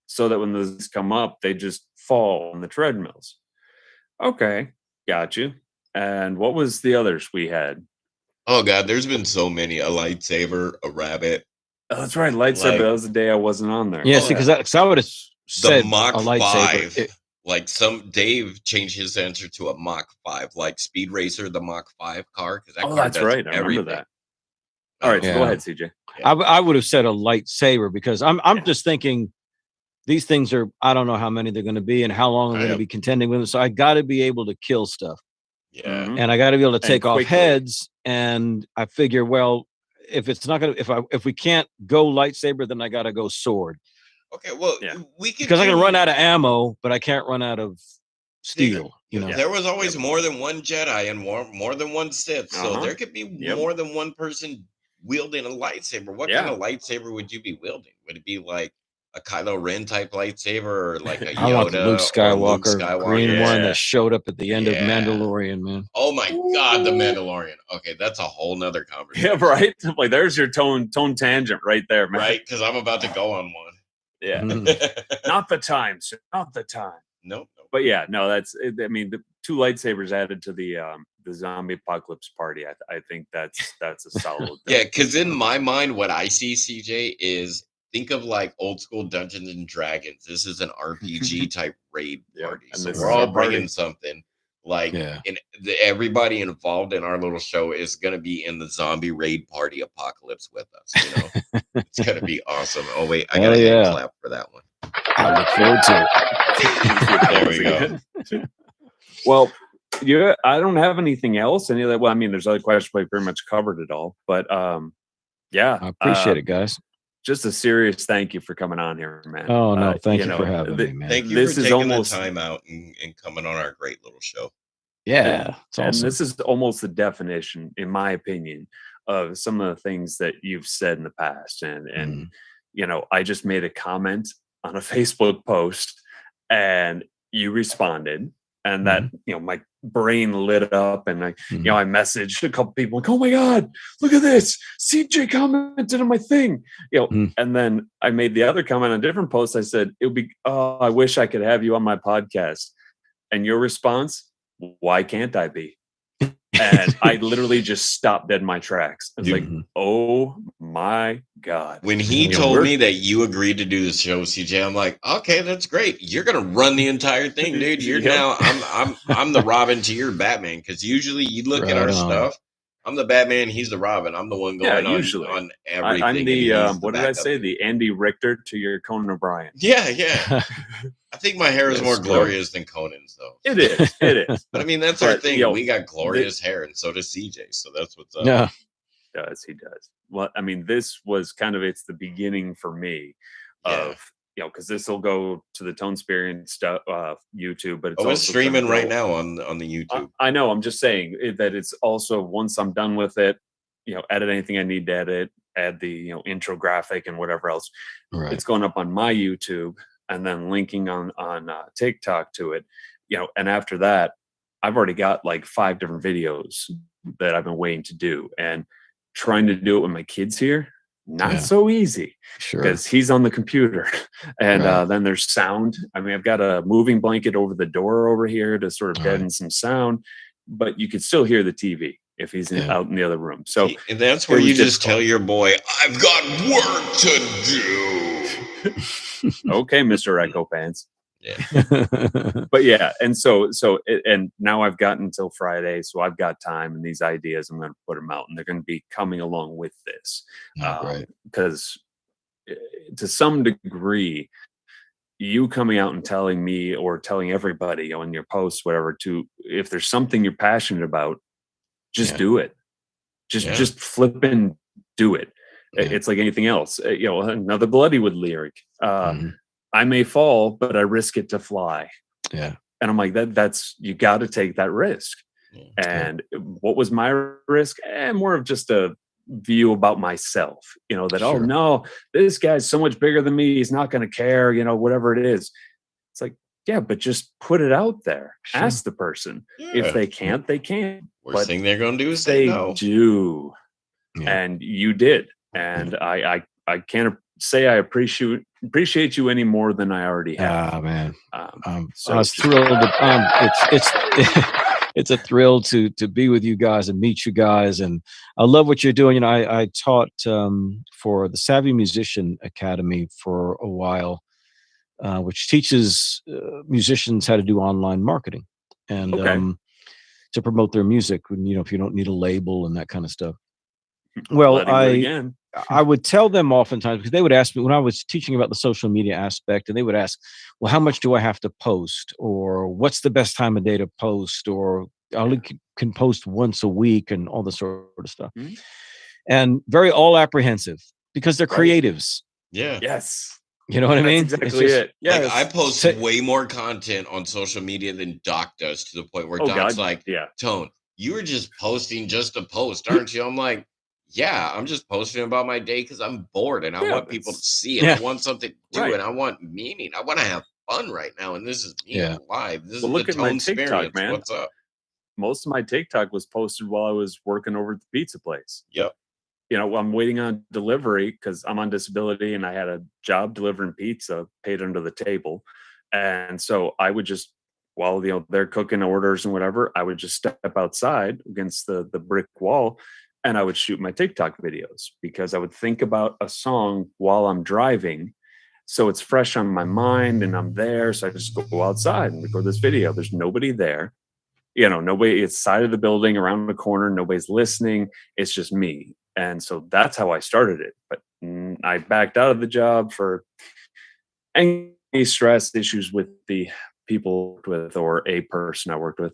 so that when those come up, they just fall on the treadmills. Okay, got you. And what was the others we had? Oh God, there's been so many. A lightsaber, a rabbit. Oh, that's right, lightsaber. That was the day I wasn't on there. Yeah, see, because I would have said the Mach a lightsaber. 5. Dave changed his answer to a Mach 5, like Speed Racer, the Mach 5 car. That's right. I remember that. All right, so go ahead, CJ. Yeah. I would have said a lightsaber because I'm just thinking these things are, I don't know how many they're going to be and how long I'm going to be contending with them. So I got to be able to kill stuff. Yeah. And I got to be able to take off heads. And I figure, well, if it's not going to, if we can't go lightsaber, then I got to go sword. Okay. Well, we can, because I can run out of ammo, but I can't run out of steel. You know, there was always more than one Jedi and more than one Sith. So there could be more than one person wielding a lightsaber. What kind of lightsaber would you be wielding? Would it be like a Kylo Ren type lightsaber or like a Yoda? I want the Luke Skywalker green one that showed up at the end of Mandalorian, man. Oh my God, the Mandalorian. Okay, that's a whole nother conversation. Yeah, right. Like there's your tone tangent right there, man. Right, because I'm about to go on one. Yeah. Not the time, sir. Not the time. Nope. But yeah, no, that's. I mean, the 2 lightsabers added to the zombie apocalypse party. I think that's a solid. Yeah, because in my mind, what I see, CJ, is think of like old school Dungeons and Dragons. This is an RPG type raid party, so we're all bringing something. Like, and everybody involved in our little show is going to be in the zombie raid party apocalypse with us. You know, it's going to be awesome. Oh wait, I got to clap for that one. I look forward to it. There we go. Well, Yeah, I don't have anything else. Any of that? Well, I mean, there's other questions, but we pretty much covered it all. But yeah, I appreciate it, guys. Just a serious thank you for coming on here, man. Oh no, thank you for having me, man. Thank you this for is taking almost the time out and coming on our great little show. Yeah, it's and awesome. this is almost the definition, in my opinion, of some of the things that you've said in the past. And you know, I just made a comment on a Facebook post, and you responded, and that you know, my brain lit up, and I you know, I messaged a couple people like, oh my god, look at this, CJ commented on my thing, you know. And then I made the other comment on a different post. I said it would be, oh, I wish I could have you on my podcast. And your response, why can't I be? And I literally just stopped dead in my tracks. I was like, oh my God. When he told me that you agreed to do the show, CJ, I'm like, okay, that's great. You're gonna run the entire thing, dude. You're now I'm the Robin to your Batman, because usually you look at our stuff. I'm the Batman, he's the Robin. I'm the one going on everything. I'm the what did I say? backup. The Andy Richter to your Conan O'Brien. Yeah. I think my hair is more glorious than Conan's, though. It is. But I mean, that's our thing. We got glorious hair, and so does CJ. So that's what's up. Yeah. He does. Well, I mean, this was kind of, it's the beginning for me of, you know, because this will go to the ToneSperience stuff, YouTube, but it's streaming right now on the YouTube. I know. I'm just saying that it's also, once I'm done with it, you know, edit anything I need to edit, add the, you know, intro graphic and whatever else. Right. It's going up on my YouTube, and then linking on TikTok to it, you know. And after that, I've already got like 5 different videos that I've been waiting to do, and trying to do it with my kids here, not so easy. Sure. Because he's on the computer, and then there's sound. I mean, I've got a moving blanket over the door over here to sort of deaden some sound, but you could still hear the TV if he's out in the other room. So and that's where you just tell your boy, I've got work to do. Okay, Mr. Echo Pants. But yeah, and and now I've got until Friday, so I've got time, and these ideas, I'm going to put them out, and they're going to be coming along with this. Because to some degree, you coming out and telling me, or telling everybody on your posts, whatever, to, if there's something you're passionate about, just do it. Just flip and do it. It's like anything else. You know, another Bloodywood lyric. I may fall, but I risk it to fly. Yeah. And I'm like, that's, you got to take that risk. And what was my risk? More of just a view about myself, you know, that, oh no, this guy's so much bigger than me, he's not going to care, you know, whatever it is. It's like, yeah, but just put it out there. Ask the person. If they can't, they can't. Worst thing they're going to do is say no. Do. And you did. And I can't say I appreciate you any more than I already have. Ah, man. So I was thrilled. It's a thrill to be with you guys and meet you guys, and I love what you're doing. You know, I taught for the Savvy Musician Academy for a while, which teaches musicians how to do online marketing and to promote their music. When, you know, if you don't need a label and that kind of stuff. Well, I would tell them oftentimes, because they would ask me when I was teaching about the social media aspect, and they would ask, well, how much do I have to post? Or what's the best time of day to post? Or I only can post once a week, and all this sort of stuff. And very all apprehensive, because they're creatives. Yeah. Yes. You know what I mean? Exactly it. Yeah. Like, I post way more content on social media than Doc does, to the point where Doc's like, Tone, you were just posting just to post, aren't you? I'm like, yeah, I'm just posting about my day because I'm bored, and I want people to see it. I want something to do, and I want meaning. I want to have fun right now, and this is live. This is look the at my TikTok, man. What's up? Most of my TikTok was posted while I was working over at the pizza place. Yep. You know, I'm waiting on delivery because I'm on disability, and I had a job delivering pizza paid under the table. And so I would just, while, you know, they're cooking orders and whatever, I would just step outside against the brick wall, and I would shoot my TikTok videos, because I would think about a song while I'm driving. So it's fresh on my mind, and I'm there. So I just go outside and record this video. There's nobody there. You know, nobody, it's side of the building around the corner. Nobody's listening. It's just me. And so that's how I started it. But I backed out of the job for any stress issues with the people I worked with or a person I worked with.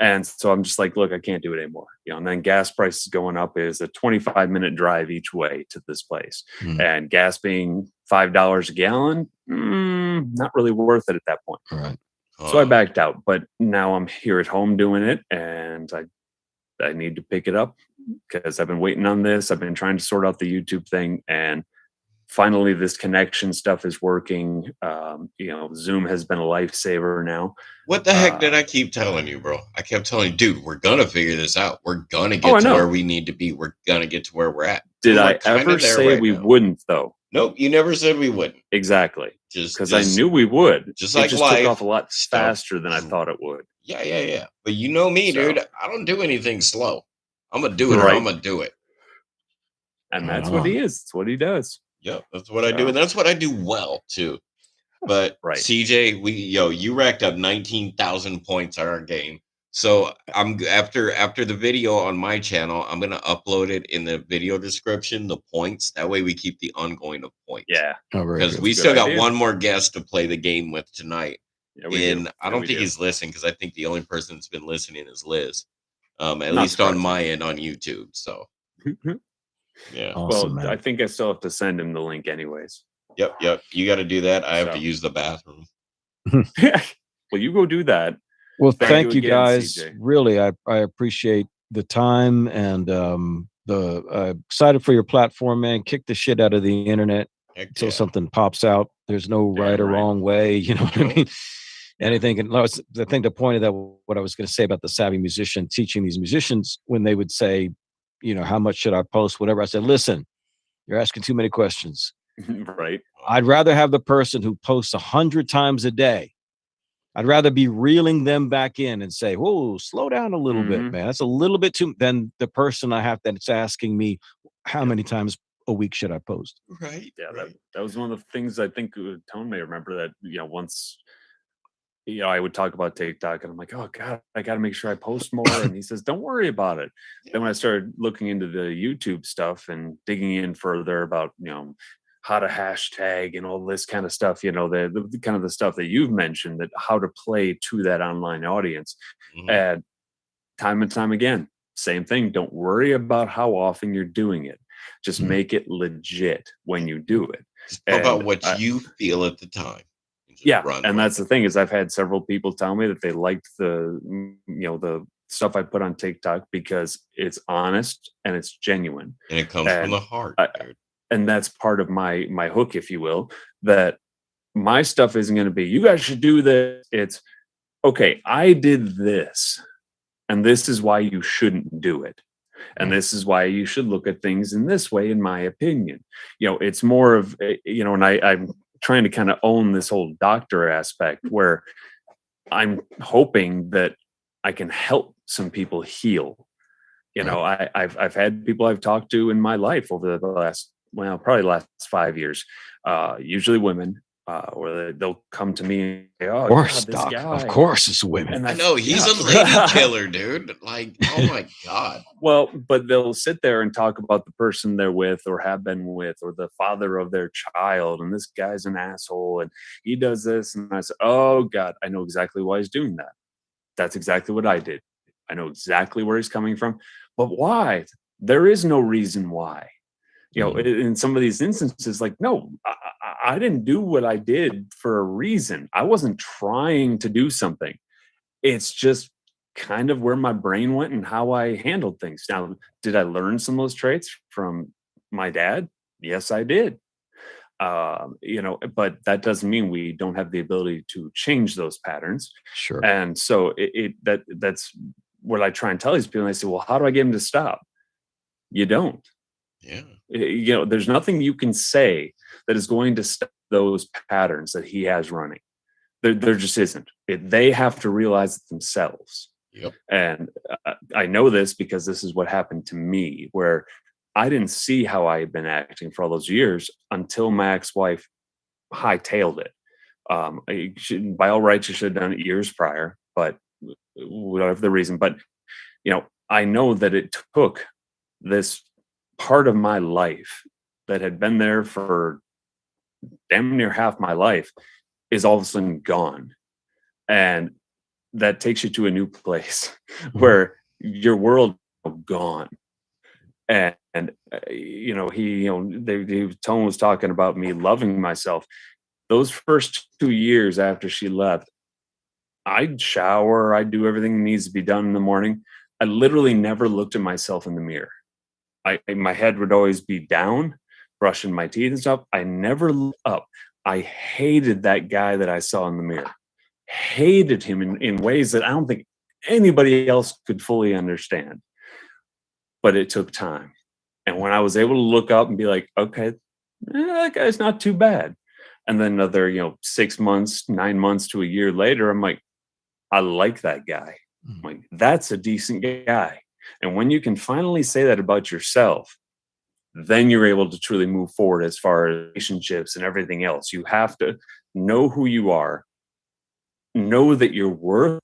And so I'm just like, look, I can't do it anymore. And then gas prices going up is a 25-minute drive each way to this place. Mm. And gas being $5 a gallon, not really worth it at that point. Right. So I backed out, but now I'm here at home doing it, and I need to pick it up because I've been waiting on this. I've been trying to sort out the YouTube thing, and finally this connection stuff is working. Zoom has been a lifesaver now. What the heck did I keep telling you, bro? I kept telling you, dude, we're gonna figure this out. We're gonna get to where we need to be. We're gonna get to where we're at. Did I ever say we wouldn't, though? Nope, you never said we wouldn't. Exactly. Just because I knew we would. Just like it life, took off a lot faster than I thought it would. Yeah. But you know me, dude. I don't do anything slow. I'm gonna do it, or I'm gonna do it. And that's what he is. It's what he does. Yep, that's what I do, and that's what I do well too. But CJ, you racked up 19,000 points on our game. So I'm after the video on my channel, I'm gonna upload it in the video description, the points. That way we keep the ongoing of points. Yeah, because we still got one more guest to play the game with tonight. Yeah, and I don't think he's listening because I think the only person that's been listening is Liz. At least on my end on YouTube. So. Yeah. Awesome, well, man. I think I still have to send him the link anyways. Yep. You got to do that. I have to use the bathroom. Well, you go do that. Well, thank you guys. CJ. Really, I appreciate the time, and excited for your platform, man. Kick the shit out of the internet until something pops out. There's no right or wrong way. You know what I mean? Anything can. I think the point of that, what I was going to say about the savvy musician, teaching these musicians when they would say, how much should I post? Whatever. I said, listen, you're asking too many questions. Right. I'd rather have the person who posts 100 times a day. I'd rather be reeling them back in and say, whoa, slow down a little bit, man. That's a little bit too, than the person that's asking me, how many times a week should I post? Right. Yeah. That was one of the things I think Tone may remember that, once, I would talk about TikTok and I'm like, oh God, I got to make sure I post more. And he says, don't worry about it. Then when I started looking into the YouTube stuff and digging in further about, how to hashtag and all this kind of stuff, the kind of the stuff that you've mentioned, that how to play to that online audience. And time and time again, same thing. Don't worry about how often you're doing it. Just make it legit when you do it. About what you feel at the time. Yeah, and that's the thing is I've had several people tell me that they liked the the stuff I put on TikTok because it's honest and it's genuine and it comes from the heart. And that's part of my hook, if you will. That my stuff isn't going to be you guys should do this. It's okay. I did this, and this is why you shouldn't do it, and this is why you should look at things in this way. In my opinion, it's more of and I'm trying to kind of own this whole doctor aspect where I'm hoping that I can help some people heal. I've had people I've talked to in my life over the last, probably last 5 years, usually women, or they'll come to me and say, oh, of course, God, this guy. Of course it's women. And I know he's a lady killer, dude. Like, oh my God. Well, but they'll sit there and talk about the person they're with or have been with or the father of their child. And this guy's an asshole and he does this. And I said, oh God, I know exactly why he's doing that. That's exactly what I did. I know exactly where he's coming from. But why? There is no reason why. In some of these instances, like, no, I didn't do what I did for a reason. I wasn't trying to do something. It's just kind of where my brain went and how I handled things. Now, did I learn some of those traits from my dad? Yes, I did. But that doesn't mean we don't have the ability to change those patterns. Sure. And so that's what I try and tell these people. And I say, well, how do I get them to stop? You don't. Yeah. There's nothing you can say that is going to stop those patterns that he has running. There just isn't. They have to realize it themselves. Yep. And I know this because this is what happened to me, where I didn't see how I had been acting for all those years until my ex-wife hightailed it. By all rights, you should have done it years prior, but whatever the reason. But, I know that it took this part of my life that had been there for damn near half my life is all of a sudden gone. And that takes you to a new place where your world is gone. And Tone was talking about me loving myself. Those first 2 years after she left, I'd shower, I'd do everything that needs to be done in the morning. I literally never looked at myself in the mirror. My head would always be down, brushing my teeth and stuff. I never looked up. I hated that guy that I saw in the mirror. Hated him in ways that I don't think anybody else could fully understand. But it took time. And when I was able to look up and be like, okay, that guy's not too bad. And then another, 6 months, 9 months to a year later, I'm like, I like that guy. I'm like, that's a decent guy. And when you can finally say that about yourself, then you're able to truly move forward as far as relationships and everything else. You have to know who you are, know that you're worth,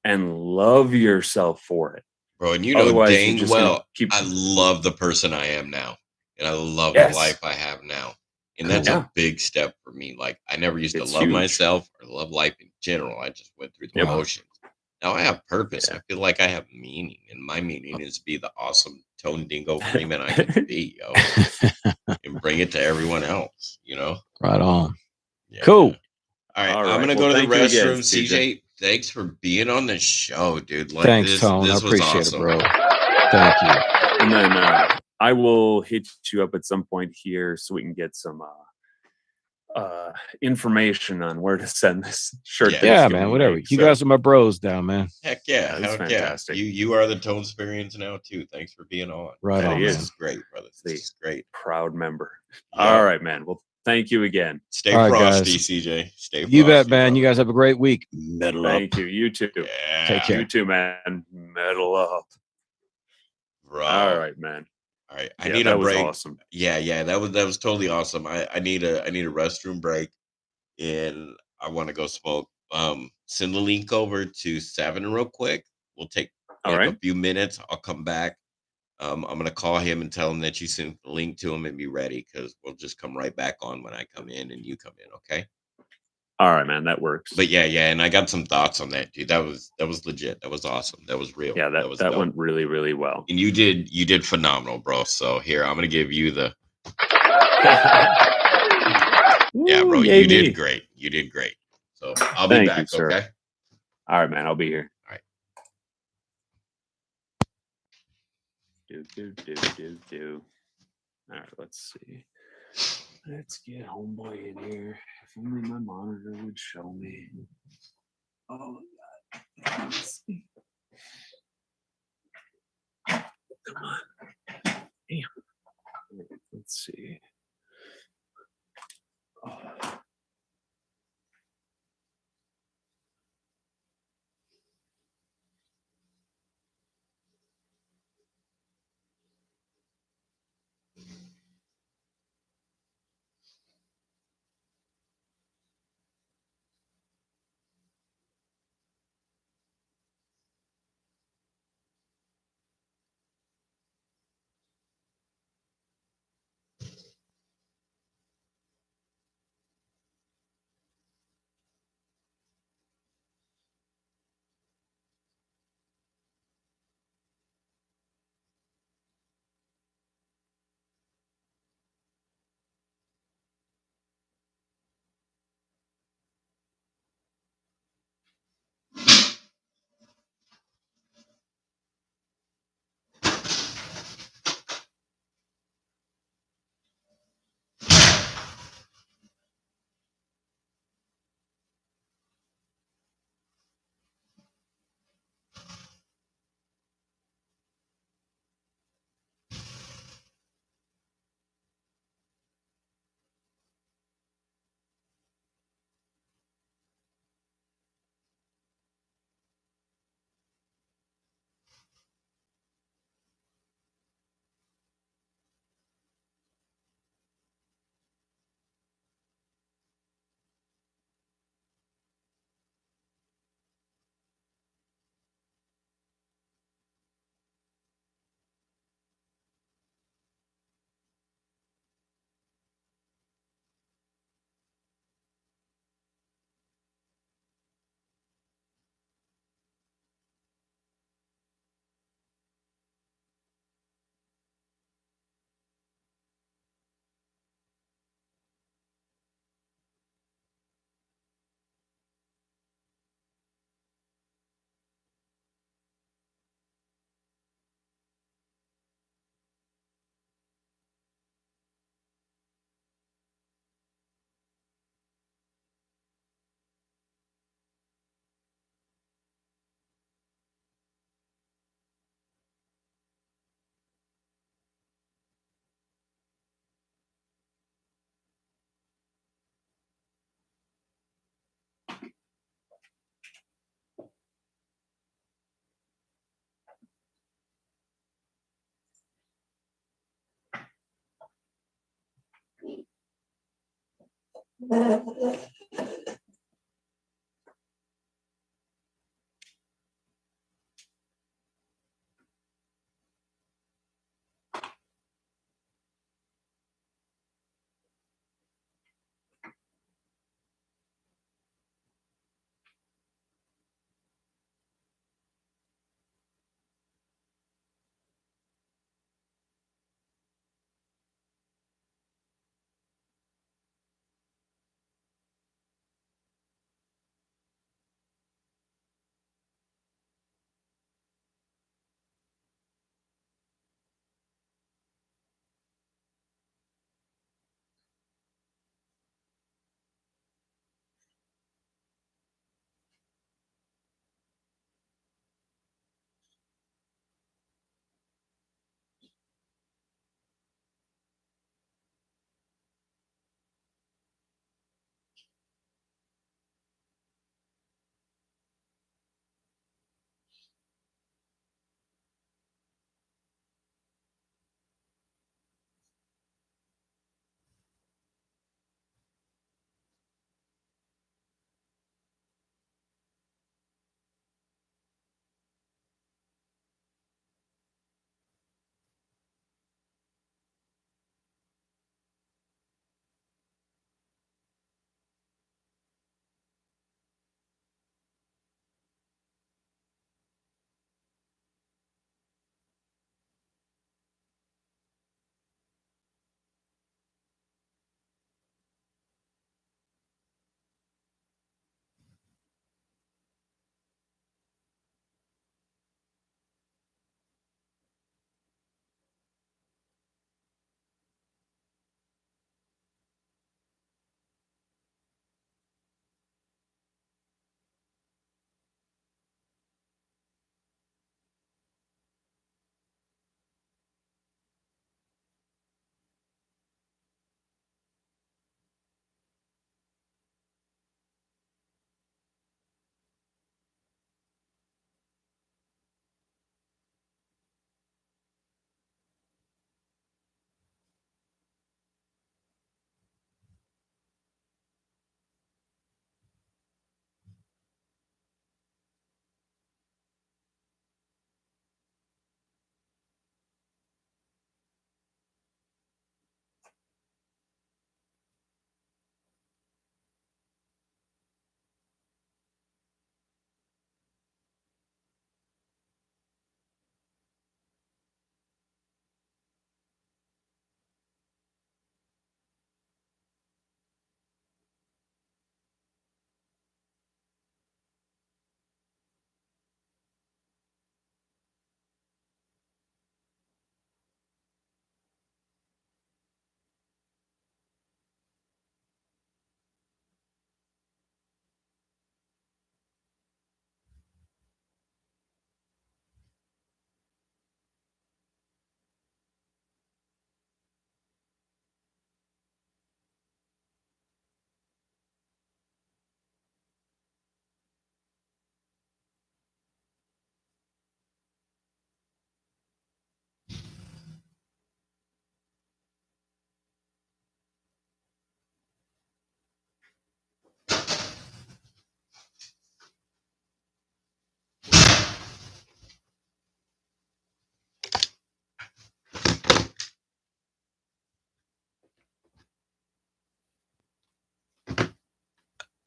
and love yourself for it. Bro, and otherwise, dang well, I love the person I am now. And I love the life I have now. And that's a big step for me. Like, I never used to love myself or love life in general. I just went through the emotions. Now I have purpose. I feel like I have meaning. And my meaning is to be the awesome Tonedingo Freeman I can be, yo. And bring it to everyone else, Right on. Yeah. Cool. All right. I'm going to go to the restroom. CJ, thanks for being on the show, dude. Like, thanks, Tone. I appreciate it, bro. Thank you. And then I will hit you up at some point here so we can get some information on where to send this shirt. Yeah, man, whatever. You guys are my bros down, man. Heck yeah. That's fantastic. You are the ToneSperience now, too. Thanks for being on. Right on, This man. is great, brother. This is great. Proud member. Yep. All right, man. Well, thank you again. Stay frosty, guys. CJ. Stay frosty. You bet, man. Brother. You guys have a great week. Metal up. Thank you. You too. Yeah. Take care. You too, man. Metal up. Bro. All right, man. All right. I need a break. That was awesome. Yeah. That was totally awesome. I need a restroom break, and I want to go smoke. Send the link over to Seven real quick. We'll take a few minutes. I'll come back. I'm gonna call him and tell him that you sent the link to him and be ready, because we'll just come right back on when I come in and you come in. Okay. All right, man. That works. But yeah, and I got some thoughts on that, dude. That was legit. That was awesome. That was real. Yeah, that went really, really well. And you did phenomenal, bro. So here, I'm gonna give you the. Yeah, bro, you did great. You did great. So I'll be back. You, okay. All right, man. I'll be here. All right. Do. All right, let's see. Let's get homeboy in here. If only my monitor would show me. Oh God. Let's see. Come on. Damn. Let's see. Oh.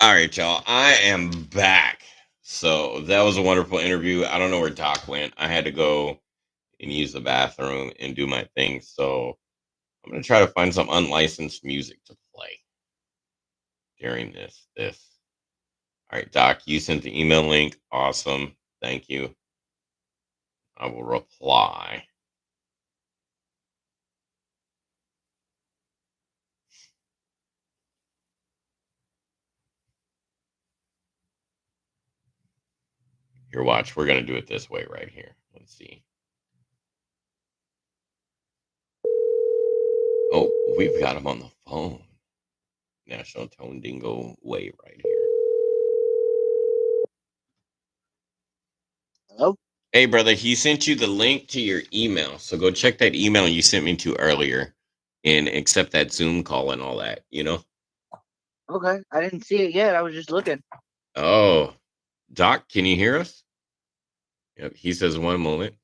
All right, y'all. I am back. So that was a wonderful interview. I don't know where Doc went. I had to go and use the bathroom and do my thing. So I'm going to try to find some unlicensed music to play during this. All right, Doc, you sent the email link. Awesome. Thank you. I will reply. Here, watch. We're going to do it this way right here. Let's see. Oh, we've got him on the phone. National Tonedingo way right here. Hello? Hey, brother, he sent you the link to your email. So go check that email you sent me to earlier and accept that Zoom call and all that, you know? Okay, I didn't see it yet. I was just looking. Oh, Doc, can you hear us? Yep, he says 1 moment.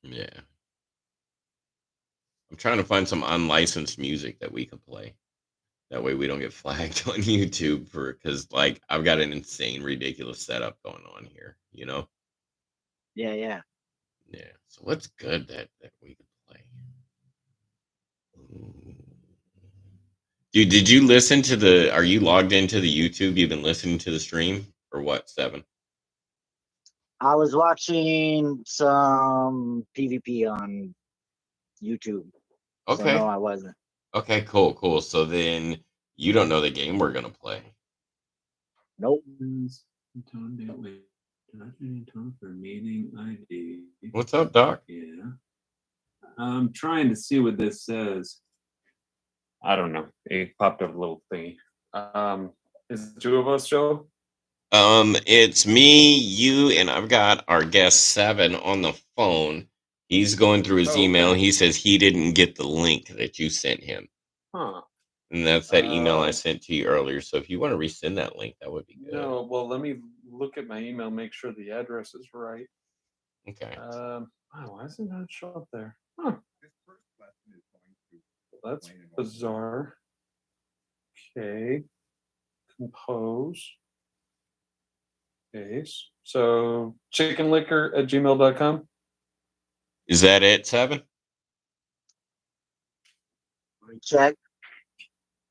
Yeah. I'm trying to find some unlicensed music that we could play. That way we don't get flagged on YouTube because like I've got an insane, ridiculous setup going on here, you know? Yeah. Yeah. So what's good that we could play? Dude, did you listen to are you logged into the YouTube? You've been listening to the stream or what, 7? I was watching some PvP on YouTube. Okay. So no, I wasn't. Okay, cool. So then you don't know the game we're gonna play. Nope. What's up, Doc? Yeah. I'm trying to see what this says. I don't know. It popped up a little thingy. Is it 2 of us, Joe? It's me, you, and I've got our guest 7 on the phone. He's going through his email. Okay. He says he didn't get the link that you sent him. Huh. And that's that email I sent to you earlier. So if you want to resend that link, that would be good. No, well, let me look at my email, make sure the address is right. Okay. Why does it not show up there? Huh. That's bizarre. Okay. Compose. Okay. So chickenliquor@gmail.com. Is that it, 7? Check.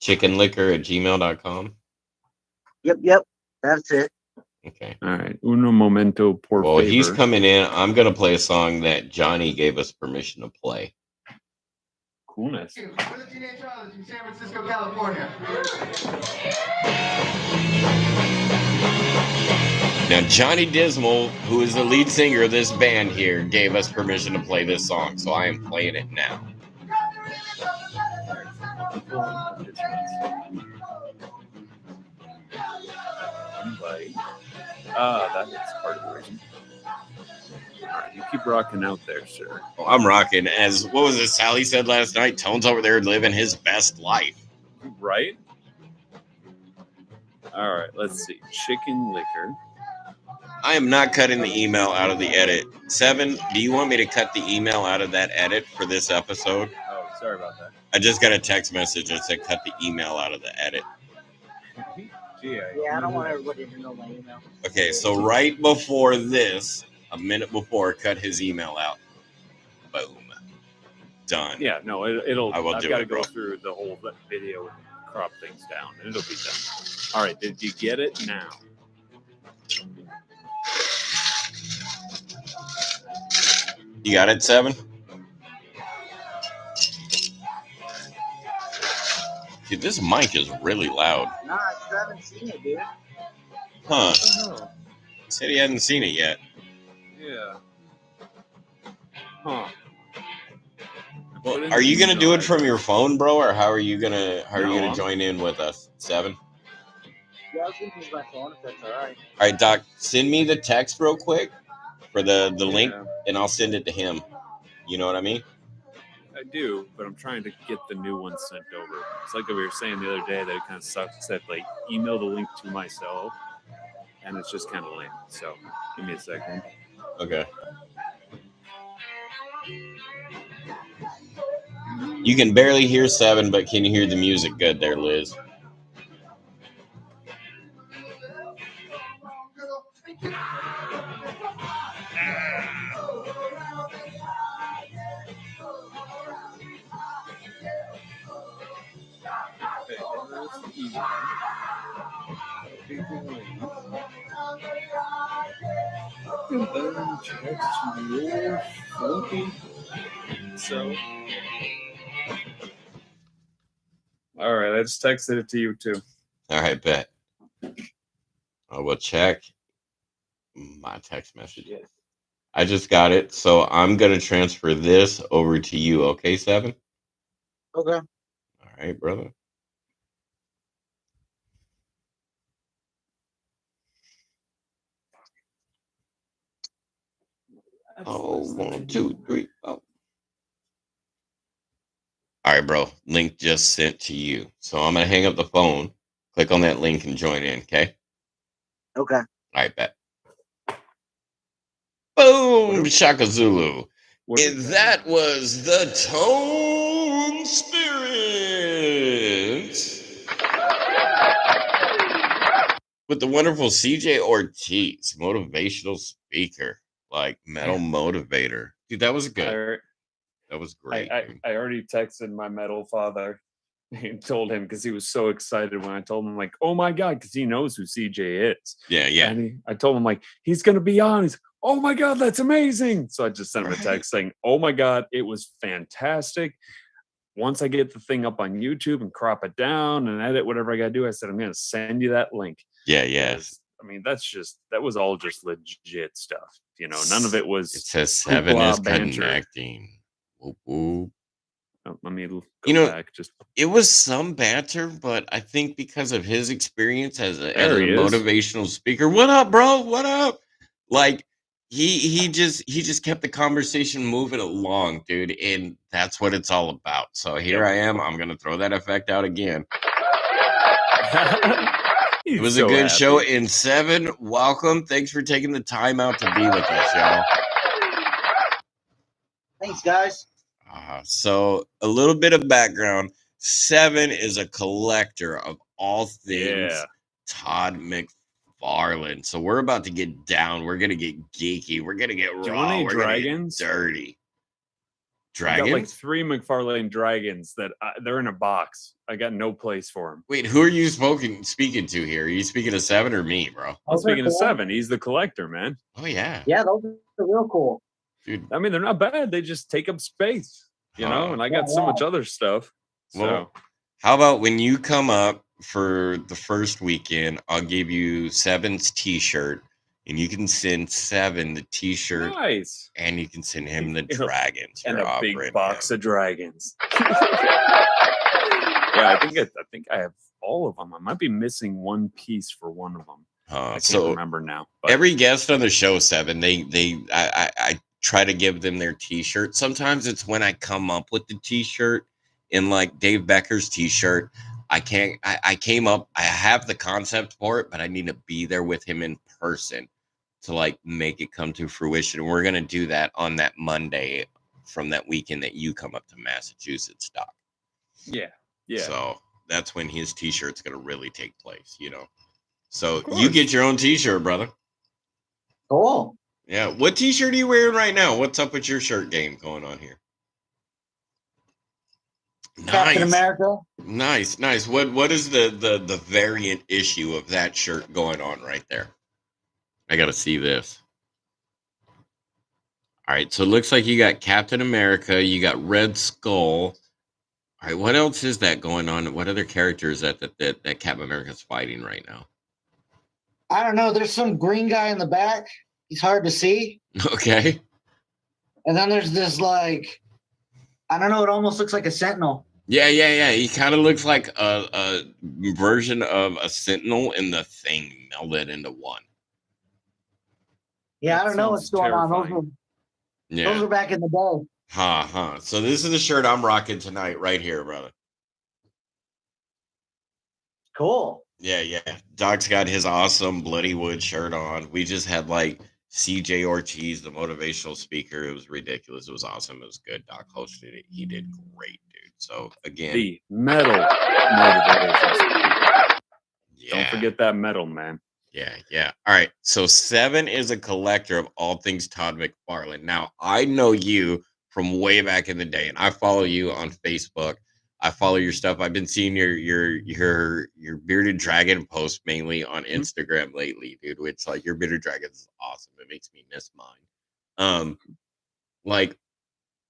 Chickenliquor@gmail.com. Yep. That's it. Okay. All right. Uno momento, por Well, favor. he's coming in. I'm going to play a song that Johnny gave us permission to play. Coolness. We're the Teenage Brothers from San Francisco, California. Now, Johnny Dismal, who is the lead singer of this band here, gave us permission to play this song, so I am playing it now. That is part of the reason. All right, you keep rocking out there, sir. Oh, I'm rocking. As what was it Sally said last night? Tone's over there living his best life. Right? All right, let's see. Chicken liquor. I am not cutting the email out of the edit. 7, do you want me to cut the email out of that edit for this episode? Oh, sorry about that. I just got a text message that said cut the email out of the edit. Yeah, I don't want everybody to know my email. Okay, so right before this, a minute before, cut his email out. Boom. Done. Yeah, no, it'll. I will I've do got to it, go bro. through the whole video and crop things down, and it'll be done. All right, did you get it now? You got it, 7? Dude, this mic is really loud. Nah, I still haven't seen it, dude. Huh. Oh, He said he hadn't seen it yet. yeah. Huh. Well, are you gonna do it from your phone, bro, or how are you gonna join in with us, 7? Yeah, I was gonna use my phone if that's alright. All right, Doc, send me the text real quick for the link, and I'll send it to him. You know what I mean? I do, but I'm trying to get the new one sent over. It's like we were saying the other day that it kind of sucks that like email the link to myself, and it's just kind of lame. So give me a second. Okay. You can barely hear 7, but can you hear the music good there, Liz? So, all right, I just texted it to you too. All right, bet. I will check my text message. I just got it, so I'm gonna transfer this over to you. Okay, 7? Okay. All right, brother. Oh, 1, 2, 3, 4. All right, right, bro. Link just sent to you. So I'm gonna hang up the phone. Click on that link and join in. Okay. Okay. All right, bet. Boom, Shaka Zulu. And that was the ToneSperience with the wonderful CJ Ortiz, motivational speaker, like metal motivator. Dude, that was good. That was great. I already texted my metal father and told him because he was so excited when I told him, like, oh my God, because he knows who CJ is. Yeah. And I told him, like, he's going to be on. He's, oh my God, that's amazing. So I just sent him a text saying, oh my God, it was fantastic. Once I get the thing up on YouTube and crop it down and edit whatever I got to do, I said, I'm going to send you that link. Yeah. I mean, that was all just legit stuff. You know, none of it was. It says 7 is banter. connecting. Whoop. Let me go back. It was some banter, but I think because of his experience as a motivational speaker. What up, bro? What up? Like he just kept the conversation moving along, dude, and that's what it's all about. So here I am. I'm gonna throw that effect out again. It was a good show. In 7, welcome. Thanks for taking the time out to be with us, y'all. Thanks, guys. So a little bit of background. 7 is a collector of all things Todd McFarlane. So we're about to get down. We're gonna get geeky. We're gonna get raw. We're dragons? Gonna get dirty. Dragons? I got like 3 McFarlane dragons that they're in a box. I got no place for them. Wait, who are you speaking to here? Are you speaking to 7 or me, bro? I'm speaking to 7. He's the collector, man. Oh yeah. Yeah, those are real cool. Dude. I mean, they're not bad. They just take up space, you know, and I got so much other stuff. Well, how about when you come up for the first weekend, I'll give you 7's t-shirt and you can send 7 the t-shirt. Nice. And you can send him the dragons. And a big box of dragons. Yeah, I think I have all of them. I might be missing one piece for one of them. I can't remember now. But every guest on the show, 7, I try to give them their t-shirt. Sometimes it's when I come up with the t-shirt, in like Dave Becker's t-shirt. I came up, I have the concept for it, but I need to be there with him in person to like make it come to fruition. And we're going to do that on that Monday from that weekend that you come up to Massachusetts, Doc. Yeah. So that's when his t-shirt's going to really take place, you know? So you get your own t-shirt, brother. Cool. Yeah. What t-shirt are you wearing right now? What's up with your shirt game going on here? Captain America. Nice. What is the variant issue of that shirt going on right there? I got to see this. All right. So it looks like you got Captain America. You got Red Skull. All right. What else is that going on? What other character is that Captain America's fighting right now? I don't know. There's some green guy in the back. He's hard to see. Okay. And then there's this like, I don't know. It almost looks like a Sentinel. Yeah. He kind of looks like a version of a Sentinel, and the Thing melded into one. Yeah, I don't know what's going on. Those were back in the day. So this is the shirt I'm rocking tonight, right here, brother. Cool. Yeah. Doc's got his awesome Bloody Wood shirt on. We just had like CJ Ortiz, the motivational speaker. It was ridiculous. It was awesome. It was good. Doc hosted it. He did great, dude. So again, the metal motivation speaker. Yeah. Don't forget that metal, man. Yeah. All right. So 7 is a collector of all things Todd McFarlane. Now, I know you from way back in the day, and I follow you on Facebook. I follow your stuff. I've been seeing your bearded dragon post mainly on Instagram lately, dude. Which like your bearded dragon is awesome. It makes me miss mine. Like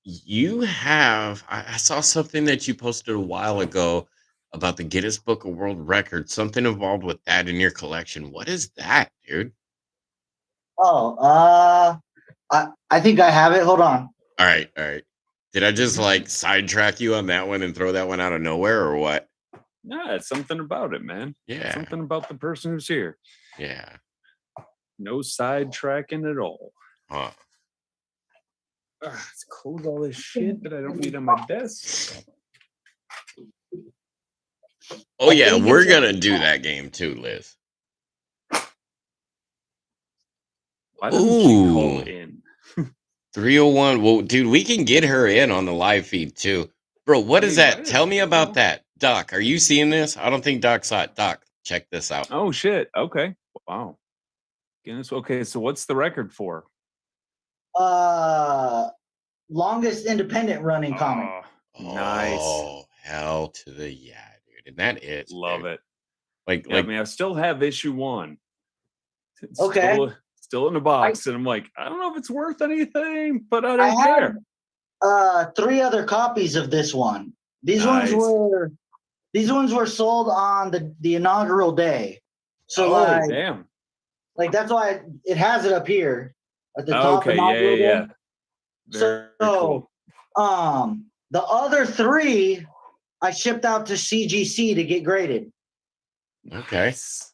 you have, I saw something that you posted a while ago about the Guinness Book of World Records. Something involved with that in your collection. What is that, dude? Oh, I think I have it. Hold on. All right. Did I just like sidetrack you on that one and throw that one out of nowhere or what? Nah, it's something about it, man. Yeah. Something about the person who's here. Yeah. No sidetracking at all. Huh. Let's close all this shit that I don't need on my desk. Oh I yeah, think we're it's a- gonna do that game too, Liz. Why doesn't she call Ooh. in? 301. Well, dude, we can get her in on the live feed too. Bro, what is that? Right. Tell me about that. Doc, are you seeing this? I don't think Doc saw it. Doc, check this out. Oh shit. Okay. Wow. Guinness. Okay, so what's the record for? Longest independent running comic. Nice. Oh, hell to the yeah, dude. And that is Love dude. it. Like, Yeah, I mean, I still have issue 1. It's Okay. Still in the box, and I'm like, I don't know if it's worth anything, but I I don't care. have 3 other copies of this one. These Nice. ones were sold on the inaugural day. So damn. like that's why it has it up here at the top. Okay, inaugural yeah. day. Very cool. The other 3 I shipped out to CGC to get graded. okay. Nice.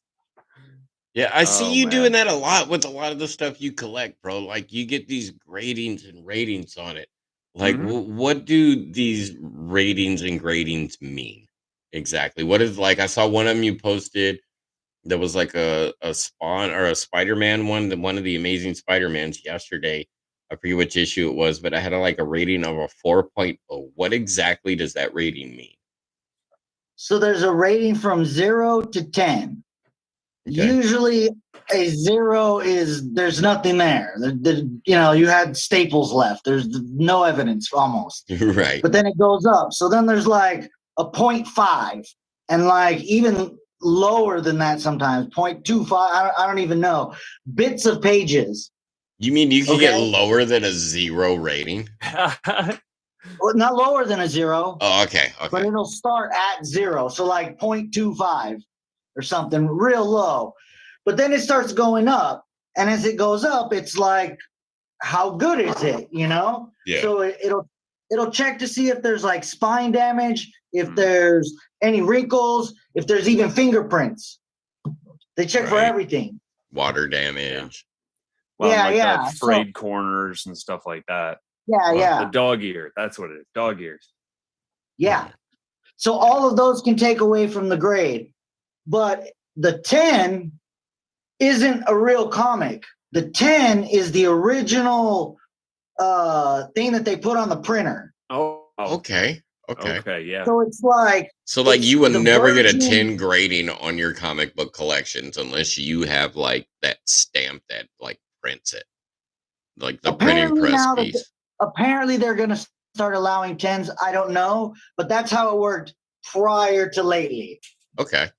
Yeah, I see Oh, you man. doing that a lot with a lot of the stuff you collect, bro. Like you get these gradings and ratings on it. Like, what do these ratings and gradings mean exactly? What is like? I saw one of them you posted. There was like a Spawn or a Spider-Man one of the Amazing Spider-Mans yesterday. I forget which issue it was, but I had a rating of a 4.0. What exactly does that rating mean? So there's a rating from 0 to 10. Okay. Usually a 0 is there's nothing there. You had staples left. There's no evidence almost. Right. But then it goes up. So then there's like a 0.5 and like even lower than that sometimes, 0.25. I don't even know. Bits of pages. You mean you can Okay. get lower than a 0 rating? Well, not lower than a 0. Oh, okay. But it'll start at 0. So like 0.25 or something real low. But then it starts going up. And as it goes up, it's like, how good is it? Yeah. So it'll check to see if there's like spine damage, if there's any wrinkles, if there's even fingerprints. They check for everything. Water damage. Well, Yeah. the frayed corners and stuff like that. Yeah. The dog ear. That's what it is. Dog ears. Yeah. So all of those can take away from the grade. But the 10 isn't a real comic. The 10 is the original thing that they put on the printer. Oh. Okay. Yeah. So it's like... So like you will never get a 10 grading on your comic book collections unless you have like that stamp that like prints it. Like the printing press piece. Apparently they're going to start allowing 10s. I don't know. But that's how it worked prior to lately. Okay.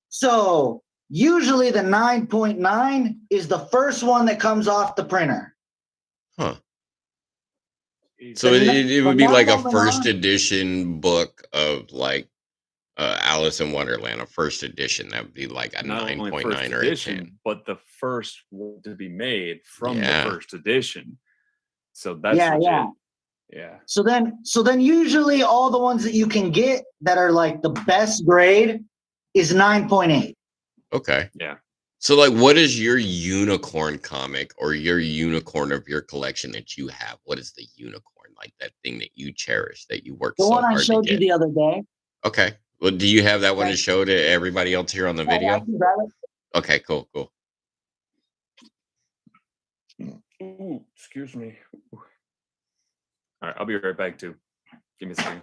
So usually the 9.9 is the first one that comes off the printer. Huh. So it would be like a first edition book of like Alice in Wonderland, a first edition. That would be like a 9.9 or a 10. But the first one to be made from the first edition. So that's yeah. So then usually all the ones that you can get that are like the best grade is 9.8. Okay. Yeah. So like what is your unicorn comic or your unicorn of your collection that you have? What is the unicorn? Like that thing that you cherish, that you work so hard to get? The one I showed you the other day. Okay. Well, do you have that one to show to everybody else here on the video? I can grab it. Okay, cool. Ooh, excuse me. All right, I'll be right back too. Give me a second.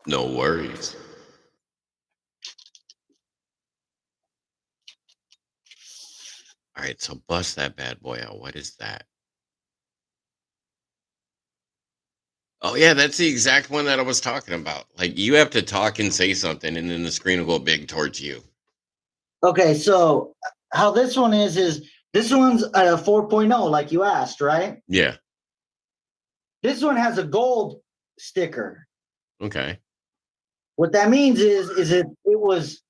No worries. All right, so bust that bad boy out. What is that? Oh, yeah, that's the exact one that I was talking about. Like, you have to talk and say something, and then the screen will go big towards you. Okay, so how this one is this one's a 4.0, like you asked, right? Yeah. This one has a gold sticker. Okay. What that means is it was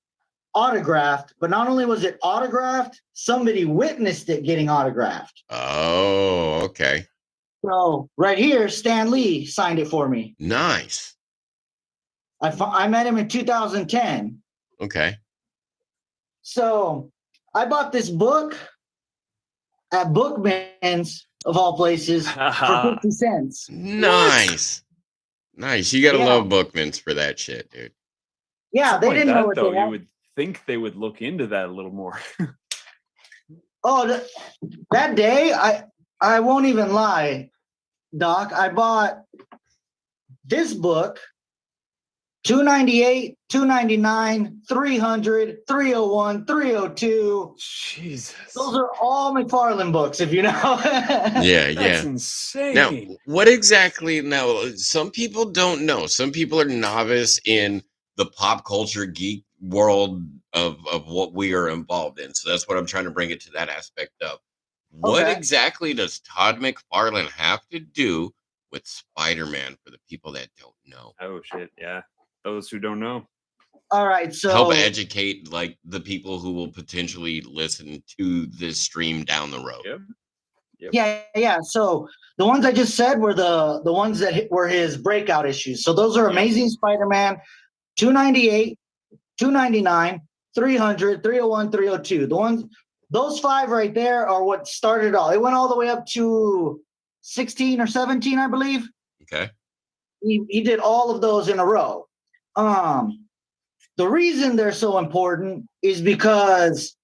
autographed, but not only was it autographed, somebody witnessed it getting autographed. Oh, okay. So right here, Stan Lee signed it for me. Nice. I met him in 2010. Okay. So I bought this book at Bookman's, of all places, for 50 cents. Nice. Nice. You got to love Bookman's for that shit, dude. Yeah, they didn't know what though. they You had. would think they would look into that a little more. Oh, that day, I won't even lie, Doc. I bought this book, 298, 299, 300, 301, 302. Jesus. Those are all McFarlane books, if you know. Yeah, That's insane. Now, what exactly? Now, some people don't know. Some people are novice in the pop culture geek world of what we are involved in. So that's what I'm trying to bring it to that aspect of. What Okay. exactly does Todd McFarlane have to do with Spider-Man for the people that don't know? Oh shit, yeah. Those who don't know. All right, so Help educate like the people who will potentially listen to this stream down the road. Yep. yeah. So the ones I just said were the ones that were his breakout issues. So those are Amazing Spider-Man, 298, 299, 300, 301, 302. Those 5 right there are what started all. It went all the way up to 16 or 17, I believe. Okay. He did all of those in a row. The reason they're so important is because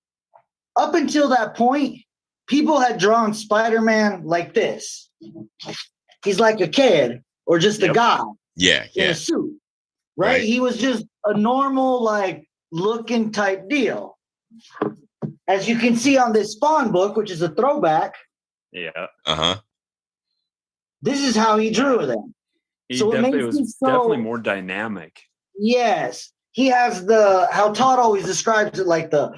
up until that point, people had drawn Spider-Man like this. He's like a kid or just a guy in a suit, right? He was just a normal, like, looking type deal. As you can see on this Spawn book, which is a throwback. Yeah. This is how he drew them. So it was definitely more dynamic. Yes. He has how Todd always describes it, like the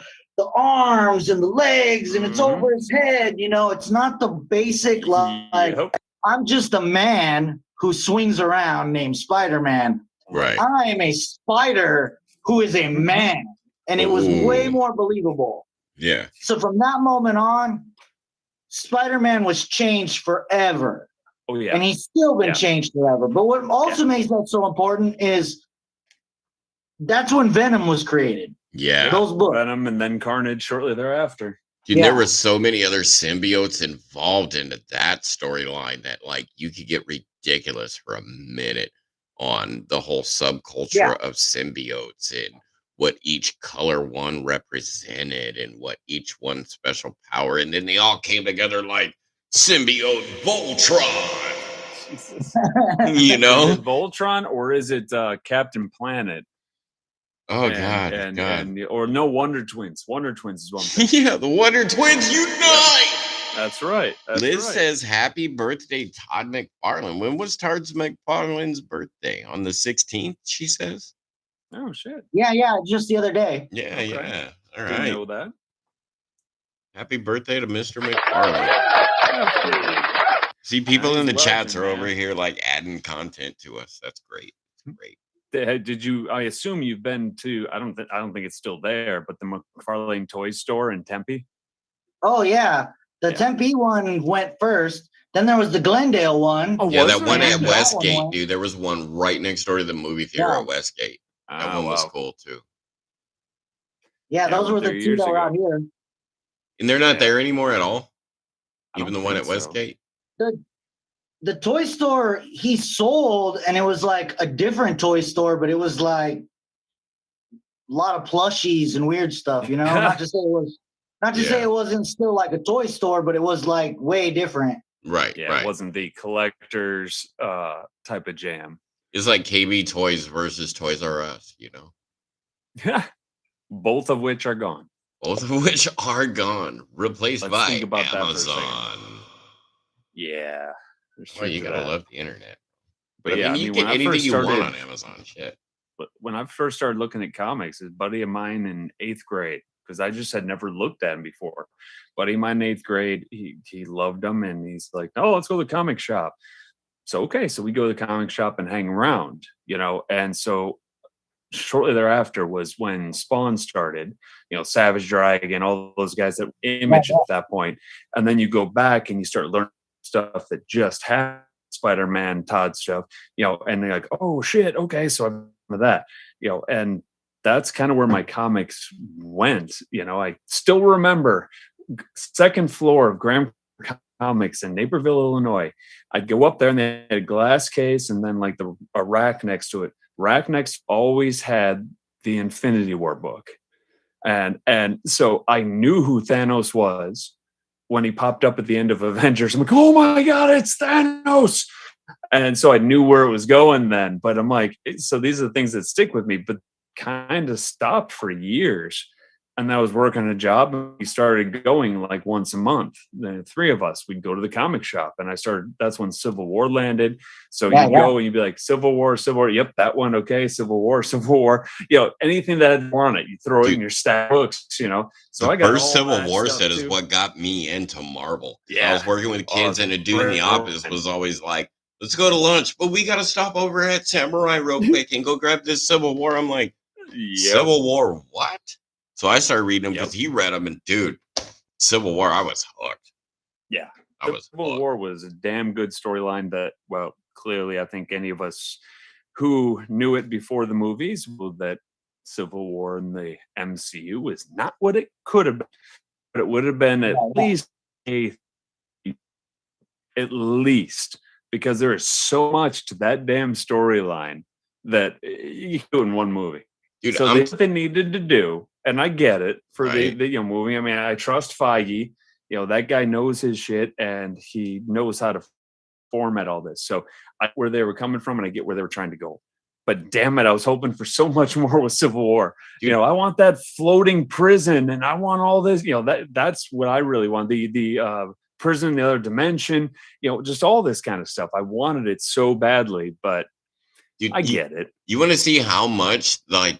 arms and the legs, and it's over his head. You know, it's not the basic, like, I'm just a man who swings around named Spider-Man. Right. I am a spider who is a man. And it was way more believable. Yeah. So from that moment on, Spider-Man was changed forever. Oh, yeah. And he's still been changed forever. But what also makes that so important is that's when Venom was created. Yeah. Those books. Venom and then Carnage shortly thereafter. Dude, there were so many other symbiotes involved into that storyline that, like, you could get ridiculous for a minute on the whole subculture of symbiotes and what each color one represented and what each one's special power. And then they all came together like symbiote Voltron. Jesus. You know? Is it Voltron or is it Captain Planet? Oh, God. Or no, Wonder Twins. Wonder Twins is one. Yeah, the Wonder Twins unite! That's right. Liz says, happy birthday, Todd McFarlane. When was Todd McFarlane's birthday? On the 16th, she says? Oh, shit. Yeah, just the other day. Yeah, yeah. All right. Didn't know that. Happy birthday to Mr. McFarlane. See, people in the chats are over here, like, adding content to us. That's great. Great. Did you? I assume you've been to. I don't think it's still there, but the McFarlane toy store in Tempe. Oh yeah, the Tempe one went first. Then there was the Glendale one. Oh, yeah, that one at Westgate, dude. There was one right next door to the movie theater at Westgate. That one was cool too. Yeah, those were the 2 that were out here. And they're not there anymore at all. Even the one at Westgate. The toy store he sold, and it was like a different toy store, but it was like a lot of plushies and weird stuff, you know. Not to say it wasn't still like a toy store, but it was like way different. Right. Yeah, it wasn't the collector's type of jam. It's like KB Toys versus Toys R Us, you know. Both of which are gone. Replaced by Amazon. Yeah. Well, you gotta love the internet. But I mean, you get anything you want on Amazon. Shit. But when I first started looking at comics, a buddy of mine in 8th grade, because I just had never looked at them before. Buddy of mine in 8th grade, he loved them, and he's like, "Oh, let's go to the comic shop." So we go to the comic shop and hang around, you know. And so shortly thereafter was when Spawn started, you know, Savage Dragon, all those guys that Image at that point. And then you go back and you start learning stuff that just had Spider-Man, Todd stuff, you know, and they're like, oh shit, okay, so I'm with that, you know, and that's kind of where my comics went. You know, I still remember second floor of Graham Comics in Naperville, Illinois. I'd go up there and they had a glass case and then like a rack next to it. Rack next always had the Infinity War book. And so I knew who Thanos was when he popped up at the end of Avengers. I'm like, oh my God, it's Thanos. And so I knew where it was going then. But I'm like, so these are the things that stick with me, but kind of stopped for years. And I was working a job. We started going like once a month. The three of us, we'd go to the comic shop. And that's when Civil War landed. So you go and you'd be like, Civil War. Yep, that one. Okay. Civil War. Anything that had war on it, you throw it in your stack of books, So the I got first Civil War set is too. what got me into Marvel. Yeah. I was working with kids and a dude in the office was always like, let's go to lunch, but we got to stop over at Samurai real quick and go grab this Civil War. I'm like, Civil War what? So I started reading them because he read them, and dude, Civil War, I was hooked. Yeah. Civil War was a damn good storyline that, well, clearly I think any of us who knew it before the movies, that Civil War in the MCU was not what it could have been, but it would have been at least because there is so much to that damn storyline that you can do in one movie. Dude, so they needed to do, and I get it for the movie. I mean, I trust Feige. That guy knows his shit, and he knows how to format all this. So I where they were coming from, and I get where they were trying to go. But damn it, I was hoping for so much more with Civil War. Dude, I want that floating prison, and I want all this. That's what I really want. The prison in the other dimension. Just all this kind of stuff. I wanted it so badly, but dude, I get it. You want to see how much like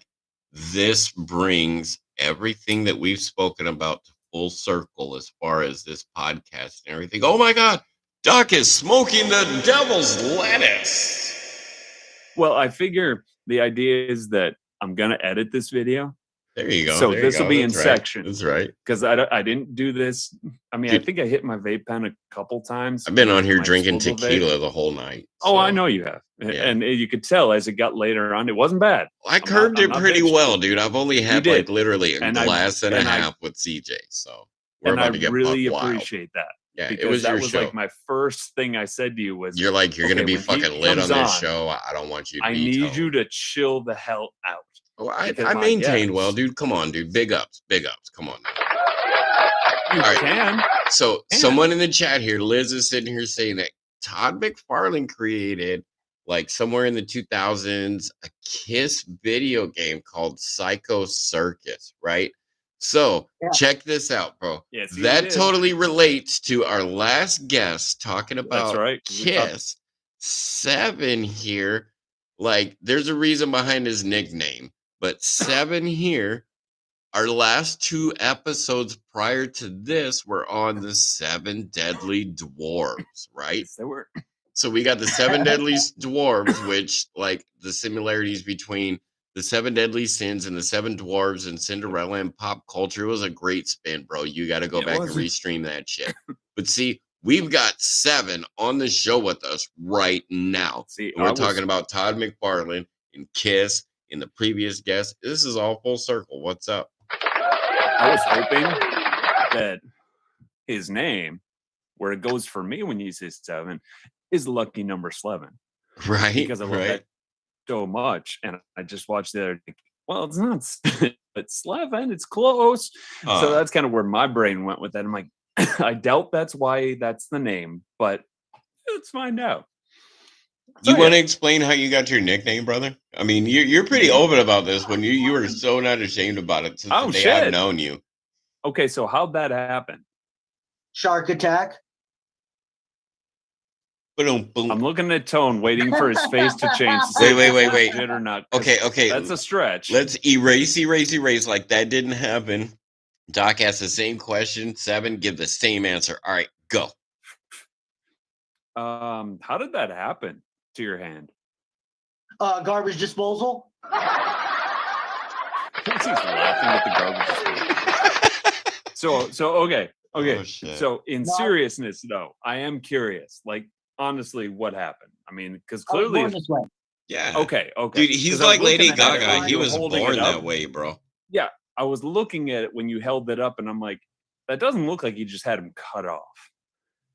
this brings everything that we've spoken about to full circle as far as this podcast and everything. Oh my God, Doc is smoking the devil's lettuce. Well, I figure the idea is that I'm going to edit this video. There you go. So this will be in sections. That's right. Because I didn't do this. I mean, dude, I think I hit my vape pen a couple times. I've been on here drinking tequila the whole night. So. Oh, I know you have. Yeah. And you could tell as it got later on, it wasn't bad. I curbed it pretty well, dude. I've only had like literally a glass and a half with CJ. So we're about to get really appreciate that. Yeah, it was your show. Like my first thing I said to you was, you're like, you're going to be fucking lit on this show. I don't want you to I need you to chill the hell out. Well, I maintained well, dude. Come on, dude. Big ups. Come on. You can. So someone in the chat here, Liz is sitting here saying that Todd McFarlane created, like somewhere in the 2000s, a Kiss video game called Psycho Circus, right? So check this out, bro. Yes, that totally relates to our last guest talking about Kiss. 7 here. Like, there's a reason behind his nickname. But 7 here, our last 2 episodes prior to this were on the 7 Deadly Dwarves, right? Yes, they were. So we got the 7 Deadly Dwarves, which, like, the similarities between the 7 Deadly Sins and the 7 Dwarves and Cinderella and pop culture was a great spin, bro. You got to go back and restream that shit. But see, we've got 7 on the show with us right now. See, we're talking about Todd McFarlane and Kiss. In the previous guest, this is all full circle. What's up? I was hoping that his name, where it goes for me when you say 7, is lucky number 11. Right. Because I love that so much. And I just watched the other day. Well, it's not, but 11, it's close. So that's kind of where my brain went with that. I'm like, I doubt that's why that's the name, but let's find out. You want to explain how you got your nickname, brother? I mean, you're pretty open about this when you were so not ashamed about it since the day I've known you. Okay, so how'd that happen? Shark attack. Boom, boom. I'm looking at Tone, waiting for his face to change. Wait. Shit or not? Okay. That's a stretch. Let's erase like that didn't happen. Doc asked the same question. 7, give the same answer. All right, go. How did that happen to your hand? Garbage disposal. He's laughing at the garbage disposal. So okay. Oh, so in seriousness, though, I am curious. Like, honestly, what happened? I mean, because clearly, yeah. Okay. Dude, he's like Lady Gaga. He was born that way, bro. Yeah, I was looking at it when you held it up, and I'm like, that doesn't look like you just had him cut off.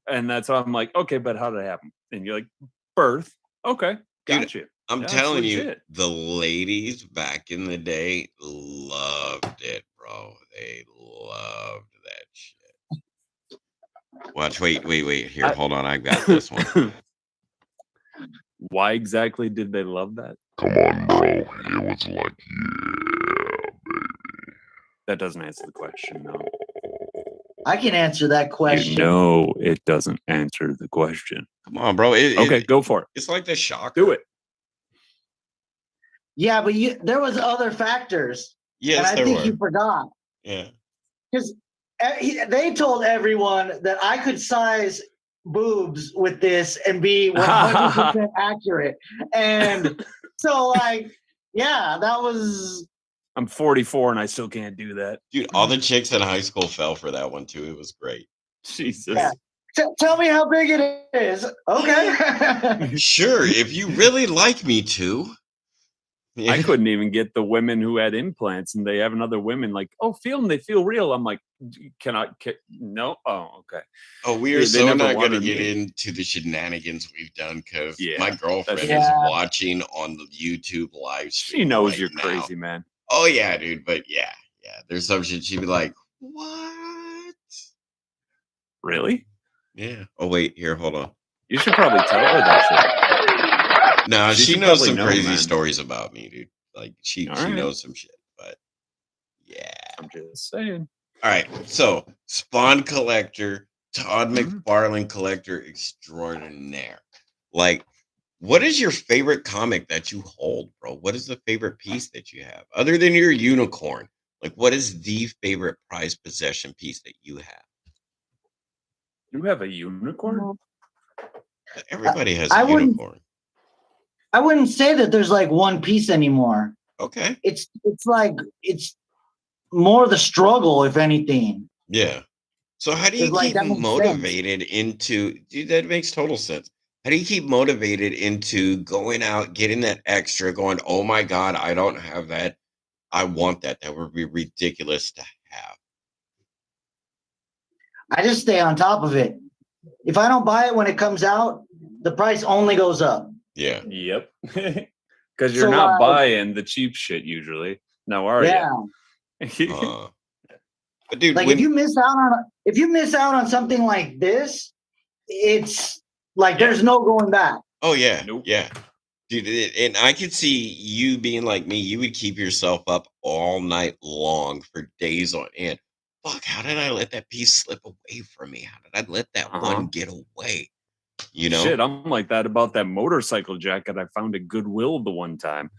And that's why I'm like, okay, but how did it happen? And you're like, birth. Okay, gotcha. Dude, I'm That's telling you, legit. the ladies back in the day loved it, bro. They loved that shit. Watch, wait. Here, hold on. I got this one. Why exactly did they love that? Come on, bro. It was like, yeah, baby. That doesn't answer the question, no. I can answer that question. You know it doesn't answer the question. Come on, bro. Okay, go for it. It's like the shocker. Do it. Yeah, but there was other factors. Yes, and I think you forgot. Yeah. Because they told everyone that I could size boobs with this and be 100% accurate. And so, like, yeah, that was... I'm 44 and I still can't do that. Dude, all the chicks in high school fell for that one, too. It was great. Jesus. Yeah. Tell me how big it is. Okay. Sure, if you really like me to. I couldn't even get the women who had implants, and they have another women like, oh, feel them, they feel real. I'm like, no? Oh, okay. Oh, we are so not going to get into the shenanigans we've done because my girlfriend is watching on the YouTube live stream. She knows you're crazy, man. Oh, yeah, dude. But yeah. There's some shit she'd be like, what? Really? Yeah. Oh, wait, here, hold on. You should probably tell her that shit. No, she knows some crazy stories about me, dude. Like, she knows some shit, but yeah. I'm just saying. All right, so Spawn Collector, Todd McFarlane Collector Extraordinaire. Like, what is your favorite comic that you hold, bro? What is the favorite piece that you have? Other than your unicorn, like, what is the favorite prized possession piece that you have? You have a unicorn? Everybody has a unicorn. I wouldn't say that there's like one piece anymore. Okay. It's like it's more the struggle, if anything. Yeah. So how do you keep motivated into, dude, that makes total sense. How do you keep motivated into going out, getting that extra, going, oh my God, I don't have that. I want that. That would be ridiculous to have. I just stay on top of it. If I don't buy it when it comes out, the price only goes up. Yeah. Yep. Because you're not buying the cheap shit usually. Now are you? But dude, like if you miss out on something like this, it's like there's no going back. Oh yeah. Nope. Yeah. Dude, and I could see you being like me. You would keep yourself up all night long for days on end. Fuck, how did I let that piece slip away from me? How did I let that one get away? You know? Shit, I'm like that about that motorcycle jacket I found at Goodwill the one time.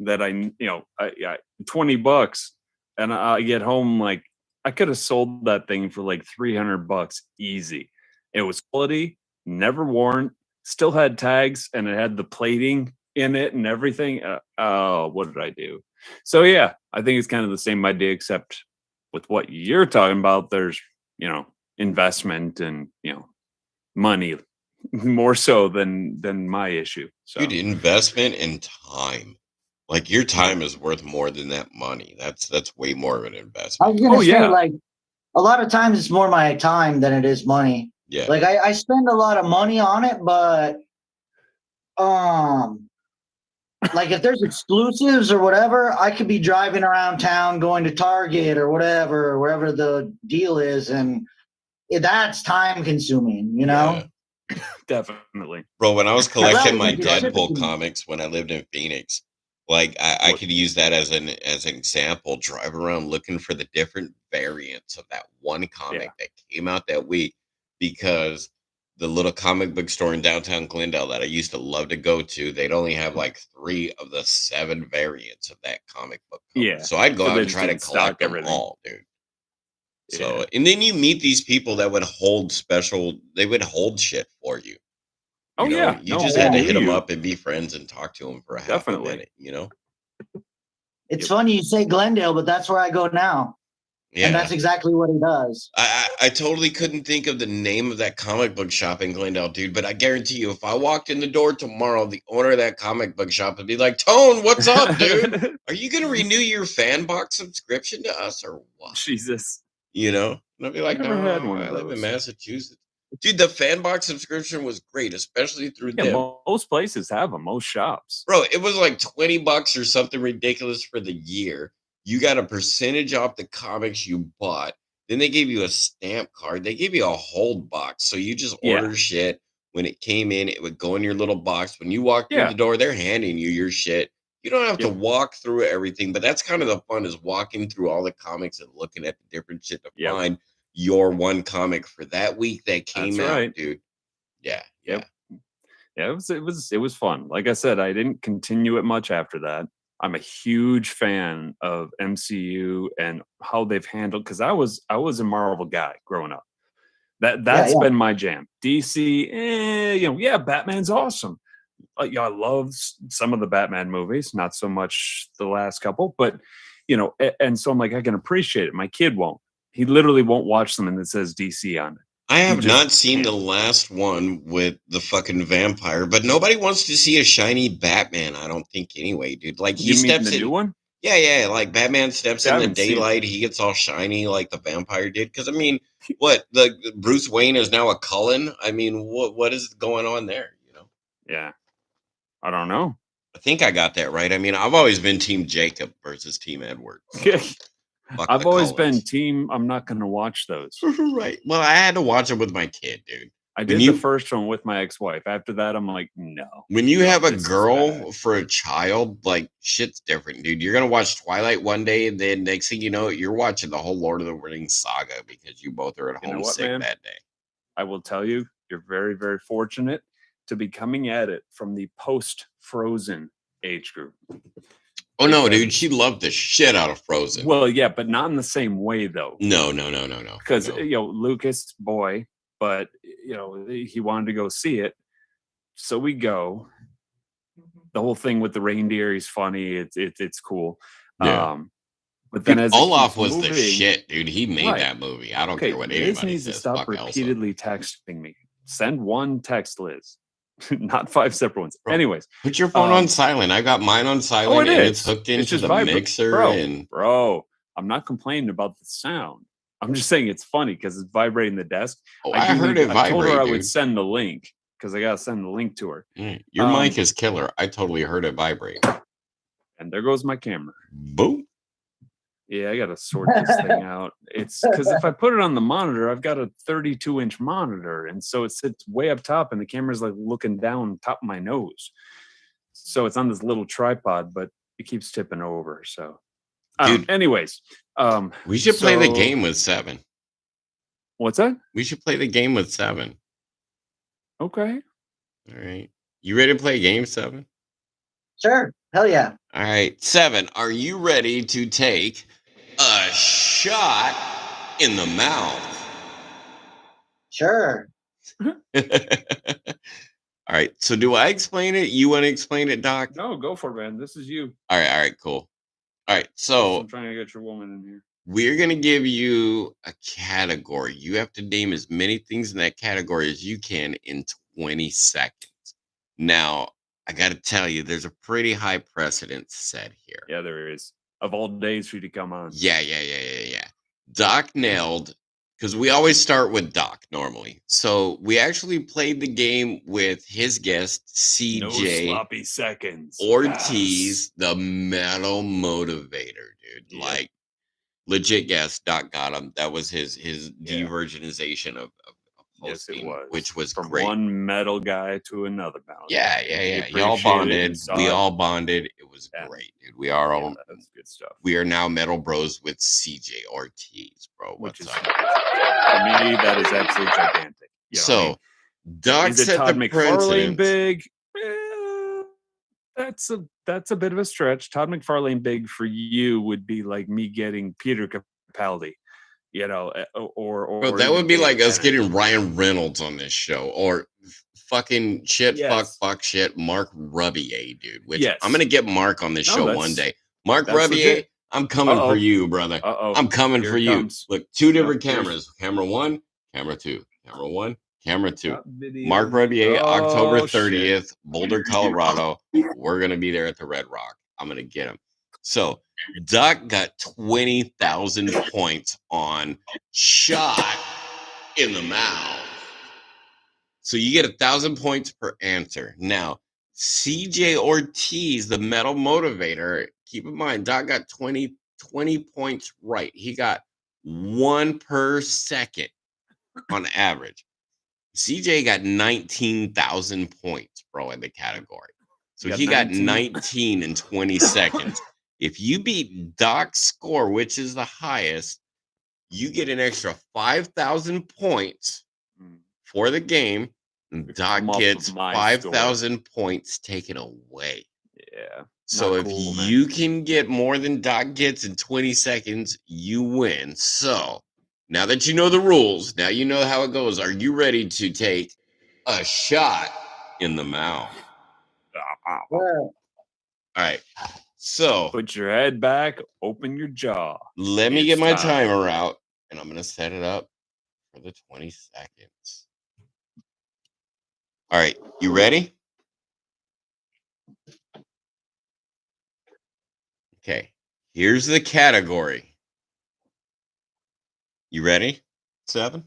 That I $20, and I get home like I could have sold that thing for like $300 easy. It was quality, never worn, still had tags, and it had the plating in it and everything. What did I do? So yeah, I think it's kind of the same idea, except with what you're talking about, there's investment and money more so than my issue. So dude, investment and time. Like your time is worth more than that money. That's way more of an investment. I was gonna say, like a lot of times it's more my time than it is money. Yeah. Like I spend a lot of money on it, but like if there's exclusives or whatever, I could be driving around town going to Target or whatever, wherever the deal is, and that's time consuming, Yeah. Definitely. Bro, when I was collecting my Deadpool comics when I lived in Phoenix, like I could use that as an example, drive around looking for the different variants of that one comic that came out that week, because the little comic book store in downtown Glendale that I used to love to go to, they'd only have like 3 of the 7 variants of that comic book cover. Yeah. So I'd go out and try to collect them all, dude. So, and then you meet these people that would hold they would hold shit for you. You just had to hit them up and be friends and talk to them for half a minute, It's funny you say Glendale, but that's where I go now. Yeah. And that's exactly what he does. I totally couldn't think of the name of that comic book shop in Glendale, dude, but I guarantee you, if I walked in the door tomorrow, the owner of that comic book shop would be like, Tone, what's up, dude? Are you going to renew your fan box subscription to us or what? Jesus. And I'd be like, no, I live in Massachusetts. Dude, the fan box subscription was great, especially through them. Most places have them, most shops. Bro, it was like $20 or something ridiculous for the year. You got a percentage off the comics you bought. Then they gave you a stamp card. They gave you a hold box. So you just order shit. When it came in, it would go in your little box. When you walk through the door, they're handing you your shit. You don't have to walk through everything, but that's kind of the fun, is walking through all the comics and looking at the different shit to find your one comic for that week that came out, dude. Yeah. Yeah, it was fun. Like I said, I didn't continue it much after that. I'm a huge fan of MCU and how they've handled, because I was a Marvel guy growing up. That's been my jam. DC, Batman's awesome. I love some of the Batman movies, not so much the last couple, but and so I'm like, I can appreciate it. My kid won't. He literally won't watch something that says DC on it. I have not seen the last one with the fucking vampire, but nobody wants to see a shiny Batman, I don't think, anyway, dude. Like, he steps in the new one? Yeah, like Batman steps in the daylight, he gets all shiny like the vampire did. Because, I mean, what, the Bruce Wayne is now a Cullen? I mean, what is going on there, Yeah. I don't know. I think I got that right. I mean, I've always been Team Jacob versus Team Edward. So I've always been team, I'm not going to watch those. Right. Well, I had to watch it with my kid, dude. I did the first one with my ex-wife. After that, I'm like, no. When you have a girl for a child, like, shit's different, dude. You're going to watch Twilight one day, and then next thing you know, you're watching the whole Lord of the Rings saga because you both are at home sick that day. I will tell you, you're very, very fortunate to be coming at it from the post-Frozen age group. Oh, no, dude. She loved the shit out of Frozen. Well, yeah, but not in the same way, though. No. Because, Lucas, boy, but, he wanted to go see it. So we go. The whole thing with the reindeer is funny. It's cool. Yeah. But then, dude, as Olaf was the shit, dude. He made that movie. I don't care what anybody Liz needs says. to stop repeatedly texting me. Send one text, Liz. Not 5 separate ones. Bro, anyways, put your phone on silent. I got mine on silent, and it's hooked into the mixer. Bro, I'm not complaining about the sound. I'm just saying it's funny because it's vibrating the desk. Oh, I heard it vibrate. I told her I would send the link because I gotta send the link to her. Your mic is killer. I totally heard it vibrate. And there goes my camera. Boom. Yeah, I gotta sort this thing out. It's because if I put it on the monitor, I've got a 32-inch monitor, and so it sits way up top, and the camera's like looking down top of my nose. So it's on this little tripod, but it keeps tipping over. So, anyways, we should play the game with 7. What's that? We should play the game with 7. Okay. All right. You ready to play game 7? Sure. Hell yeah. All right. 7. Are you ready to take a shot in the mouth? Sure. All right. So do I explain it? You want to explain it, Doc? No, go for it, man. This is you. All right. Cool. All right. So I'm trying to get your woman in here. We're going to give you a category. You have to name as many things in that category as you can in 20 seconds. Now, I got to tell you, there's a pretty high precedent set here. Yeah, there is. Of all days for you to come on. Yeah. Doc nailed, because we always start with Doc normally. So we actually played the game with his guest, CJ. No sloppy seconds. Ortiz, the Metal Motivator, dude. Yeah. Like, legit guest. Doc got him. That was his de-virginization of hosting, yes, it was. Which was from great. One metal guy to another metal guy. Yeah. Y'all bonded. We all bonded. It was great, dude. We are all that's good stuff. We are now metal bros with CJ Ortiz, bro. What's up? For me, that is absolutely gigantic. So, Doc set Todd the McFarlane big. That's a bit of a stretch. Todd McFarlane big for you would be like me getting Peter Capaldi. Or that would be like us getting Ryan Reynolds on this show, or fucking shit, fuck shit, Mark Rubier, dude. Which I'm gonna get Mark on this show one day. Mark Rubier, legit. I'm coming for you, brother. I'm coming for you. Look, 2 different cameras. Camera 1, camera 2. Camera 1, camera 2. Mark Rubier, October 30th, Boulder, Colorado. We're gonna be there at the Red Rock. I'm gonna get him. So Doc got 20,000 points on shot in the mouth. So you get 1,000 points per answer. Now, CJ Ortiz, the Metal Motivator, keep in mind, Doc got 20 points right. He got 1 per second on average. CJ got 19,000 points, bro, in the category. So he got 19 in 20 seconds. If you beat Doc's score, which is the highest, you get an extra 5,000 points for the game. And Doc gets 5,000 points taken away. Yeah. So if you can get more than Doc gets in 20 seconds, you win. So now that you know the rules, now you know how it goes. Are you ready to take a shot in the mouth? All right. So put your head back, open your jaw. Let me get my timer out, and I'm going to set it up for the 20 seconds. All right. You ready? Okay. Here's the category. You ready? 7?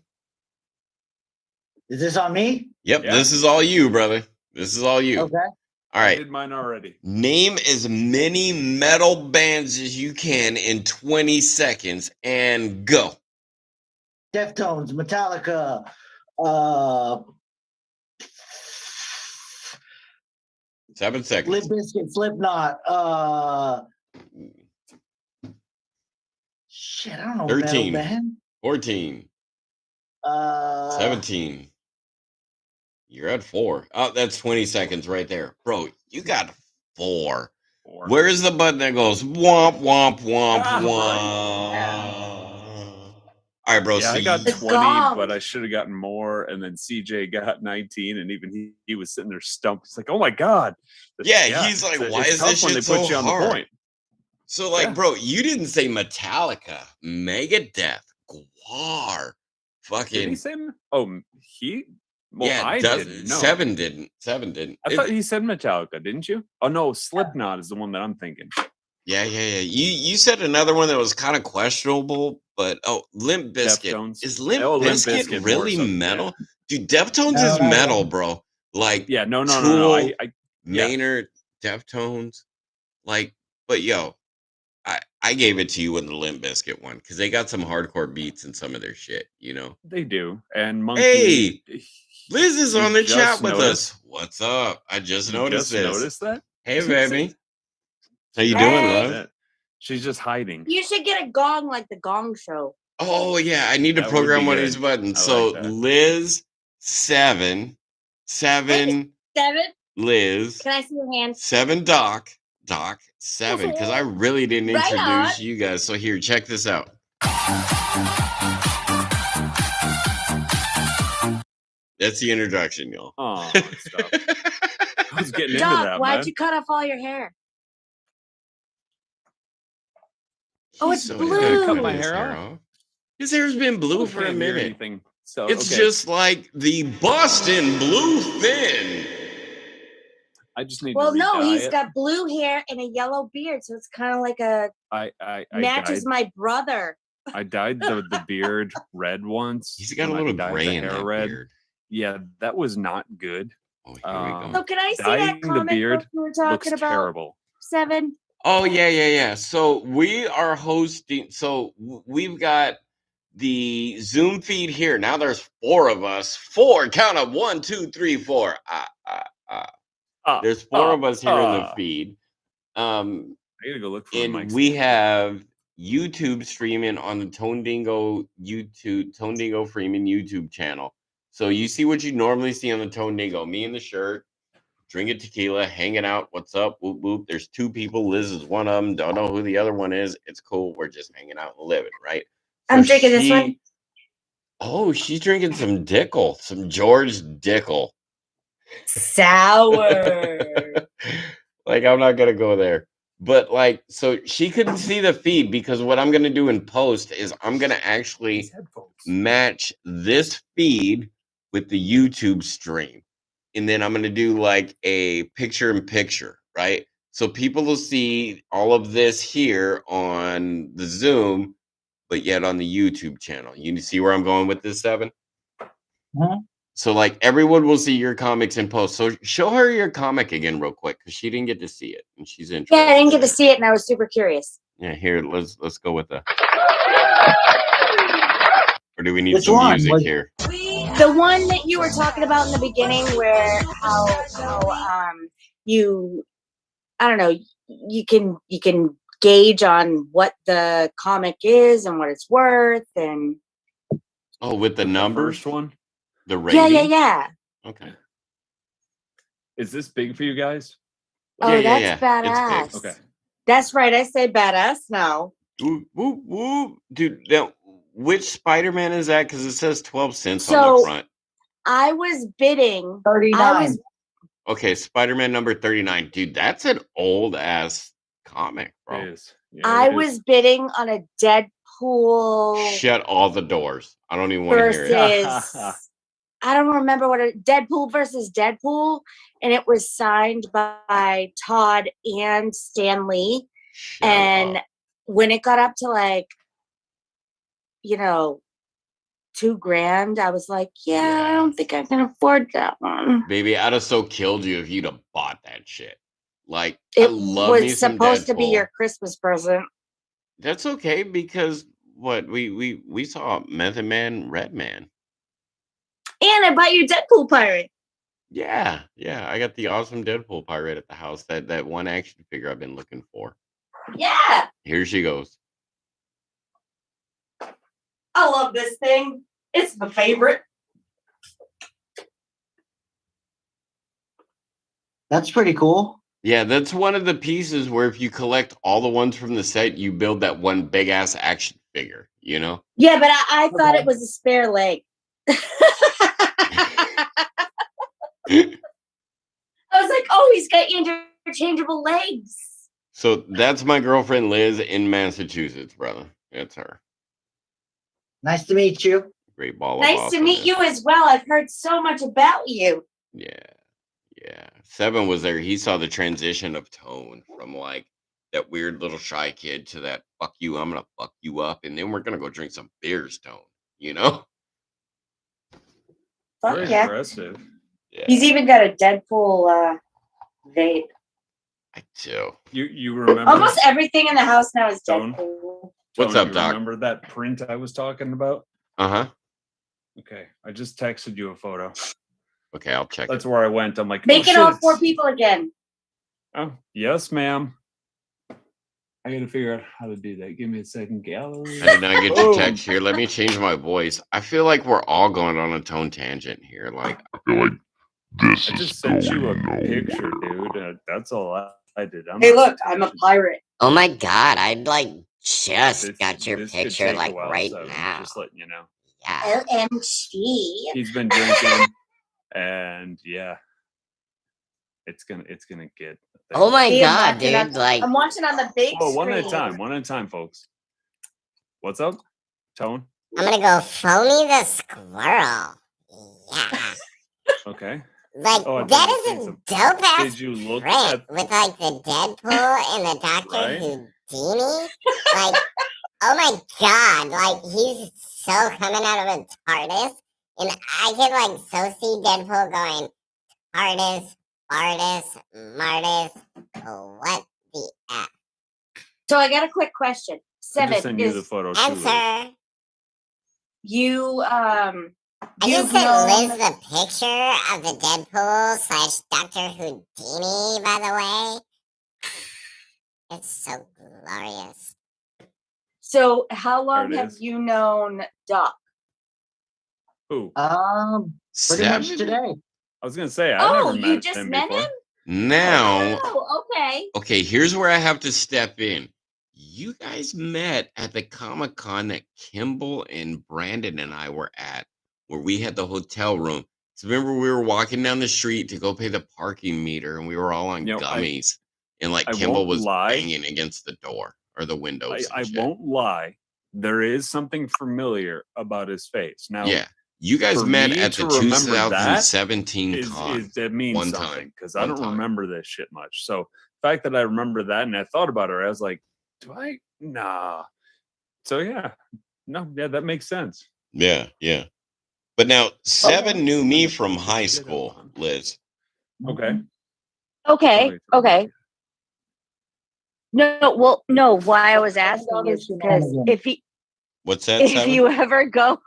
Is this on me? Yep. Yeah. This is all you, brother. This is all you. Okay. All right. I did mine already. Name as many metal bands as you can in 20 seconds and go. Deftones, Metallica, 7 seconds. Limp Bizkit, Slipknot, shit, I don't know. 13, metal band. 14, 17. You're at 4. Oh, that's 20 seconds right there. Bro, you got 4. Where is the button that goes womp, womp, womp, womp? All right, bro. Yeah, so I got 20, but I should have gotten more. And then CJ got 19, and even he was sitting there stumped. He's like, "Oh my god!" He's like, "Why is this shit so hard?" On the point. So, like, bro, you didn't say Metallica, Megadeth, Guar, fucking. Did he say? Oh, he. Well, yeah, I didn't. No. 7 didn't. 7 didn't. I thought he said Metallica, didn't you? Oh no, Slipknot is the one that I'm thinking. Yeah. You said another one that was kind of questionable, but Limp Bizkit. Deftones. Is Limp Bizkit really metal? Yeah. Dude, Deftones is metal, bro. Like, no. Maynard, Deftones, like, but I gave it to you in the Limp Bizkit one because they got some hardcore beats in some of their shit, you know. They do. And Monkey. Hey, Liz is on the chat with us. What's up? I just noticed this. Noticed that? Hey, baby. How you doing, love? She's just hiding. You should get a gong like the Gong Show. Oh yeah, I need to program one of these buttons. So like Liz, 7, Liz. Can I see your hand? 7 Doc, 7. Because I really didn't introduce you guys. So here, check this out. That's the introduction, y'all. Oh, stop. I was getting into that. Why'd you cut off all your hair? It's blue. Cut my hair off. His hair's been blue for a minute. So it's just like the Boston Blue Fin. I just need. Well, no, he's got blue hair and a yellow beard, so it's kind of like a. I matches my brother. I dyed the beard red once. He's got a little gray in that beard. Yeah, that was not good. Oh, here we go. So can I see that comic book we were talking about? Terrible. 7. Oh yeah. So we are hosting. So we've got the Zoom feed here. Now there's 4 of us. 4. Count up. 1, 2, 3, 4. There's 4 of us here in the feed. I gotta go look for and we have YouTube streaming on the Tonedingo Freeman YouTube channel. So you see what you normally see on the Tonedingo. Me in the shirt, drinking tequila, hanging out. What's up? Whoop, whoop. There's 2 people. Liz is one of them. Don't know who the other one is. It's cool. We're just hanging out and living, right? I'm drinking this one. Oh, she's drinking some Dickel. Some George Dickel. Sour. Like, I'm not going to go there. But, like, so she couldn't see the feed because what I'm going to do in post is I'm going to actually match this feed with the YouTube stream. And then I'm going to do like a picture in picture, right? So people will see all of this here on the Zoom, but yet on the YouTube channel. You see where I'm going with this, 7? Mm-hmm. So like everyone will see your comics in post. So show her your comic again real quick because she didn't get to see it and she's interested. Yeah, I didn't get to see it and I was super curious. Yeah, here, let's go with the. Or do we need Which some one? music Like- here? The one that you were talking about in the beginning, where how you, I don't know, you can gauge on what the comic is and what it's worth, and Oh, with the numbers, first one. the rating. yeah. Okay. Is this big for you guys? Oh, that's It's badass. big. Okay. That's right. I say badass now. Woo, woo, woo. Dude, now which Spider-Man is that? Because it says 12 cents on the So front. I was bidding. 39. Okay, Spider-Man number 39. Dude, that's an old ass comic, bro. It is. Yeah, I it is. was bidding on a Deadpool Shut all the doors. I don't even want to hear it. versus. I don't remember what Deadpool versus Deadpool, and it was signed by Todd and Stan Lee. Shut And up. when it got up to like, $2,000, I was like, I don't think I can afford that one. Baby, I'd have so killed you if you'd have bought that shit. Like, I It love me was some supposed to be Deadpool. your Christmas present. That's okay because what we saw Method Man, Red Man. And I bought you Deadpool pirate. Yeah, I got the awesome Deadpool pirate at the house. That one action figure I've been looking for. Yeah. Here she goes. I love this thing. It's my favorite. That's pretty cool. Yeah, that's one of the pieces where if you collect all the ones from the set, you build that one big ass action figure, you know? Yeah, but I thought it was a spare leg. I was like, oh, he's got interchangeable legs. So that's my girlfriend Liz in Massachusetts, brother. That's her. Nice to meet you. Great ball of Nice to meet awesomeness. you as well. I've heard so much about you. Yeah. Seven was there. He saw the transition of Tone from like that weird little shy kid to that fuck you, I'm gonna fuck you up, and then we're gonna go drink some beers, Tone. You know? Fuck Very yeah. impressive. Yeah. He's even got a Deadpool vape. I do. You remember Almost everything in the house now is Tone? Deadpool. What's Tony, up, you Doc? Remember that print I was talking about? Uh-huh. Okay, I just texted you a photo. Okay, I'll check That's it. where I went. I'm like, Make oh, it shit, all 4 it's- people again. Oh, yes, ma'am. I gotta figure out how to do that. Give me a second. Gallery. I did not get your Boom. text here. Let me change my voice. I feel like we're all going on a Tone tangent here. Like, I feel like this I is just sent you a going nowhere. picture, dude. That's all I did. Hey, look, I'm a pirate. Oh my god, I'd like just This- got your this could picture take a like while, right so now. Just letting you know. Yeah. OMG. He's been drinking, and yeah, it's gonna get. Oh my See, I'm god, watching dude! Like, I'm watching on the big Whoa, screen. one at a time, folks. What's up, Tone? I'm gonna go Phony the Squirrel. Yeah. Okay. Like, Oh, I thought that you is seen a some- dope ass Did you look print at? with like the Deadpool and the Doctor Right? Houdini. Like, oh my god! Like, he's so coming out of a TARDIS, and I could like so see Deadpool going TARDIS, Bardis, Martis. What the F? So I got a quick question. I just Seven, sent you the is photo. too, Liz. Answer. you I you've just sent known- Liz the picture of the Deadpool / Doctor Houdini, by the way. It's so glorious. So how long There it have is. you known Doc? Who? Pretty much seven? today. I was gonna say I Oh, never you met just him met before. him? Now, Oh, okay. okay, here's where I have to step in. You guys met at the Comic-Con that Kimball and Brandon and I were at, where we had the hotel room. So remember we were walking down the street to go pay the parking meter and we were all on You know, gummies. And like I Kimball won't was lie. banging against the door or the windows. I and shit. won't lie. There is something familiar about his face. Now, Yeah. You guys for met me at the to remember that 2017 con. that means one something time. because I One don't time. remember this shit much. So the fact that I remember that and I thought about it, I was like, do I? Nah. So yeah, no, yeah, that makes sense. Yeah. But now, Seven knew me from high school, Liz. Okay. Okay. No. Why I was asking is because What's that? if Seven? you ever go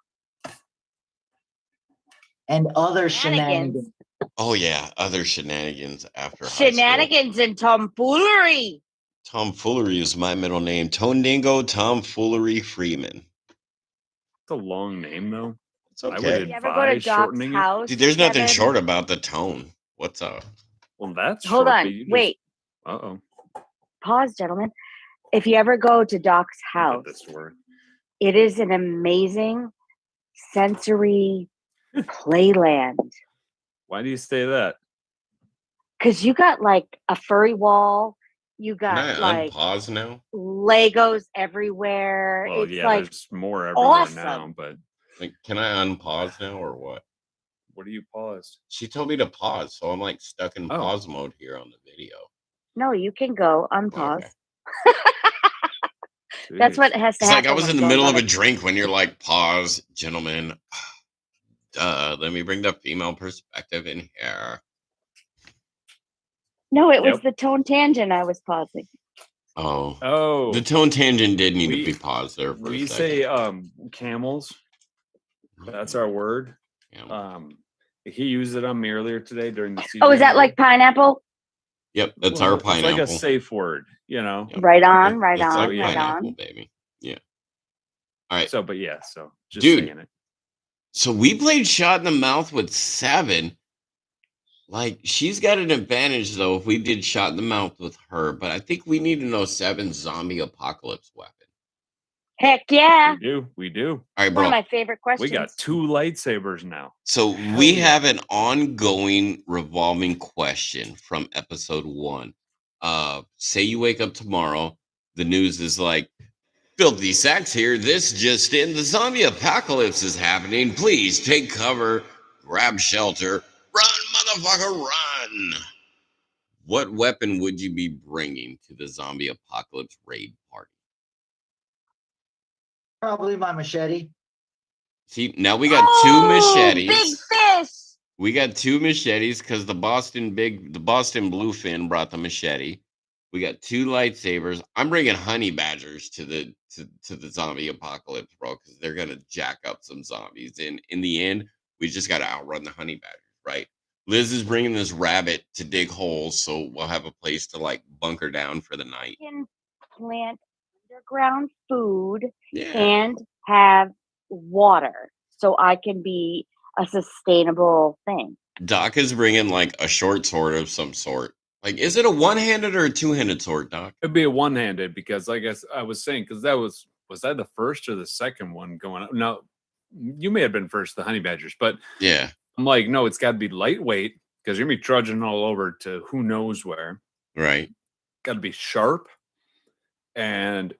and other shenanigans. Oh yeah, other shenanigans after shenanigans and tomfoolery. Tomfoolery is my middle name. Tonedingo Tomfoolery Freeman. It's a long name though. It's okay. I would You ever go to advise Doc's shortening house? Dude, there's nothing Kevin? short about the tone. What's up? Well, that's Hold short, on. but you just- Wait. Uh-oh. Pause, gentlemen. If you ever go to Doc's house, This to work. it is an amazing sensory playland. Why do you say that? Because you got like a furry wall. You Can got I like unpause now? Legos everywhere. Well, it's yeah, like there's more everywhere awesome. now, but Like, can I unpause now or what? what do you pause? She told me to pause, so I'm like stuck in Oh. pause mode here on the video. No, you can go unpause. Okay. That's what has to It's happen. like I was when in the it goes middle on of a drink when you're like, pause, gentlemen. Let me bring the female perspective in here. No, it was the tone tangent I was pausing. Oh. The tone tangent did need to be paused there for a second. say camels. That's our word. He used it on me earlier today during the season. Oh, is that like pineapple? Yep, that's our pineapple. It's like a safe word, you know. Yep. Right on, right It's on, like right pineapple, on. baby. Yeah. All right. So, but yeah, so just Dude, saying it. So we played shot in the mouth with Seven. Like, she's got an advantage, though, if we did shot in the mouth with her. But I think we need to know Seven's zombie apocalypse weapon. Heck yeah. We do. All right, One of bro. my favorite questions. We got 2 lightsabers now. So we have an ongoing revolving question from episode 1. Say you wake up tomorrow, the news is like, Filthy Sacks here. This just in. The zombie apocalypse is happening. Please take cover. Grab shelter. Run, motherfucker, run. What weapon would you be bringing to the zombie apocalypse raid party? Probably my machete. See, now we got 2 machetes. Big fish. We got 2 machetes because the Boston Bluefin brought the machete. We got 2 lightsabers. I'm bringing honey badgers to the zombie apocalypse, bro, because they're gonna jack up some zombies. And in the end, we just gotta outrun the honey badgers, right? Liz is bringing this rabbit to dig holes, so we'll have a place to like bunker down for the night. Can plant underground food Yeah. and have water, so I can be a sustainable thing. Doc is bringing like a short sword of some sort. Like, is it a one-handed or a two-handed sword, Doc? It'd be a one-handed because, like I was saying, because that was that the first or the second one going up? No, you may have been first, the honey badgers, but yeah, I'm like, no, it's got to be lightweight because you're gonna be trudging all over to who knows where. Right. Got to be sharp, and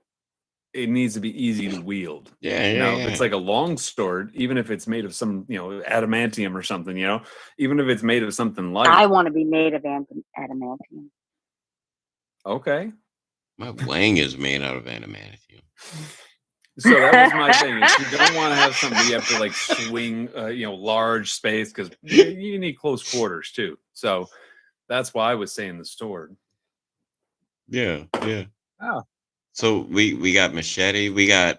it needs to be easy to wield. Yeah. If it's like a long sword, even if it's made of some, adamantium or something, even if it's made of something light. I want to be made of adamantium. Okay. My wang is made out of adamantium. So that was my thing. Is you don't want to have something you have to like swing, large space because you need close quarters too. So that's why I was saying the sword. Yeah. Oh. So we got machete. We got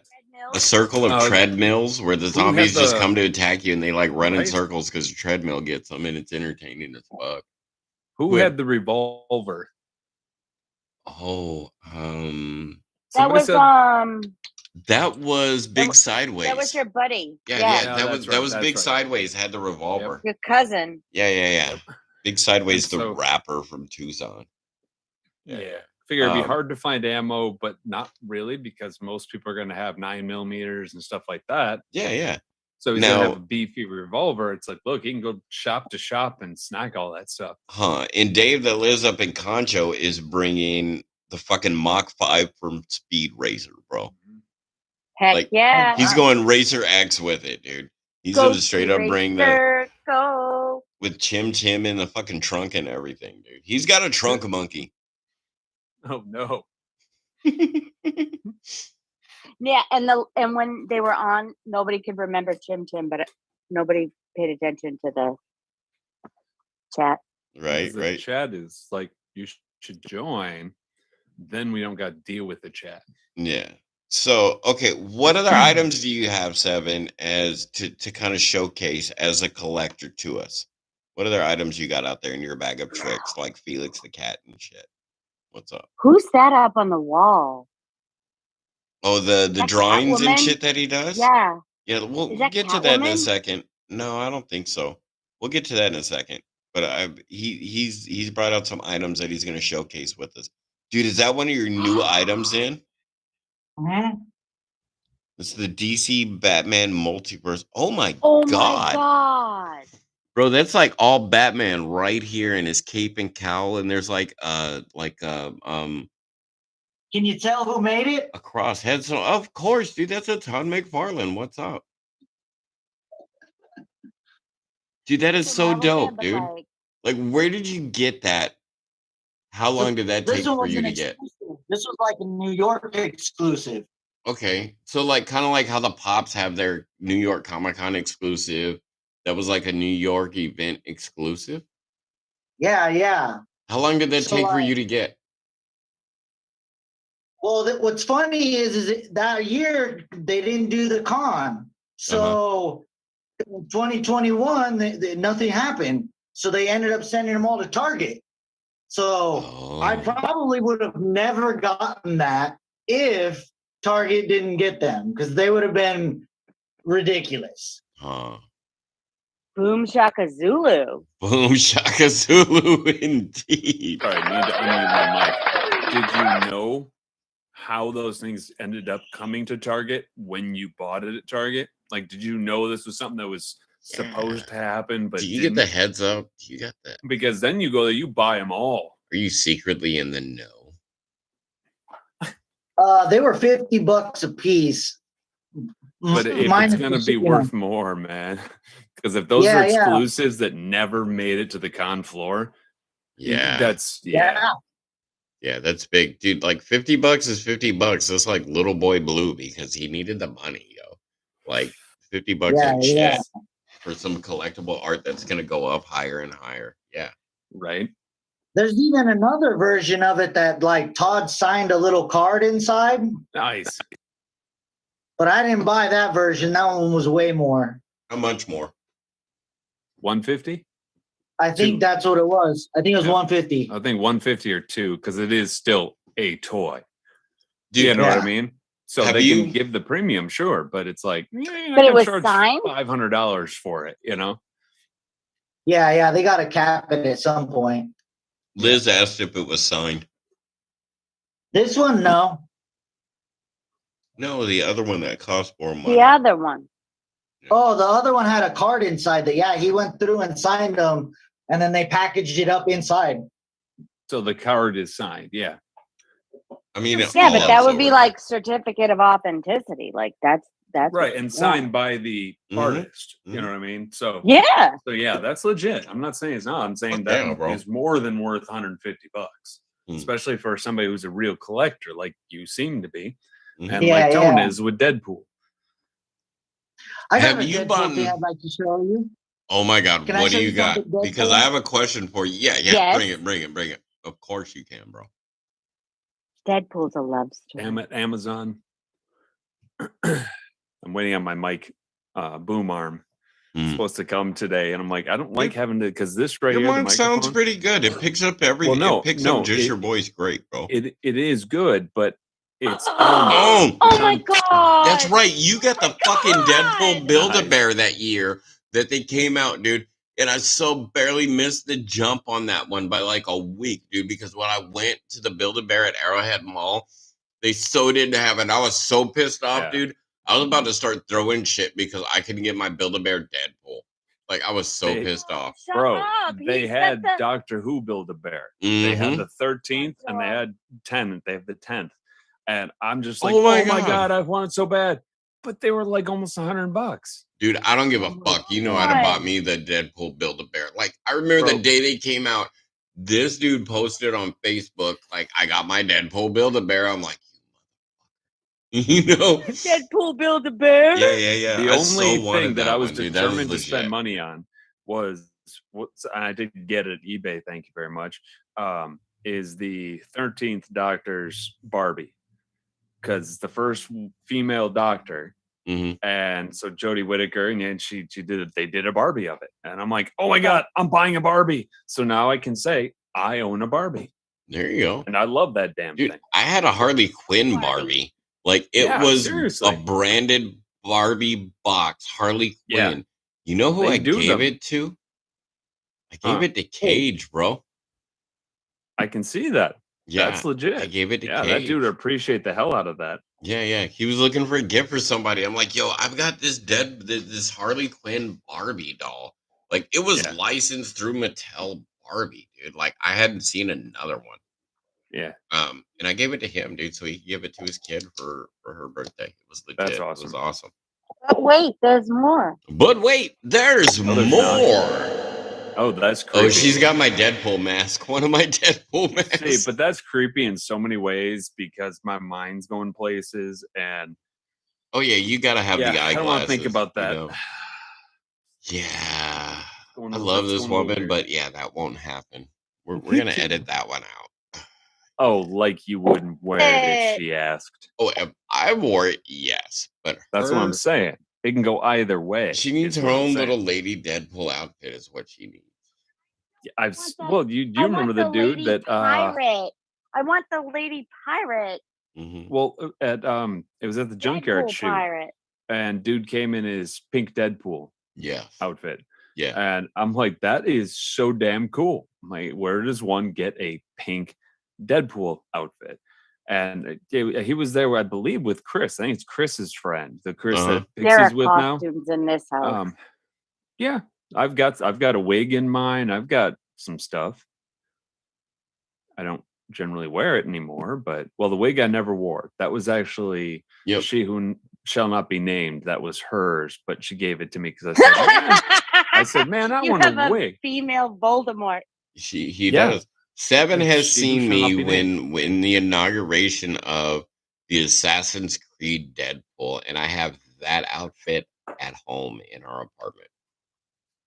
a circle of treadmills where the zombies just come to attack you and they like run in circles because the treadmill gets them and it's entertaining as fuck. Who had the revolver? Oh, that was Big Sideways. That was your buddy. Yeah. That was Big Sideways. Had the revolver. Your cousin. Yeah. Big Sideways, the rapper from Tucson. Yeah. Figure it'd be hard to find ammo, but not really because most people are going to have 9mm and stuff like that. Yeah. So he's gonna have a beefy revolver. It's like, look, he can go shop to shop and snack all that stuff. And Dave that lives up in Concho is bringing the fucking Mach 5 from Speed Racer, bro. Heck yeah. He's going Racer X with it, dude. He's gonna straight up bring the with Chim Chim in the fucking trunk and everything, dude. He's got a trunk monkey. Oh no. Yeah, and when they were on, nobody could remember Chim Chim, but nobody paid attention to the chat. Right, The right. chat is like, you should join. Then we don't got to deal with the chat. Yeah. So, okay, what other items do you have, Seven, as to kind of showcase as a collector to us? What other items you got out there in your bag of tricks, like Felix the cat and shit? What's up? Who sat up on the wall? Oh, the That drawings and Catwoman? shit that he does? Yeah. Yeah, we'll Is that get to that in a Catwoman? second. No, I don't think so. We'll get to that in a second. But he's brought out some items that he's going to showcase with us. Dude, is that one of your new items in? Mhm. It's the DC Batman multiverse. Oh my Oh god. my god. Bro, that's like all Batman right here in his cape and cowl, and there's like Can you tell who made it? a crosshead. So of course, dude, that's a Todd McFarlane. What's up? Dude, that is so dope, dude. Like, where did you get that? How long did that take This one for was you an to get? exclusive. This was like a New York exclusive. Okay. So like kind of like how the Pops have their New York Comic Con exclusive. That was like a New York event exclusive. Yeah, yeah. How long did that So, take for like- you to get? Well, what's funny is that year they didn't do the con. So in 2021, nothing happened. So they ended up sending them all to Target. So I Oh. probably would have never gotten that if Target didn't get them, because they would have been ridiculous. Huh. Boom Shaka Zulu. Boom Shaka Zulu, indeed. Sorry, I need to unmute my mic. Did you know how those things ended up coming to Target when you bought it at Target? Like, did you know this was something that was supposed to happen, but Do you didn't? get the heads up? Do you got that? Because then you go there, you buy them all. Are you secretly in the know? They were $50 a piece. But if Minus it's going to the be shipping. worth more, man, because if those Yeah, are yeah. exclusives that never made it to the con floor, Yeah. that's Yeah. Yeah, that's big. Dude, like $50 is $50. That's like little boy blue because he needed the money, yo. Like $50 Yeah, ain't yeah. shit for some collectible art that's gonna go up higher and higher. Yeah. right. There's even another version of it that like Todd signed a little card inside, Nice. but I didn't buy that version. That one was way more. How much more? 150. I think Two. that's what it was. I think it was Yeah. 150. I think 150 or 2, because it is still a toy. Dude, You know what Yeah. I mean? So Have they you- can give the premium, sure, but it's like, yeah, But it was signed? $500 for it, you know? Yeah, they got to cap it at some point. Liz asked if it was signed. This one, no. No, the other one that cost more money. The other one. Oh, the other one had a card inside that. Yeah, he went through and signed them, and then they packaged it up inside. So the card is signed, yeah. I mean, Yeah, all but that of would them be were. like certificate of authenticity. Like that's Right, and signed by the Mhm. artist. You know what I mean? So Yeah. So yeah, that's legit. I'm not saying it's not. I'm saying Fuck that yeah, bro. is more than worth $150, Hmm. especially for somebody who's a real collector, like you seem to be, Mhm. and Yeah, like Tone yeah. is with Deadpool. I got Have a you Deadpool bought- thing I'd like to show you. Oh my god, Can I what show do you you got? something, Deadpool? Because I have a question for you. Yeah, Yes. bring it. Of course you can, bro. Deadpool's a love story. Damn it, Amazon. I'm waiting on my mic boom arm. It's Hmm. supposed to come today, and I'm like, I don't like having to, because this right Your here, the mic sounds microphone, pretty good. It picks up everything. Well, no, it picks no, up just it- your voice great, bro. it is good, but it's Oh, Oh my god. that's right. You got the fucking Deadpool God. Build-A-Bear that year that they came out, dude. And I so barely missed the jump on that one by like a week, dude, because when I went to the Build-A-Bear at Arrowhead Mall, they so didn't have it. I was so pissed off, Yeah. dude. I was about to start throwing shit because I couldn't get my Build-A-Bear Deadpool. Like, I was so They- pissed off. Shut bro. up. They He had said the- Doctor Who Build-A-Bear. They had Mhm. the 13th and they had 10th. They have the 10th. And I'm just like, Oh oh my my God. God, I want it so bad. But they were like almost $100. Dude, I don't give a Oh my fuck. You know I'd have God. bought me the Deadpool Build-A-Bear. Like, I remember Bro. the day they came out, this dude posted on Facebook, like, I got my Deadpool Build-A-Bear. I'm like, You know? Deadpool build a bear. Yeah. The I only so wanted thing that I was one, dude. That was determined to spend legit. money on was and I did get it at eBay. Thank you very much. Is the 13th Doctor's Barbie, because it's the first female Doctor. Mm-hmm. And so Jodie Whittaker, and she did it. They did a Barbie of it, and I'm like, oh my god, I'm buying a Barbie. So now I can say I own a Barbie. There you go. And I love that damn Dude, thing. I had a Harley Quinn Barbie. Like it was seriously. a branded Barbie box, Harley Quinn. Yeah. You know who They I do gave them. it to? I gave it to Cage, bro. I can see that. Yeah, that's legit. I gave it to Cage. That dude would appreciate the hell out of that. Yeah. He was looking for a gift for somebody. I'm like, yo, I've got this Harley Quinn Barbie doll. Like it was licensed through Mattel Barbie, dude. Like I hadn't seen another one. Yeah. And I gave it to him, dude, so he could give it to his kid for her birthday. It was legit. That's awesome. It was awesome. But wait, there's more. But wait, there's more. Oh, that's creepy. Oh, she's got my Deadpool mask. One of my Deadpool masks. See, but that's creepy in so many ways because my mind's going places and. Oh yeah, you gotta have the eyeglasses. I don't want to think about that. You know? Yeah, I love this woman, but yeah, that won't happen. We're gonna edit that one out. Oh, like you wouldn't wear it if she asked. Oh, if I wore it, yes, but that's what I'm saying. It can go either way. She needs her own little Lady Deadpool outfit, is what she needs. Well, do you remember the dude that pirate? I want the lady pirate. Mm-hmm. Well, at it was at the junkyard Deadpool shoot, pirate. and dude came in his pink Deadpool outfit. Yeah, and I'm like, that is so damn cool. I'm like, where does one get a pink Deadpool outfit? And he was there, I believe, with Chris. I think it's Chris's friend, the Chris that Pixie's with now. In this house. Yeah, I've got a wig in mine. I've got some stuff. I don't generally wear it anymore, but the wig I never wore. That was actually she who shall not be named. That was hers, but she gave it to me because I said, man, I want a wig. Female Voldemort. He does. Seven has seen me when the inauguration of the Assassin's Creed Deadpool, and I have that outfit at home in our apartment.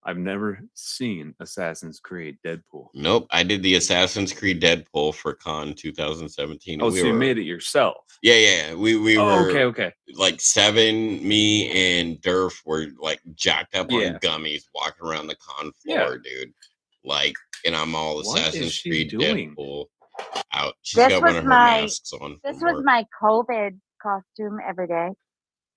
I've never seen Assassin's Creed Deadpool. Nope, I did the Assassin's Creed Deadpool for Con 2017. Oh, so you made it yourself? Yeah. We were okay. Like Seven, me, and Durf were like jacked up on gummies, walking around the con floor, dude. Like, and I'm all Assassin's Creed Deadpool out. She's got one of her masks on. This was my COVID costume every day.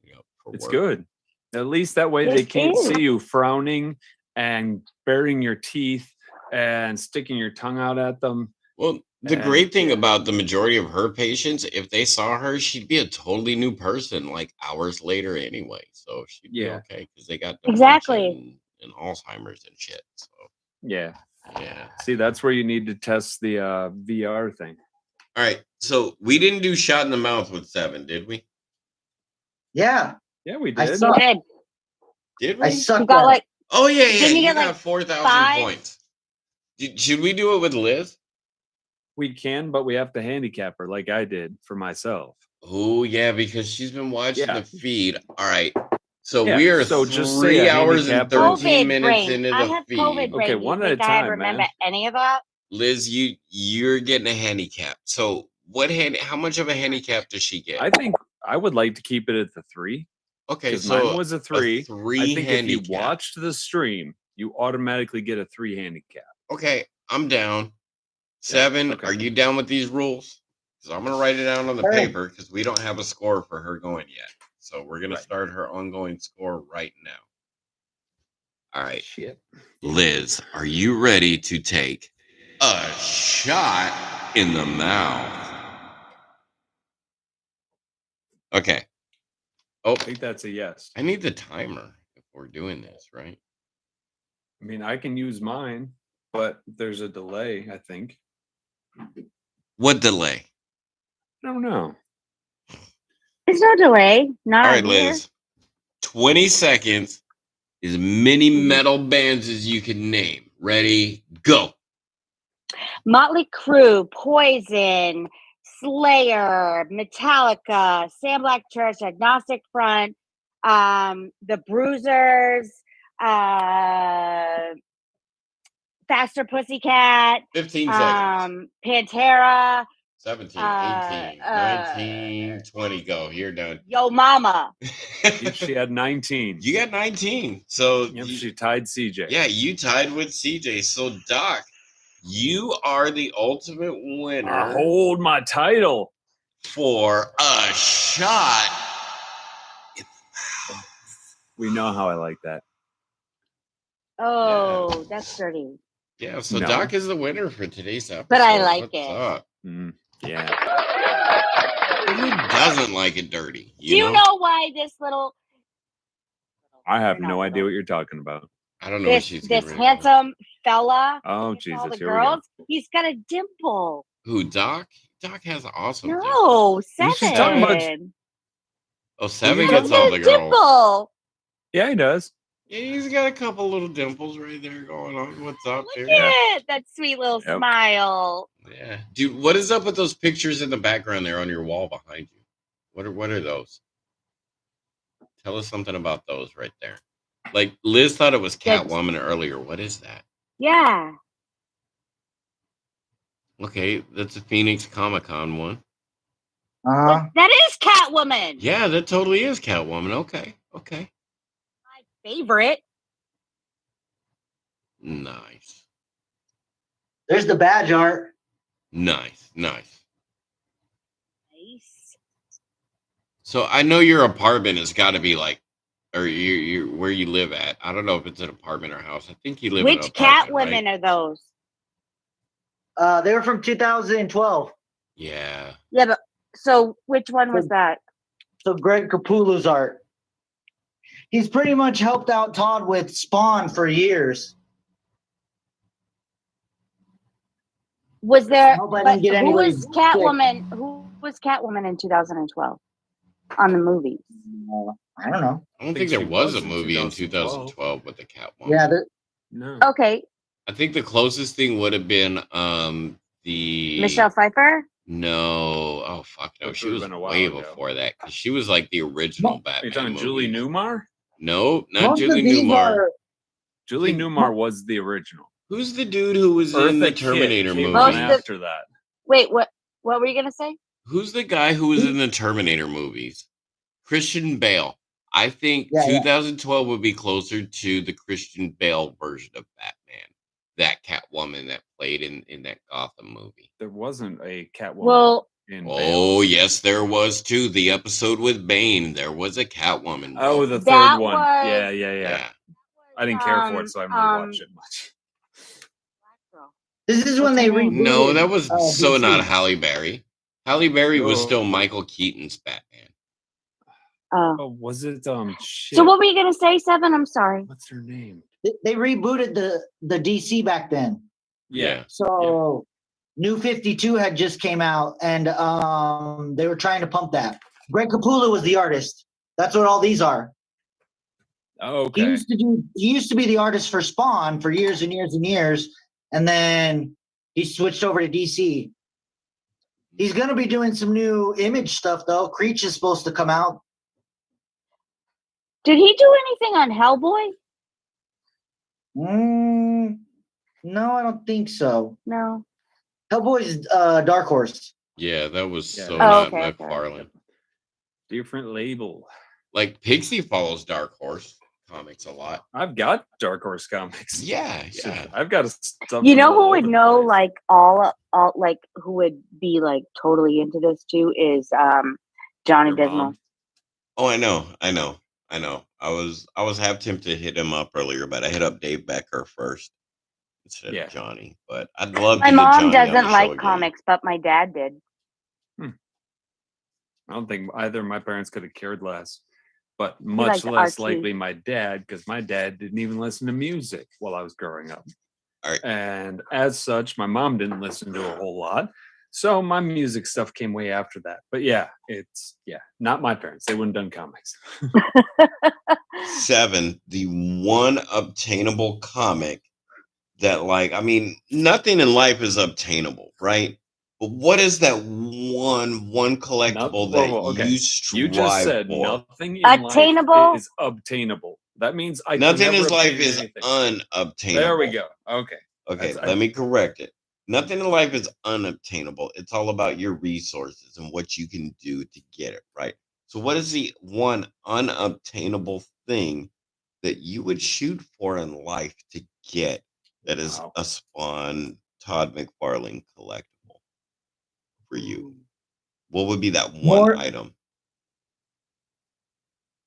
Yep, it's good. At least that way they can't see you frowning and baring your teeth and sticking your tongue out at them. Well, the great thing about the majority of her patients, if they saw her, she'd be a totally new person like hours later anyway. So she'd be okay because they got exactly and Alzheimer's and shit. So yeah. See, that's where you need to test the VR thing. All right. So we didn't do shot in the mouth with Seven, did we? Yeah. Yeah, we did. I sucked. Did we? I sucked. You got like, oh yeah. You got like 4,000 points. Should we do it with Liz? We can, but we have to handicap her like I did for myself. Oh yeah, because she's been watching the feed. All right. So we are just 3 hours and 13 minutes into the feed. Okay, one at a time. I remember any of that. Liz, you're getting a handicap. So how much of a handicap does she get? I think I would like to keep it at the 3. Okay, so mine was a 3. A 3 I think handicap. If you watched the stream, you automatically get a 3 handicap. Okay, I'm down. Seven, are you down with these rules? Because I'm gonna write it down on the paper because we don't have a score for her going yet. So we're gonna start her ongoing score right now. All right. Shit. Liz, are you ready to take a shot in the mouth? Okay. Oh, I think that's a yes. I need the timer if we're doing this, right? I mean, I can use mine, but there's a delay, I think. What delay? I don't know. There's no delay. Not all right, Liz. 20 seconds. As many metal bands as you can name. Ready, go. Motley Crue, Poison, Slayer, Metallica, Sam Black Church, Agnostic Front, the Bruisers, Faster Pussycat, 15 seconds. Pantera, 17, 18, 19, 20. Go. You're done. Yo Mama. She had 19. You got 19. So Yep, she tied CJ. Yeah, you tied with CJ. So Doc, you are the ultimate winner. I hold my title for a shot in the mouth. We know how I like that. Oh, that's dirty. Yeah, so No. Doc is the winner for today's episode. But I like What's it. Up? Yeah. Who doesn't like it dirty? Do you know why this little? I have no idea what you're talking about. I don't know what she's this getting ready handsome fella. Oh, with Jesus. all the Here we go. girls. He's got a dimple. Who, Doc? Doc has an awesome dimple. No, She's talking about- Seven. Oh, Seven He's gets got all a the girls. dimple. Yeah, he does. Yeah, he's got a couple little dimples right there going on. What's up, Look dude? at that sweet little Yep. smile. Yeah, dude. What is up with those pictures in the background there on your wall behind you? What are those? Tell us something about those right there. Like Liz thought it was Catwoman earlier. What is that? Yeah. Okay, that's a Phoenix Comic-Con one. That is Catwoman. Yeah, that totally is Catwoman. Okay. My favorite. Nice. There's the badge art. Nice. Nice. So I know your apartment has got to be like, or you where you live at. I don't know if it's an apartment or house. I think you live in an Which apartment, Catwomen right? are those? They were from 2012. Yeah. Yeah, but so which one was that? So Greg Capullo's art. He's pretty much helped out Todd with Spawn for years. Was there? Hope I But didn't get who anybody was Catwoman? Who was Catwoman in 2012 on the movie? I don't know. I don't think there she was a was in movie in 2012. 2012 with the Catwoman. Yeah, No. Okay, I think the closest thing would have been the Michelle Pfeiffer. No, oh fuck no, That she would've was been a while way ago. before that because she was like the original Are Batman. you talking movie. Julie Newmar? No, not most Julie of these Newmar. are Julie Newmar was the original. Who's the dude who was in the Eartha Kitt Terminator came movie? on Most of- after that. Wait, what were you gonna say? Who's the guy who was in the Terminator movies? Christian Bale. I think Yeah, yeah. 2012 would be closer to the Christian Bale version of Batman. That Catwoman that played in that Gotham movie. There wasn't a Catwoman Well, in Oh, Bale. yes, there was too. The episode with Bane, there was a Catwoman. bro. Oh, the That third one. was- Yeah. I didn't care for it, so I haven't really watched it much. This is when they rebooted. No, that was so DC. not Halle Berry. Halle Berry was No. still Michael Keaton's Batman. Oh, was it shit. So what were you gonna say, Seven? I'm sorry. What's her name? They rebooted the DC back then. Yeah. So New 52 had just came out, and they were trying to pump that. Greg Capullo was the artist. That's what all these are. Oh, He okay. used to be the artist for Spawn for years and years and years, and then he switched over to DC. He's gonna be doing some new Image stuff though. Creech is supposed to come out. Did he do anything on Hellboy? No, I don't think so. No. Hellboy's Dark Horse. Yeah, that was Yeah. so Oh, not okay, okay. McFarlane. Different label. Like Pixie follows Dark Horse comics a lot. I've got Dark Horse comics. Yeah. I've got stuff. You know from all who would over the know place. like all like who would be like totally into this too is Johnny Your Dismal. mom. Oh, I know. I was half tempted to hit him up earlier, but I hit up Dave Becker first instead Yeah. of Johnny. But I'd love My to get mom Johnny on the doesn't show like again. comics, but my dad did. I don't think either of my parents could have cared less, but much liked less RT. likely my dad, because my dad didn't even listen to music while I was growing up. All right. And as such, my mom didn't listen to a whole lot. So my music stuff came way after that. But yeah, not my parents. They wouldn't have done comics. 7, the one obtainable comic that, like, I mean, nothing in life is obtainable, right? But what is that one collectible that okay. you strive You just said for? nothing in Attainable? life is obtainable. That means I Nothing can in never life obtain is anything. unobtainable. There we go. Okay. Okay, let me correct it. Nothing in life is unobtainable. It's all about your resources and what you can do to get it, right? So what is the one unobtainable thing that you would shoot for in life to get that is a Spawn Todd McFarlane collectible for you? What would be that one item?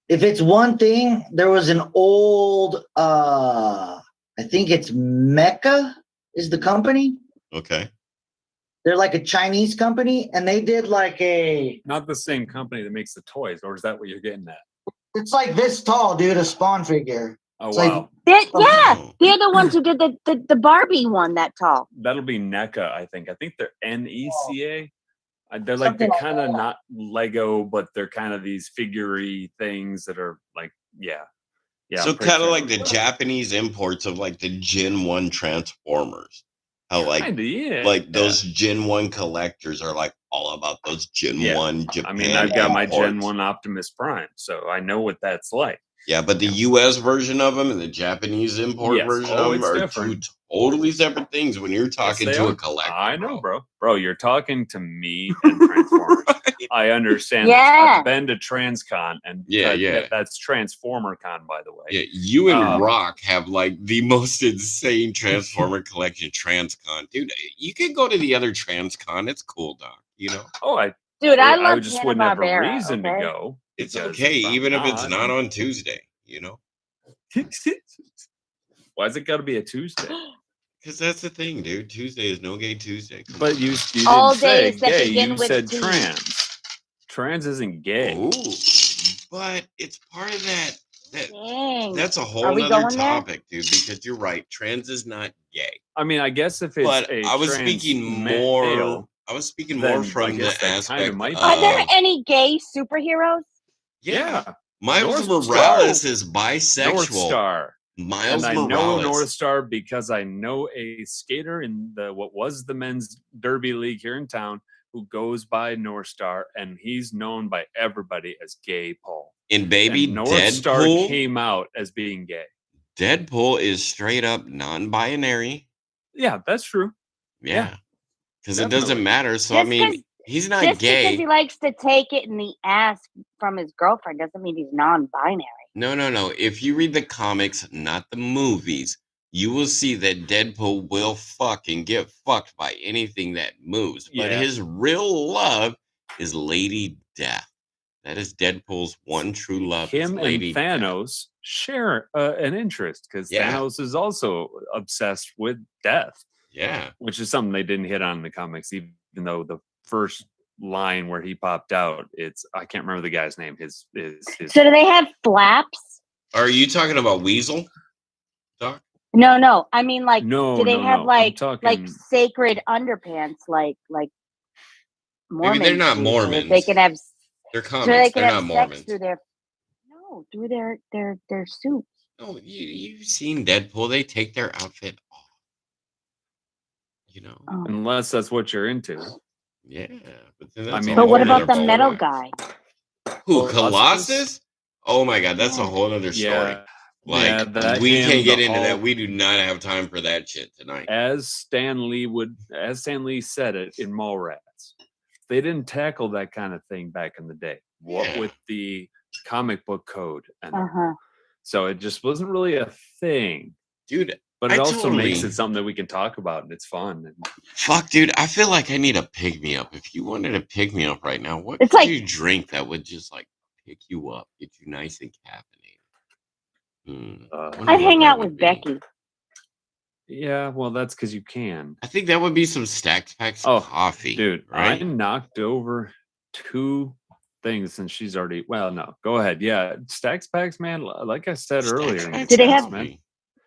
If it's one thing, there was an old I think it's Mecca is the company. Okay. They're like a Chinese company, and they did like a. Not the same company that makes the toys, or is that what you're getting at? It's like this tall, dude. A Spawn figure. Oh It's wow! Yeah, they're the ones who did the Barbie one that tall. That'll be NECA, I think. I think they're NECA. They're like Something they're like kind of not Lego, but they're kind of these figure-y things that are like, yeah. So kind of like the Japanese imports of like the Gen 1 Transformers. How like kinda, like those Gen 1 collectors are like all about those Gen 1 Japan. I mean, I've got my Gen imports. 1 Optimus Prime, so I know what that's like. Yeah, but the US version of them and the Japanese import version of them are different. two totally separate things when you're talking to a collector. I know, bro. Bro, you're talking to me and Transformers. I understand. Yeah. This. I've been to TransCon, and that's Transformer Con, by the way. Yeah, you and Rock have like the most insane Transformer collection, TransCon. Dude, you can go to the other TransCon. It's cool, dog. You know? Oh, I just wouldn't have a reason to go. It's okay, even if it's not on Tuesday, you know? Why's it got to be a Tuesday? Because that's the thing, dude. Tuesday is no gay Tuesday. But you All didn't say days that gay. begin You with said T. trans. Trans isn't gay. Ooh, but it's part of that. Dang. That's a Are whole we other going topic, dude. Because you're right, trans is not gay. I mean, I guess if it's But a I was trans speaking male, more. I was speaking then more from I the guess that aspect kinda might be. Are there any gay superheroes? Yeah. Miles North Morales Star. is bisexual. North Star. Miles and I Morales. know North Star because I know a skater in what was the men's derby league here in town who goes by North Star, and he's known by everybody as Gay Paul. And baby, and North Deadpool Star came out as being gay. Deadpool is straight up non-binary. Yeah, that's true. Yeah. Because it doesn't matter. So Just I mean, he's not just gay. because he likes to take it in the ass from his girlfriend doesn't mean he's non-binary. No. If you read the comics, not the movies, you will see that Deadpool will fuck and get fucked by anything that moves. But his real love is Lady Death. That is Deadpool's one true love. Him Lady and Thanos share an interest because Thanos is also obsessed with death. Yeah. Which is something they didn't hit on in the comics, even though the first line where he popped out, I can't remember the guy's name. His So do they have flaps? Are you talking about Weasel, Doc? No. I mean, like, no, do they have like talking... sacred underpants, like Mormons? Maybe they're not do, Mormons. So they can have. They're comics. So they can they're have not sex Mormons. through their suits. No, you've seen Deadpool. They take their outfit off. You know, unless that's what you're into. Yeah, but what about the metal guy? Who, Colossus? Oh my God, that's a whole other story. Like, we can't get into that. We do not have time for that shit tonight. As Stan Lee said it in Mallrats, they didn't tackle that kind of thing back in the day. What with the comic book code, and so it just wasn't really a thing, dude. But it also makes it something that we can talk about, and it's fun. And fuck, dude, I feel like I need a pick me up. If you wanted to pick me up right now, what could you drink that would just like pick you up, get you nice and caffeinated? I'd hang out with Becky. Yeah, well, that's because you can. I think that would be some Stacked Packs coffee, dude. Right? I knocked over 2 things, and she's already. Well, no, go ahead. Yeah, Stacked Packs, man. Like I said earlier, do they have? Man,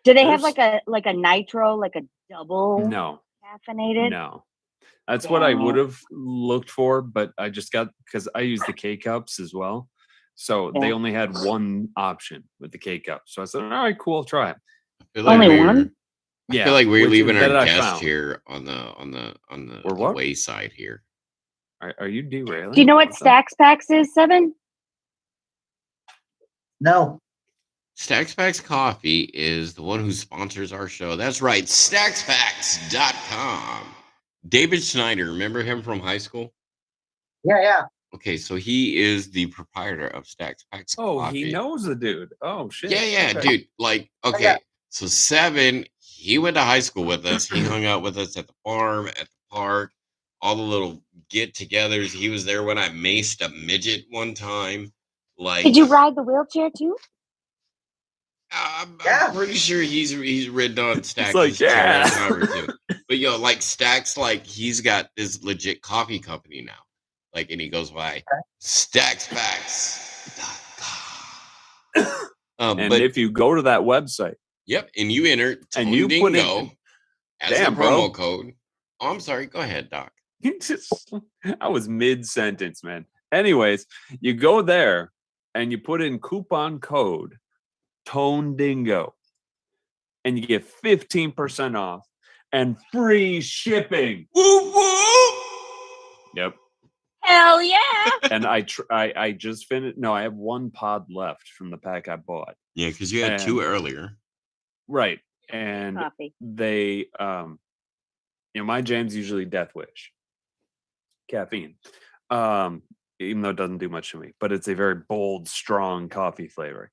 do they have like a nitro, like a double? No. Caffeinated? No. That's what I would have looked for, but I just got, because I use the K-Cups as well. So they only had one option with the K-Cup. So I said, all right, cool, I'll try it. Only one? I feel like we're leaving our that guest here on the Or what? wayside here. Are you derailing? Do you know what Stacks Packs is, Seven? No. Stacks Packs Coffee is the one who sponsors our show. That's right, stackspacks.com. David Schneider, remember him from high school? Yeah. Okay, so he is the proprietor of Stacks Packs Coffee. He knows the dude. Oh shit. Yeah, Okay. dude. Like, okay, so Seven, he went to high school with us. He hung out with us at the farm, at the park, all the little get-togethers. He was there when I maced a midget one time. Like, did you ride the wheelchair too? I'm pretty sure he's ridden on Stacks' like, chair a time or two. But yo, like Stacks, like he's got this legit coffee company now. Like, and he goes by stackspacks.com. And if you go to that website, yep, and you enter and you put Tonedingo as the promo code. Oh, I'm sorry. Go ahead, Doc. I was mid-sentence, man. Anyways, you go there and you put in coupon code Tonedingo, and you get 15% off and free shipping. Woo woo! Yep. Hell yeah! And I just finished. No, I have one pod left from the pack I bought. Yeah, because you had two earlier. Right. And Coffee. they my jam's usually Death Wish. Caffeine. Even though it doesn't do much to me, but it's a very bold, strong coffee flavor.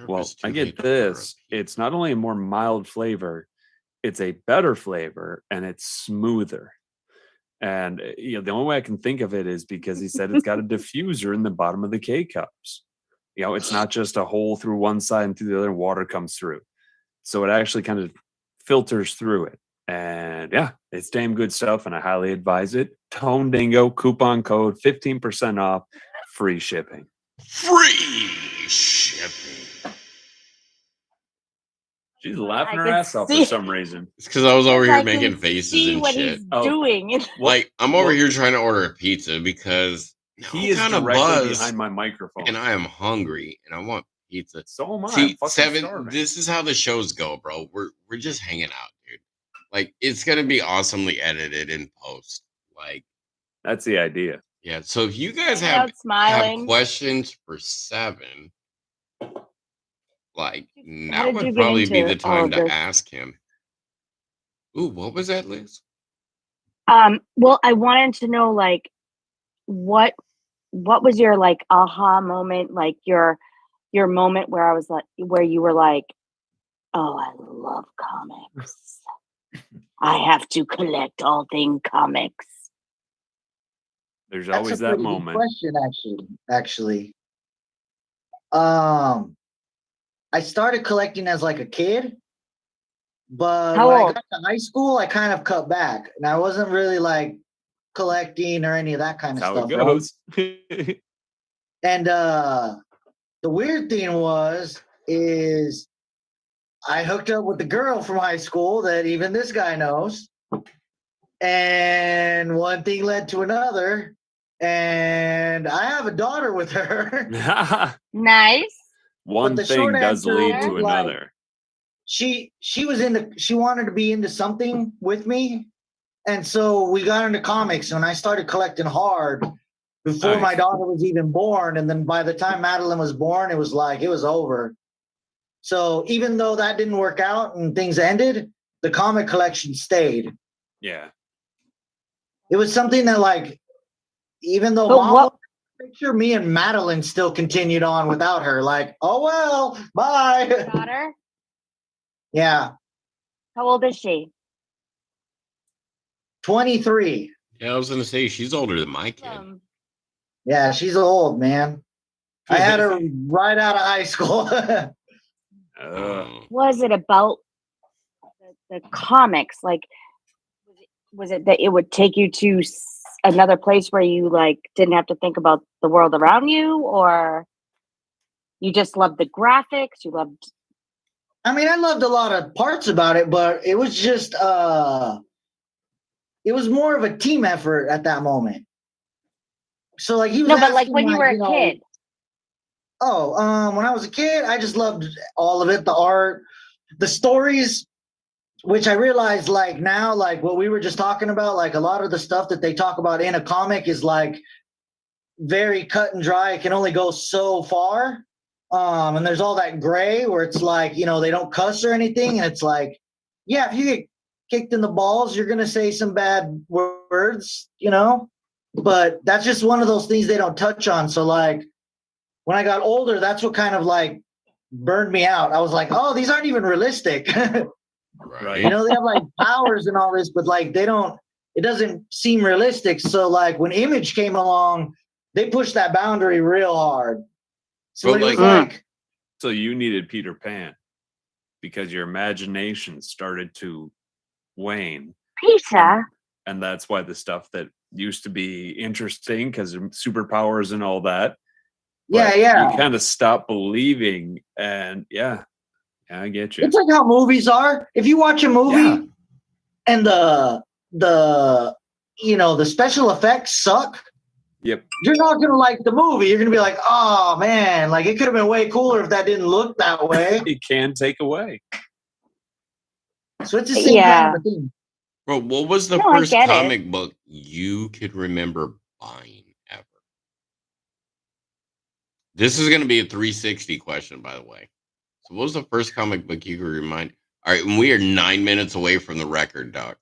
Well, I get this. It's not only a more mild flavor, it's a better flavor and it's smoother. And the only way I can think of it is because he said it's got a diffuser in the bottom of the K-cups. It's not just a hole through one side and through the other, water comes through. So it actually kind of filters through it. And yeah, it's damn good stuff, and I highly advise it. Tonedingo, coupon code, 15% off, free shipping. Free shipping. She's laughing her ass off for some reason. It's because I was over here making faces and shit. Doing. Like, I'm over here trying to order a pizza because he is directly behind my microphone. And I am hungry and I want pizza. So am I. See, Seven, this is how the shows go, bro. We're just hanging out, dude. Like, it's gonna be awesomely edited in post. Like, that's the idea. Yeah. So if you guys have questions for Seven, like, now would probably be the time to ask him. Ooh, what was that, Liz? Well, I wanted to know, like, what was your like aha moment, like your moment where I was like, where you were like, oh, I love comics. I have to collect all things comics. There's always that moment. Question, actually. I started collecting as like a kid, but when I got to high school, I kind of cut back, and I wasn't really like collecting or any of that kind of stuff. How it goes. Right? And the weird thing is I hooked up with the girl from high school that even this guy knows, and one thing led to another, and I have a daughter with her. Nice. One thing does lead to another. She wanted to be into something with me, and so we got into comics, and I started collecting hard before my daughter was even born. And then by the time Madeline was born, it was over. So even though that didn't work out and things ended, the comic collection stayed. Yeah. It was something that, like, even though Mom picture, me and Madeline still continued on without her. Like, oh well, bye. Daughter? Yeah. How old is she? 23. Yeah, I was gonna say she's older than my kid. Yeah, she's old, man. I had her right out of high school. Was it about the comics? Like, was it that it would take you to another place where you like didn't have to think about the world around you, or you just loved the graphics? You loved. I mean, I loved a lot of parts about it, but it was just it was more of a team effort at that moment. So like he was but like when you were a kid. Oh, when I was a kid, I just loved all of it. The art, the stories. which I realized like now, like what we were just talking about, like a lot of the stuff that they talk about in a comic is like very cut and dry. It can only go so far. And there's all that gray where it's like, you know, they don't cuss or anything. And it's like, yeah, if you get kicked in the balls, you're going to say some bad words, you know, but that's just one of those things they don't touch on. So like when I got older, that's what kind of like burned me out. I was like, oh, these aren't even realistic. Right. You know, they have like powers and all this, but like they don't, it doesn't seem realistic. So like when Image came along, they pushed that boundary real hard. So But it was like, so you needed Peter Pan because your imagination started to wane. Peter. And that's why the stuff that used to be interesting because of superpowers and all that. Yeah, yeah. You kind of stop believing, and yeah, I get you. It's like how movies are. If you watch a movie and the you know the special effects suck, yep, you're not gonna like the movie. You're gonna be like, oh man, like it could have been way cooler if that didn't look that way. It can take away. So it's the same kind of a thing. Bro, what was the first comic book you could remember buying ever? This is going to be a 360 question, by the way. So what was the first comic book you could remind? All right, and we are 9 minutes away from the record, Doc.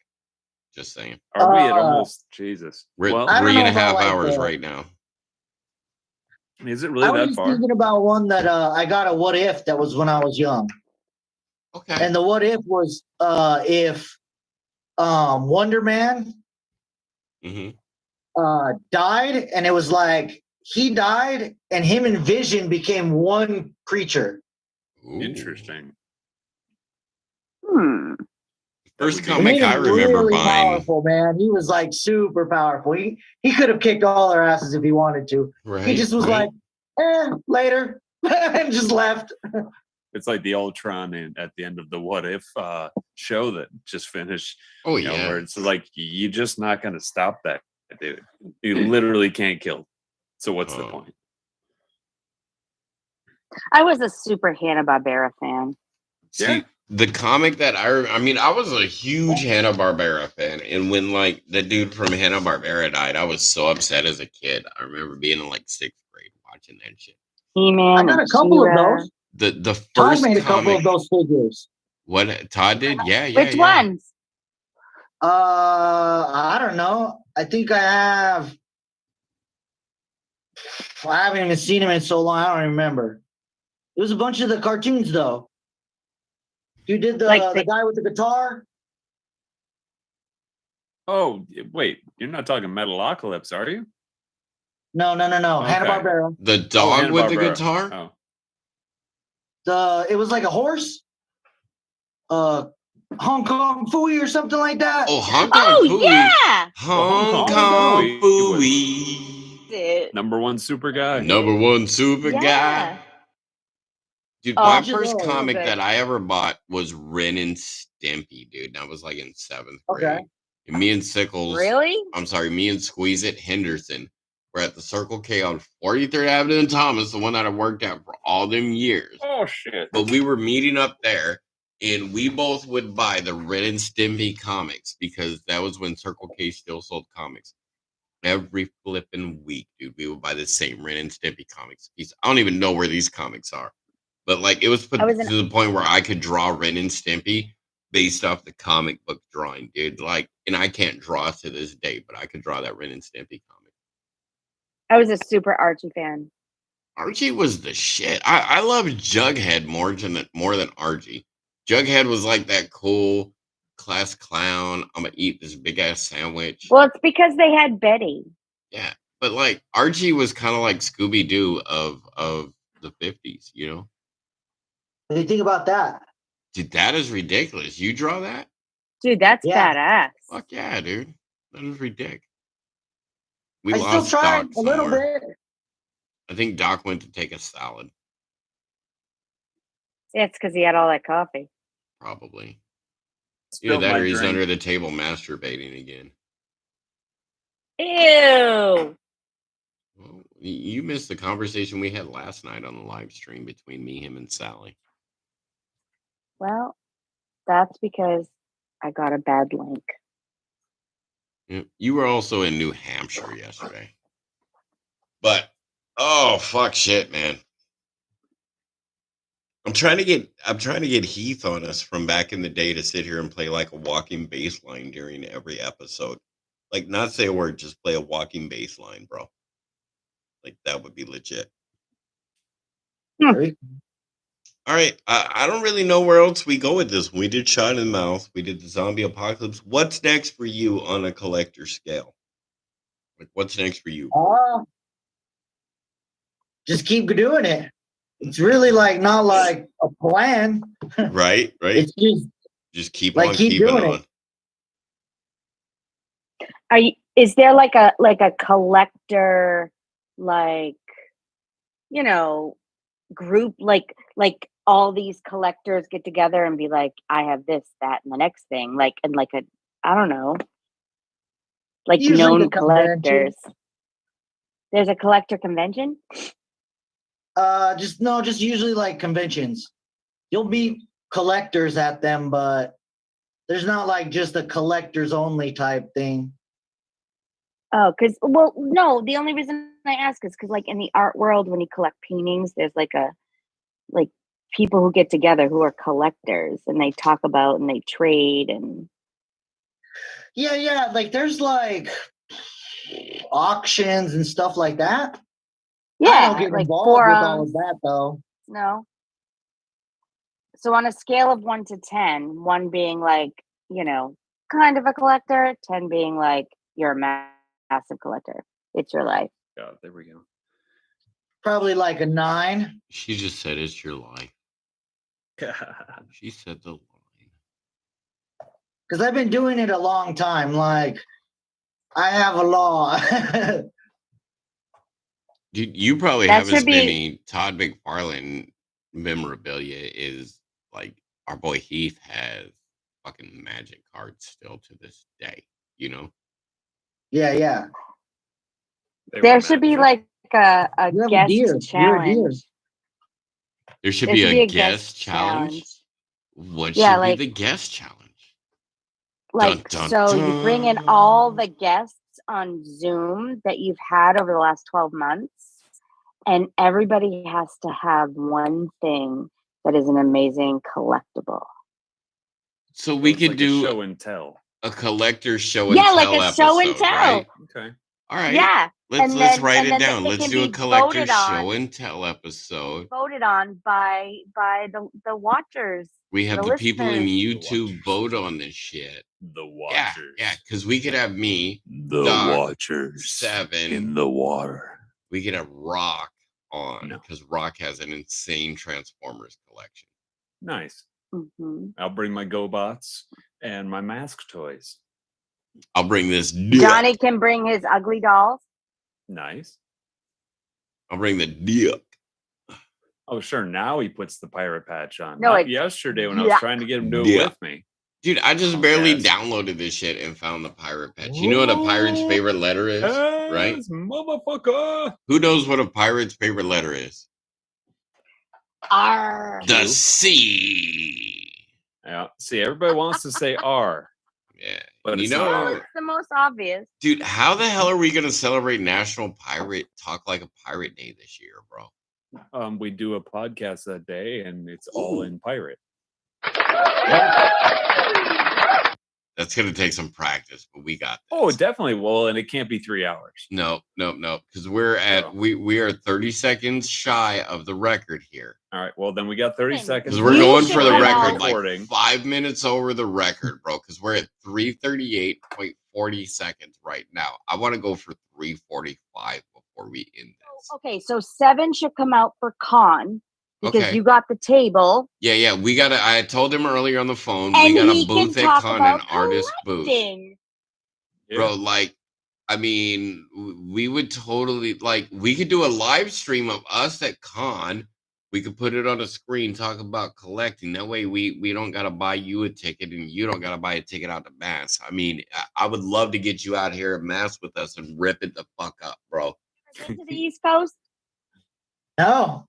Just saying. Are we at almost, Jesus? We're at 3.5 hours right now. Is it really that far? I was thinking about one that I got a what if that was when I was young. Okay. And the what if was if Wonder Man died, and it was like he died and him and Vision became one creature. Ooh. Interesting. First comic I remember really buying. Powerful, man. He was like super powerful. He could have kicked all their asses if he wanted to. Right, he just was like, later, and just left. It's like the Ultron at the end of the What If show that just finished. Oh, you know, where it's like, you're just not going to stop that, dude. You literally can't kill. So what's the point? I was a super Hanna-Barbera fan. See, the comic that I mean, I was a huge Hanna-Barbera fan. And when, like, the dude from Hanna-Barbera died, I was so upset as a kid. I remember being in, like, 6th grade watching that shit. He-Man. I got a couple of those. The first Todd made a couple of those figures. What Todd did? Yeah. Which ones? I don't know. I think I haven't even seen him in so long. I don't remember. It was a bunch of the cartoons, though. You did the guy with the guitar. Oh, wait. You're not talking Metalocalypse, are you? No. Okay. Hanna-Barbera. The dog with the guitar? Oh. It was like a horse. Hong Kong Phooey or something like that. Oh, Hong Kong Phooey. Yeah. Hong Kong Phooey. Number one super guy. Dude, my first comic that I ever bought was Ren and Stimpy, dude. And I was like in 7th grade. And me and Sickles. Really? I'm sorry, me and Squeeze It Henderson were at the Circle K on 43rd Avenue in Thomas, the one that I worked at for all them years. Oh, shit. But we were meeting up there, and we both would buy the Ren and Stimpy comics because that was when Circle K still sold comics. Every flipping week, dude, we would buy the same Ren and Stimpy comics. I don't even know where these comics are. But, like, it was put to the point where I could draw Ren and Stimpy based off the comic book drawing, dude. Like, and I can't draw to this day, but I could draw that Ren and Stimpy comic. I was a super Archie fan. Archie was the shit. I love Jughead more than Archie. Jughead was like that cool class clown. I'm gonna eat this big ass sandwich. Well, it's because they had Betty. Yeah, but like Archie was kind of like Scooby Doo of the 50s, you know. What do you think about that? Dude, that is ridiculous. You draw that? Dude, that's badass. Fuck yeah, dude. That is ridiculous. I still tried a little bit. I think Doc went to take a salad. Yeah, it's because he had all that coffee. Probably. Either that or he's under the table masturbating again. Ew. Well, you missed the conversation we had last night on the live stream between me, him, and Sally. Well, that's because I got a bad link. You were also in New Hampshire yesterday. But oh fuck shit, man. I'm trying to get Heath on us from back in the day to sit here and play like a walking bass line during every episode. Like not say a word, just play a walking bass line, bro. Like that would be legit. All right. I don't really know where else we go with this. We did Shot in the Mouth. We did the zombie apocalypse. What's next for you on a collector scale? Like what's next for you? Just keep doing it. It's really like not like a plan. Right. It's just keep like on keep keeping doing on. it. Is there like a collector, like, you know, group, like all these collectors get together and be like, I have this, that, and the next thing, like, and like I don't know, like usually known the convention. collectors. There's a collector convention. Just usually like conventions. You'll meet collectors at them, but there's not like just a collectors only type thing. Oh, no, the only reason I ask is because like in the art world, when you collect paintings, there's like people who get together who are collectors and they talk about and they trade and Yeah, like there's like auctions and stuff like that. yeah, I don't get like involved forums. with all of that though. No. So on a scale of 1 to 10, 1 being like, you know, kind of a collector, 10 being like you're a massive collector. It's your life. God, there we go. Probably like a 9. She just said it's your life. She said the line. Because I've been doing it a long time. Like I have a law. Dude, you probably haven't spent any Todd McFarlane memorabilia. Is like our boy Heath has fucking magic cards still to this day, you know? Yeah. There should be like a guest challenge. There should be a guest challenge. What should be the guest challenge? Like, so you bring in all the guests on Zoom that you've had over the last 12 months, and everybody has to have one thing that is an amazing collectible. So we could do a show and tell. A collector show and tell like a episode, show and tell. Right? Okay. All right. Yeah. Let's write it down. Let's do a collector show and tell episode. Voted on by the watchers. We have the people in listeners. YouTube vote on this shit. The watchers. Yeah, because we could have me, the Doc, watchers, 7 in the water. We could have Rock on because Rock has an insane Transformers collection. Nice. Mm-hmm. I'll bring my GoBots and my mask toys. I'll bring this. Johnny can bring his ugly dolls. Nice. I'll bring the dick. Oh, sure. Now he puts the pirate patch on. No, Not yesterday when I was trying to get him to do it with me. Dude, I just barely downloaded this shit and found the pirate patch. You know what a pirate's favorite letter is, right? Motherfucker. Who knows what a pirate's favorite letter is? R. The C. Yeah. See, everybody wants to say R. Yeah. But you know, it's the most obvious. Dude, how the hell are we going to celebrate National Pirate Talk Like a Pirate Day this year, bro? We do a podcast that day, and it's all in pirate. That's going to take some practice, but we got this. Oh, definitely. Well, and it can't be 3 hours. No, because we're at we are 30 seconds shy of the record here. All right, well then we got 30 seconds. Because we're going for the record, like 5 minutes over the record, bro. Because we're at 3:38.40 seconds right now. I want to go for 3:45 before we end this. Okay, so 7 should come out for Con. Because you got the table. Yeah. We got to. I told him earlier on the phone. We got a booth at Con, an artist booth. Yeah. Bro, like, I mean, we would totally, like, we could do a live stream of us at Con. We could put it on a screen, talk about collecting. That way we don't got to buy you a ticket and you don't got to buy a ticket out to Mass. I mean, I would love to get you out here at Mass with us and rip it the fuck up, bro. To the East Coast? No.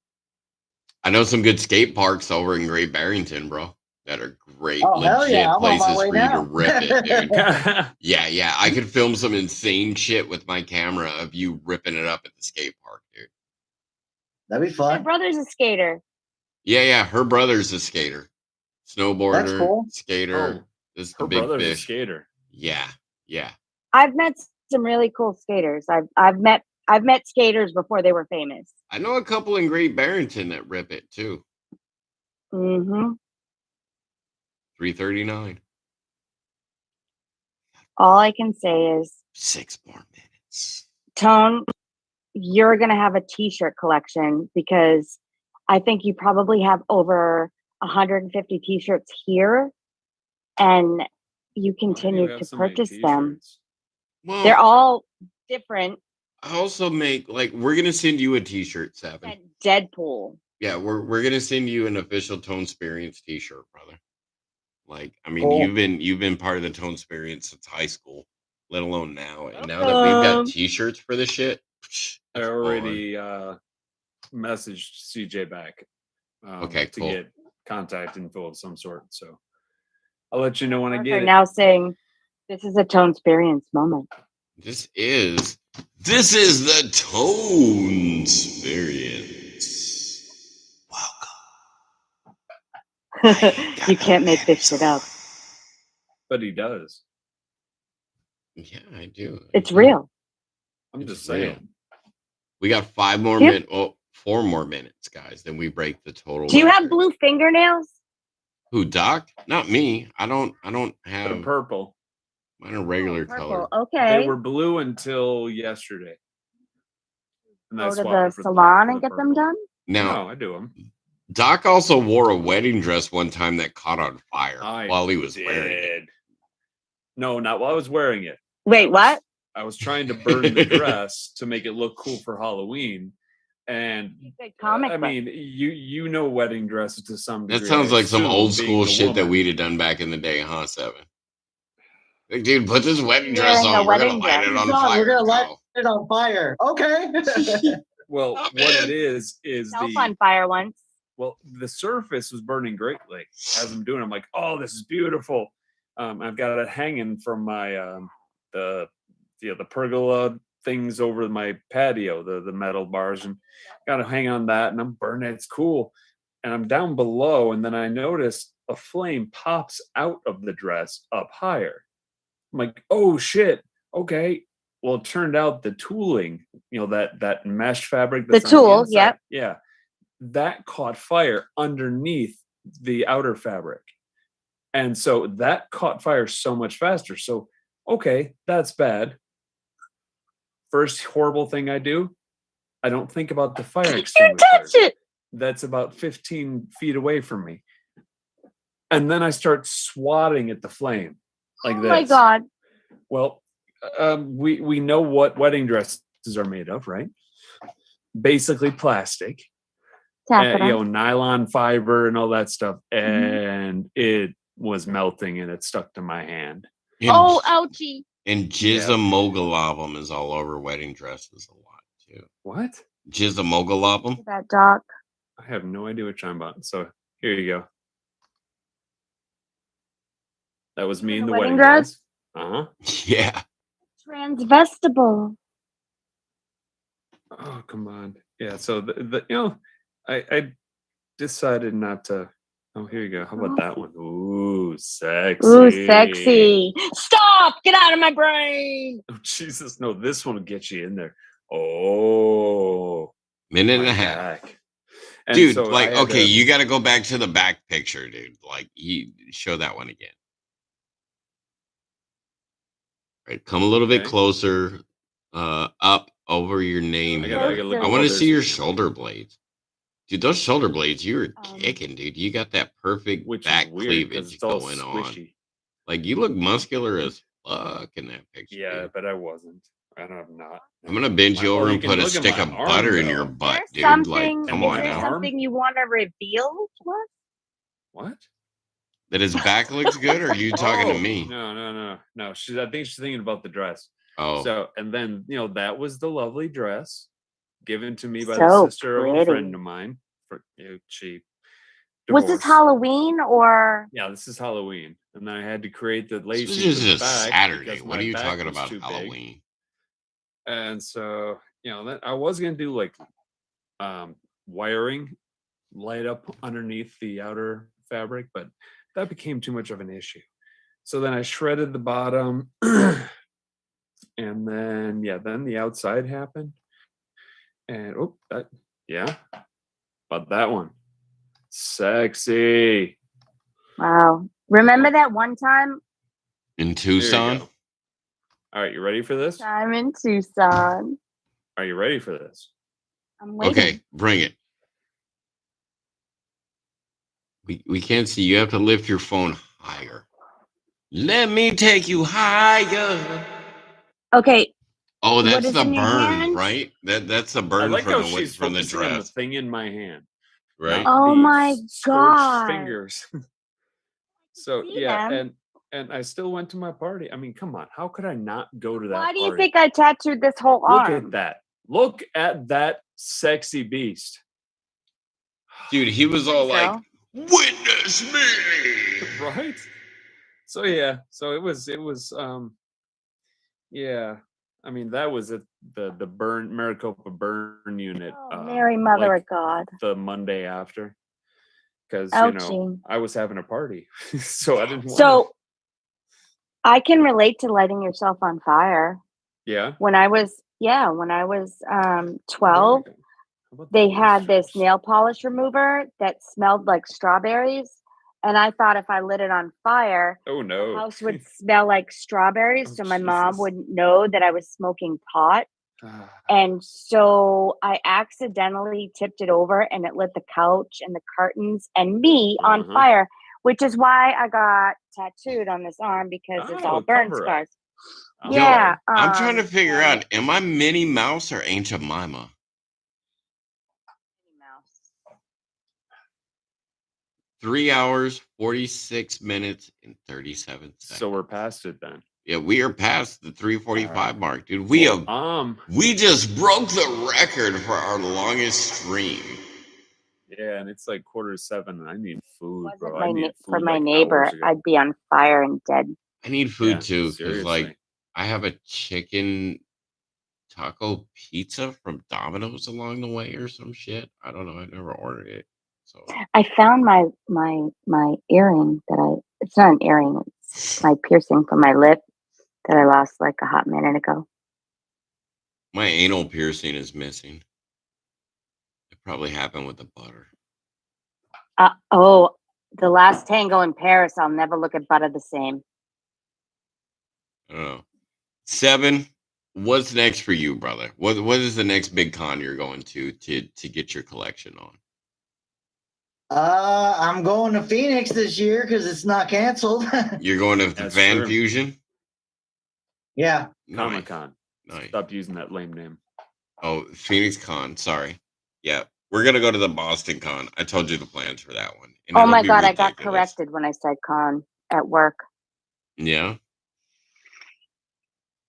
I know some good skate parks over in Great Barrington, bro. that are great, Oh, hell legit yeah, I'm on my places way for you to now. rip it, dude. Yeah. I could film some insane shit with my camera of you ripping it up at the skate park, dude. That'd be My fun. brother's a skater. Yeah. Her brother's a skater, snowboarder, That's cool. skater. Oh, This is the her big brother's a fish. skater. Yeah. I've met some really cool skaters. I've met skaters before they were famous. I know a couple in Great Barrington that rip it too. Mm-hmm. 339. All I can say is, 6 more minutes. Tone, you're gonna have a t-shirt collection because I think you probably have over 150 t-shirts here, and you continue to purchase them. Well, They're all different. I also make we're gonna send you a t-shirt, Seven. Deadpool. Yeah, we're gonna send you an official ToneSperience t-shirt, brother. I mean, Cool. you've been part of the ToneSperience since high school, let alone now. And now that we've got t-shirts for the shit, I already messaged CJ back. Okay, to cool. get contact info of some sort. So I'll let you know when I get They're it. now saying this is a ToneSperience moment. This is the ToneSperience. Welcome. You can't make this shit up. But he does. Yeah, I do. It's real. I'm It's just saying. real. We got 5 more minutes. Oh, 4 more minutes, guys. Then we break the total. Do you have record. blue fingernails? Who, Doc? Not me. I don't They're have. purple. Mine are regular Purple. color. Okay. They were blue until yesterday. And I Go to swapped the it for salon for and the get them purple. done? Now, No, I do them. Doc also wore a wedding dress one time that caught on fire while he was wearing it. No, not while I was wearing it. Wait, what? I was trying to burn the dress to make it look cool for Halloween. And I mean, you know wedding dresses to some degree. That sounds like some old being school the shit that woman. we'd have done back in the day, huh, Seven? Like, dude, put this wedding dress Wearing a on. We're gonna wedding light it dress. on fire. We're gonna light Kyle. it on fire. Okay. Well, Stop what it. it is Self on fire once. well, the surface was burning greatly as I'm doing. I'm like, oh, this is beautiful. I've got it hanging from my the pergola things over my patio, the metal bars, and got to hang on that, and I'm burning it. It's cool. And I'm down below, and then I notice a flame pops out of the dress up higher. I'm like, oh shit, okay. Well, it turned out the tooling, that mesh fabric. The That's on tool, inside, yep. yeah, that caught fire underneath the outer fabric, and so that caught fire so much faster. So, okay, that's bad. First horrible thing I do, I don't think about the fire extinguisher. Touch it. That's about 15 feet away from me. And then I start swatting at the flame like this. Oh my God. Well, we know what wedding dresses are made of, right? Basically plastic, nylon fiber and all that stuff. And it was melting and it stuck to my hand. Oh, ouchie. And Jizzamogalobum is all over wedding dresses a lot too. What? Jizzamogalobum? That Doc. I have no idea what you're talking about. So here you go. That was me in the wedding dress. Uh-huh. Yeah. Transvestable. Oh, come on. Yeah, so I decided not to. Oh, here you go. How about that one? Ooh, sexy. Ooh, sexy. Stop! Get out of my brain. Oh, Jesus. No, this one will get you in there. Oh. Minute and a half. And dude, so okay, you got to go back to the back picture, dude. You show that one again. Right, come a little bit closer, up over your name. I want to see your shoulder blades. Dude, those shoulder blades, you were kicking, dude. You got that perfect back cleavage going on. Like, you look muscular as fuck in that picture. Yeah, dude. But I wasn't. I'm not. I'm going to bend you over and put a stick of butter in your butt, dude. Like, come on now. Something you want to reveal to us? What? That his back looks good, or are you talking to me? No. I think she's thinking about the dress. Oh. So, and then, that was the lovely dress given to me by the sister of a friend of mine. She Was this Halloween or? Yeah, this is Halloween, and then I had to create the This lacing was for the just back Saturday. because What my are you back talking was about too big. Halloween? And so, that I was gonna do like wiring light up underneath the outer fabric, but that became too much of an issue. So then I shredded the bottom, and then then the outside happened. And about that one. Sexy. Wow. Remember that one time? In Tucson? All right, you ready for this? I'm in Tucson. Are you ready for this? I'm waiting. Okay, bring it. We can't see. You have to lift your phone higher. Let me take you higher. Okay. Oh, that's is the in your burn, hand? right? That's the I burn like how from she's the focusing on the dress, thing in my hand, right? not Oh the my scorched God. fingers. So See them. and I still went to my party. I mean, come on, how could I not go to that Why do party? you think I tattooed this whole Look arm? at that. Look at that sexy beast. Dude, he was all like, So? "Witness me!" Right? So so it was I mean, that was at the burn Maricopa burn unit. Oh, Mary Mother like of God. the Monday after, because Ouchie. I was having a party, so I didn't want. So I can relate to lighting yourself on fire. Yeah. When I was 12, they had this nail polish remover that smelled like strawberries. And I thought if I lit it on fire, Oh no, the house would smell like strawberries. Oh, so my mom Jesus. wouldn't know that I was smoking pot. And so I accidentally tipped it over and it lit the couch and the curtains and me on fire, which is why I got tattooed on this arm because it's all burn scars. Yeah. I'm trying to figure out, am I Minnie Mouse or Aunt Jemima? Minnie Mouse. 3 hours, 46 minutes, and 37 seconds. So we're past it then. Yeah, we are past the 3:45 mark, dude. We just broke the record for our longest stream. Yeah, and it's like 6:45, and I need food, bro. I I need food for my like neighbor, hours ago. I'd be on fire and dead. I need food too, because seriously. I have a chicken taco pizza from Domino's along the way or some shit. I don't know. I never ordered it. So I found my earring it's not an earring, it's my piercing from my lip that I lost like a hot minute ago. my anal piercing is missing. It probably happened with the butter. The last tango in Paris, I'll never look at butter the same. I don't know. 7, what's next for you, brother? What is the next big con you're going to get your collection on? I'm going to Phoenix this year because it's not canceled. You're going to Fan Fusion? Yeah. Comic-Con. Nice. Stop using that lame name. Oh, Phoenix Con. Sorry. Yeah. We're going to go to the Boston Con. I told you the plans for that one. Oh my God, I got corrected when I said con at work. Yeah.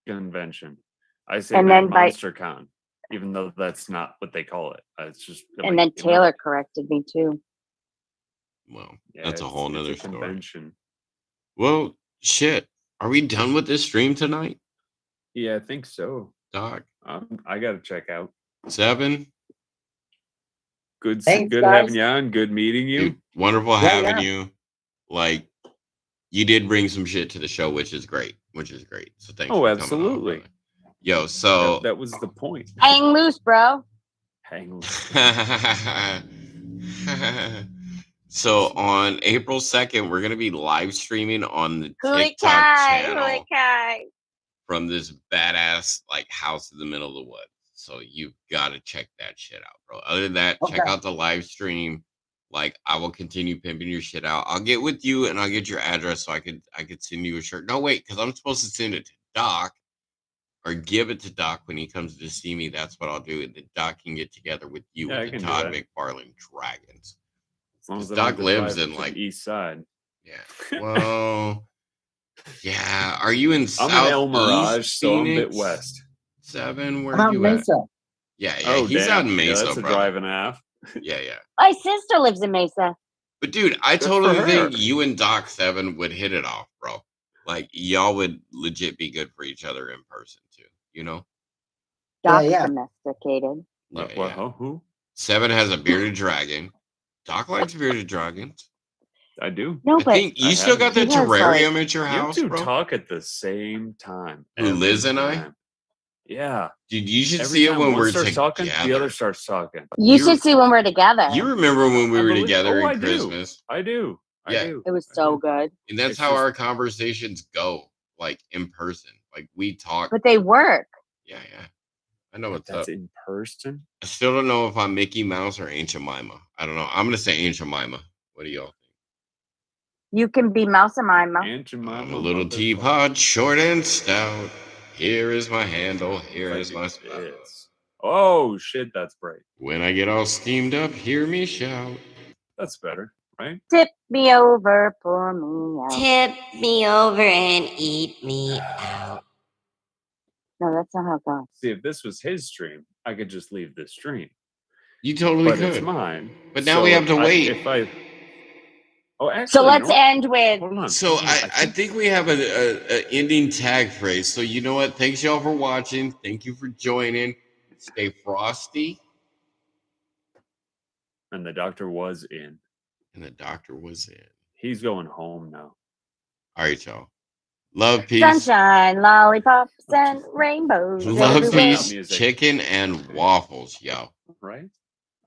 Convention. I say And then Monster Con, even though that's not what they call it. It's just. And then Taylor corrected me too. Well, that's a whole nother story. Convention. Well, shit. Are we done with this stream tonight? Yeah, I think so. Doc? I got to check out. 7. Good Thanks, having you on. Good meeting you. Dude, wonderful having you. Like, you did bring some shit to the show, which is great. So thanks. Oh, for absolutely. Coming on, yo, so that was the point. Hang loose, bro. Hang loose. So on April 2nd, we're gonna be live streaming on the TikTok channel from this badass like house in the middle of the woods. So you've got to check that shit out, bro. Other than that, check out the live stream. Like, I will continue pimping your shit out. I'll get with you and I'll get your address so I could send you a shirt. No, wait, because I'm supposed to send it to Doc or give it to Doc when he comes to see me. That's what I'll do. And then Doc can get together with you with the Todd McFarlane Dragons. Because Doc lives in like the east side. Yeah. Well, yeah. Are you in South? I'm in El Mirage, so I'm a bit Phoenix? west. 7, where I'm are out you in at? Mesa. Yeah, he's out in Mesa, that's a brother. drive and a half. Yeah. My sister lives in Mesa. But dude, I Good totally for think her. you and Doc 7 would hit it off, bro. Like y'all would legit be good for each other in person too. You know? Doc's yeah. domesticated. Yeah, What, yeah. who? 7 has a bearded dragon. Doc likes bearded dragons. I do. No, I but think you I still have got it. that He has, terrarium like- at your You house, two bro. talk at the same time. Who, every Liz and I? time. Yeah. Dude, you should Every see it time when one we're starts talking, the together. other starts talking. you should see when we're together. You remember when we I were believe- together oh, in I do. Christmas? I do. I Yeah. do. It was I so do. good. And that's It's how just- our conversations go, like in person. Like we talk. But they work. Yeah. I know what's That's up. in person. I still don't know if I'm Mickey Mouse or Aunt Jemima. I don't know. I'm gonna say Aunt Jemima. What do y'all think? You can be Mouse and Mima. Aunt Jemima, I'm a little motherfucker. teapot, short and stout. Here is my handle. Here If I is do my spout. this. Oh shit, that's bright. When I get all steamed up, hear me shout. That's better, right? Tip me over, pour me out. Tip me over and eat me out. No, that's not how it goes. See, if this was his stream, I could just leave this stream. You totally But could. it's mine. But now we have to wait. Actually, So let's no, end with hold on. So hold on, I think we have a ending tag phrase. So you know what? Thanks y'all for watching. Thank you for joining. Stay frosty. And the doctor was in. And the doctor was in. He's going home now. All right, y'all. Love, peace. sunshine, lollipops, and rainbows. Love, everywhere. peace, Music. chicken, and waffles, yo. Right?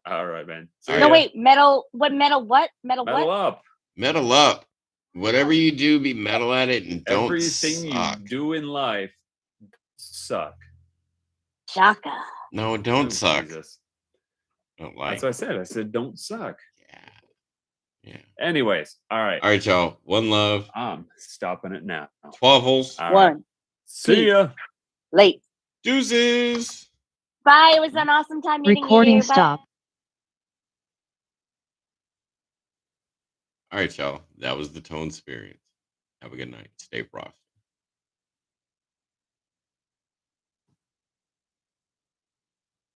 All right, man. See All No, ya. wait, metal. What metal? What metal? Metal What? up. Metal up. Whatever you do, be metal at it and don't Everything suck. you do in life suck. Shaka. No, don't Oh, suck. Jesus. Don't like. That's what I said. I said don't suck. Yeah. Anyways, all right. All right, y'all. One love. I'm stopping it now. Twaffles. All right. One. See ya. Late. Deuces. Bye. It was an awesome time meeting Recording you. Bye. stop. All right, y'all. That was the ToneSperience. Have a good night. Stay frosty.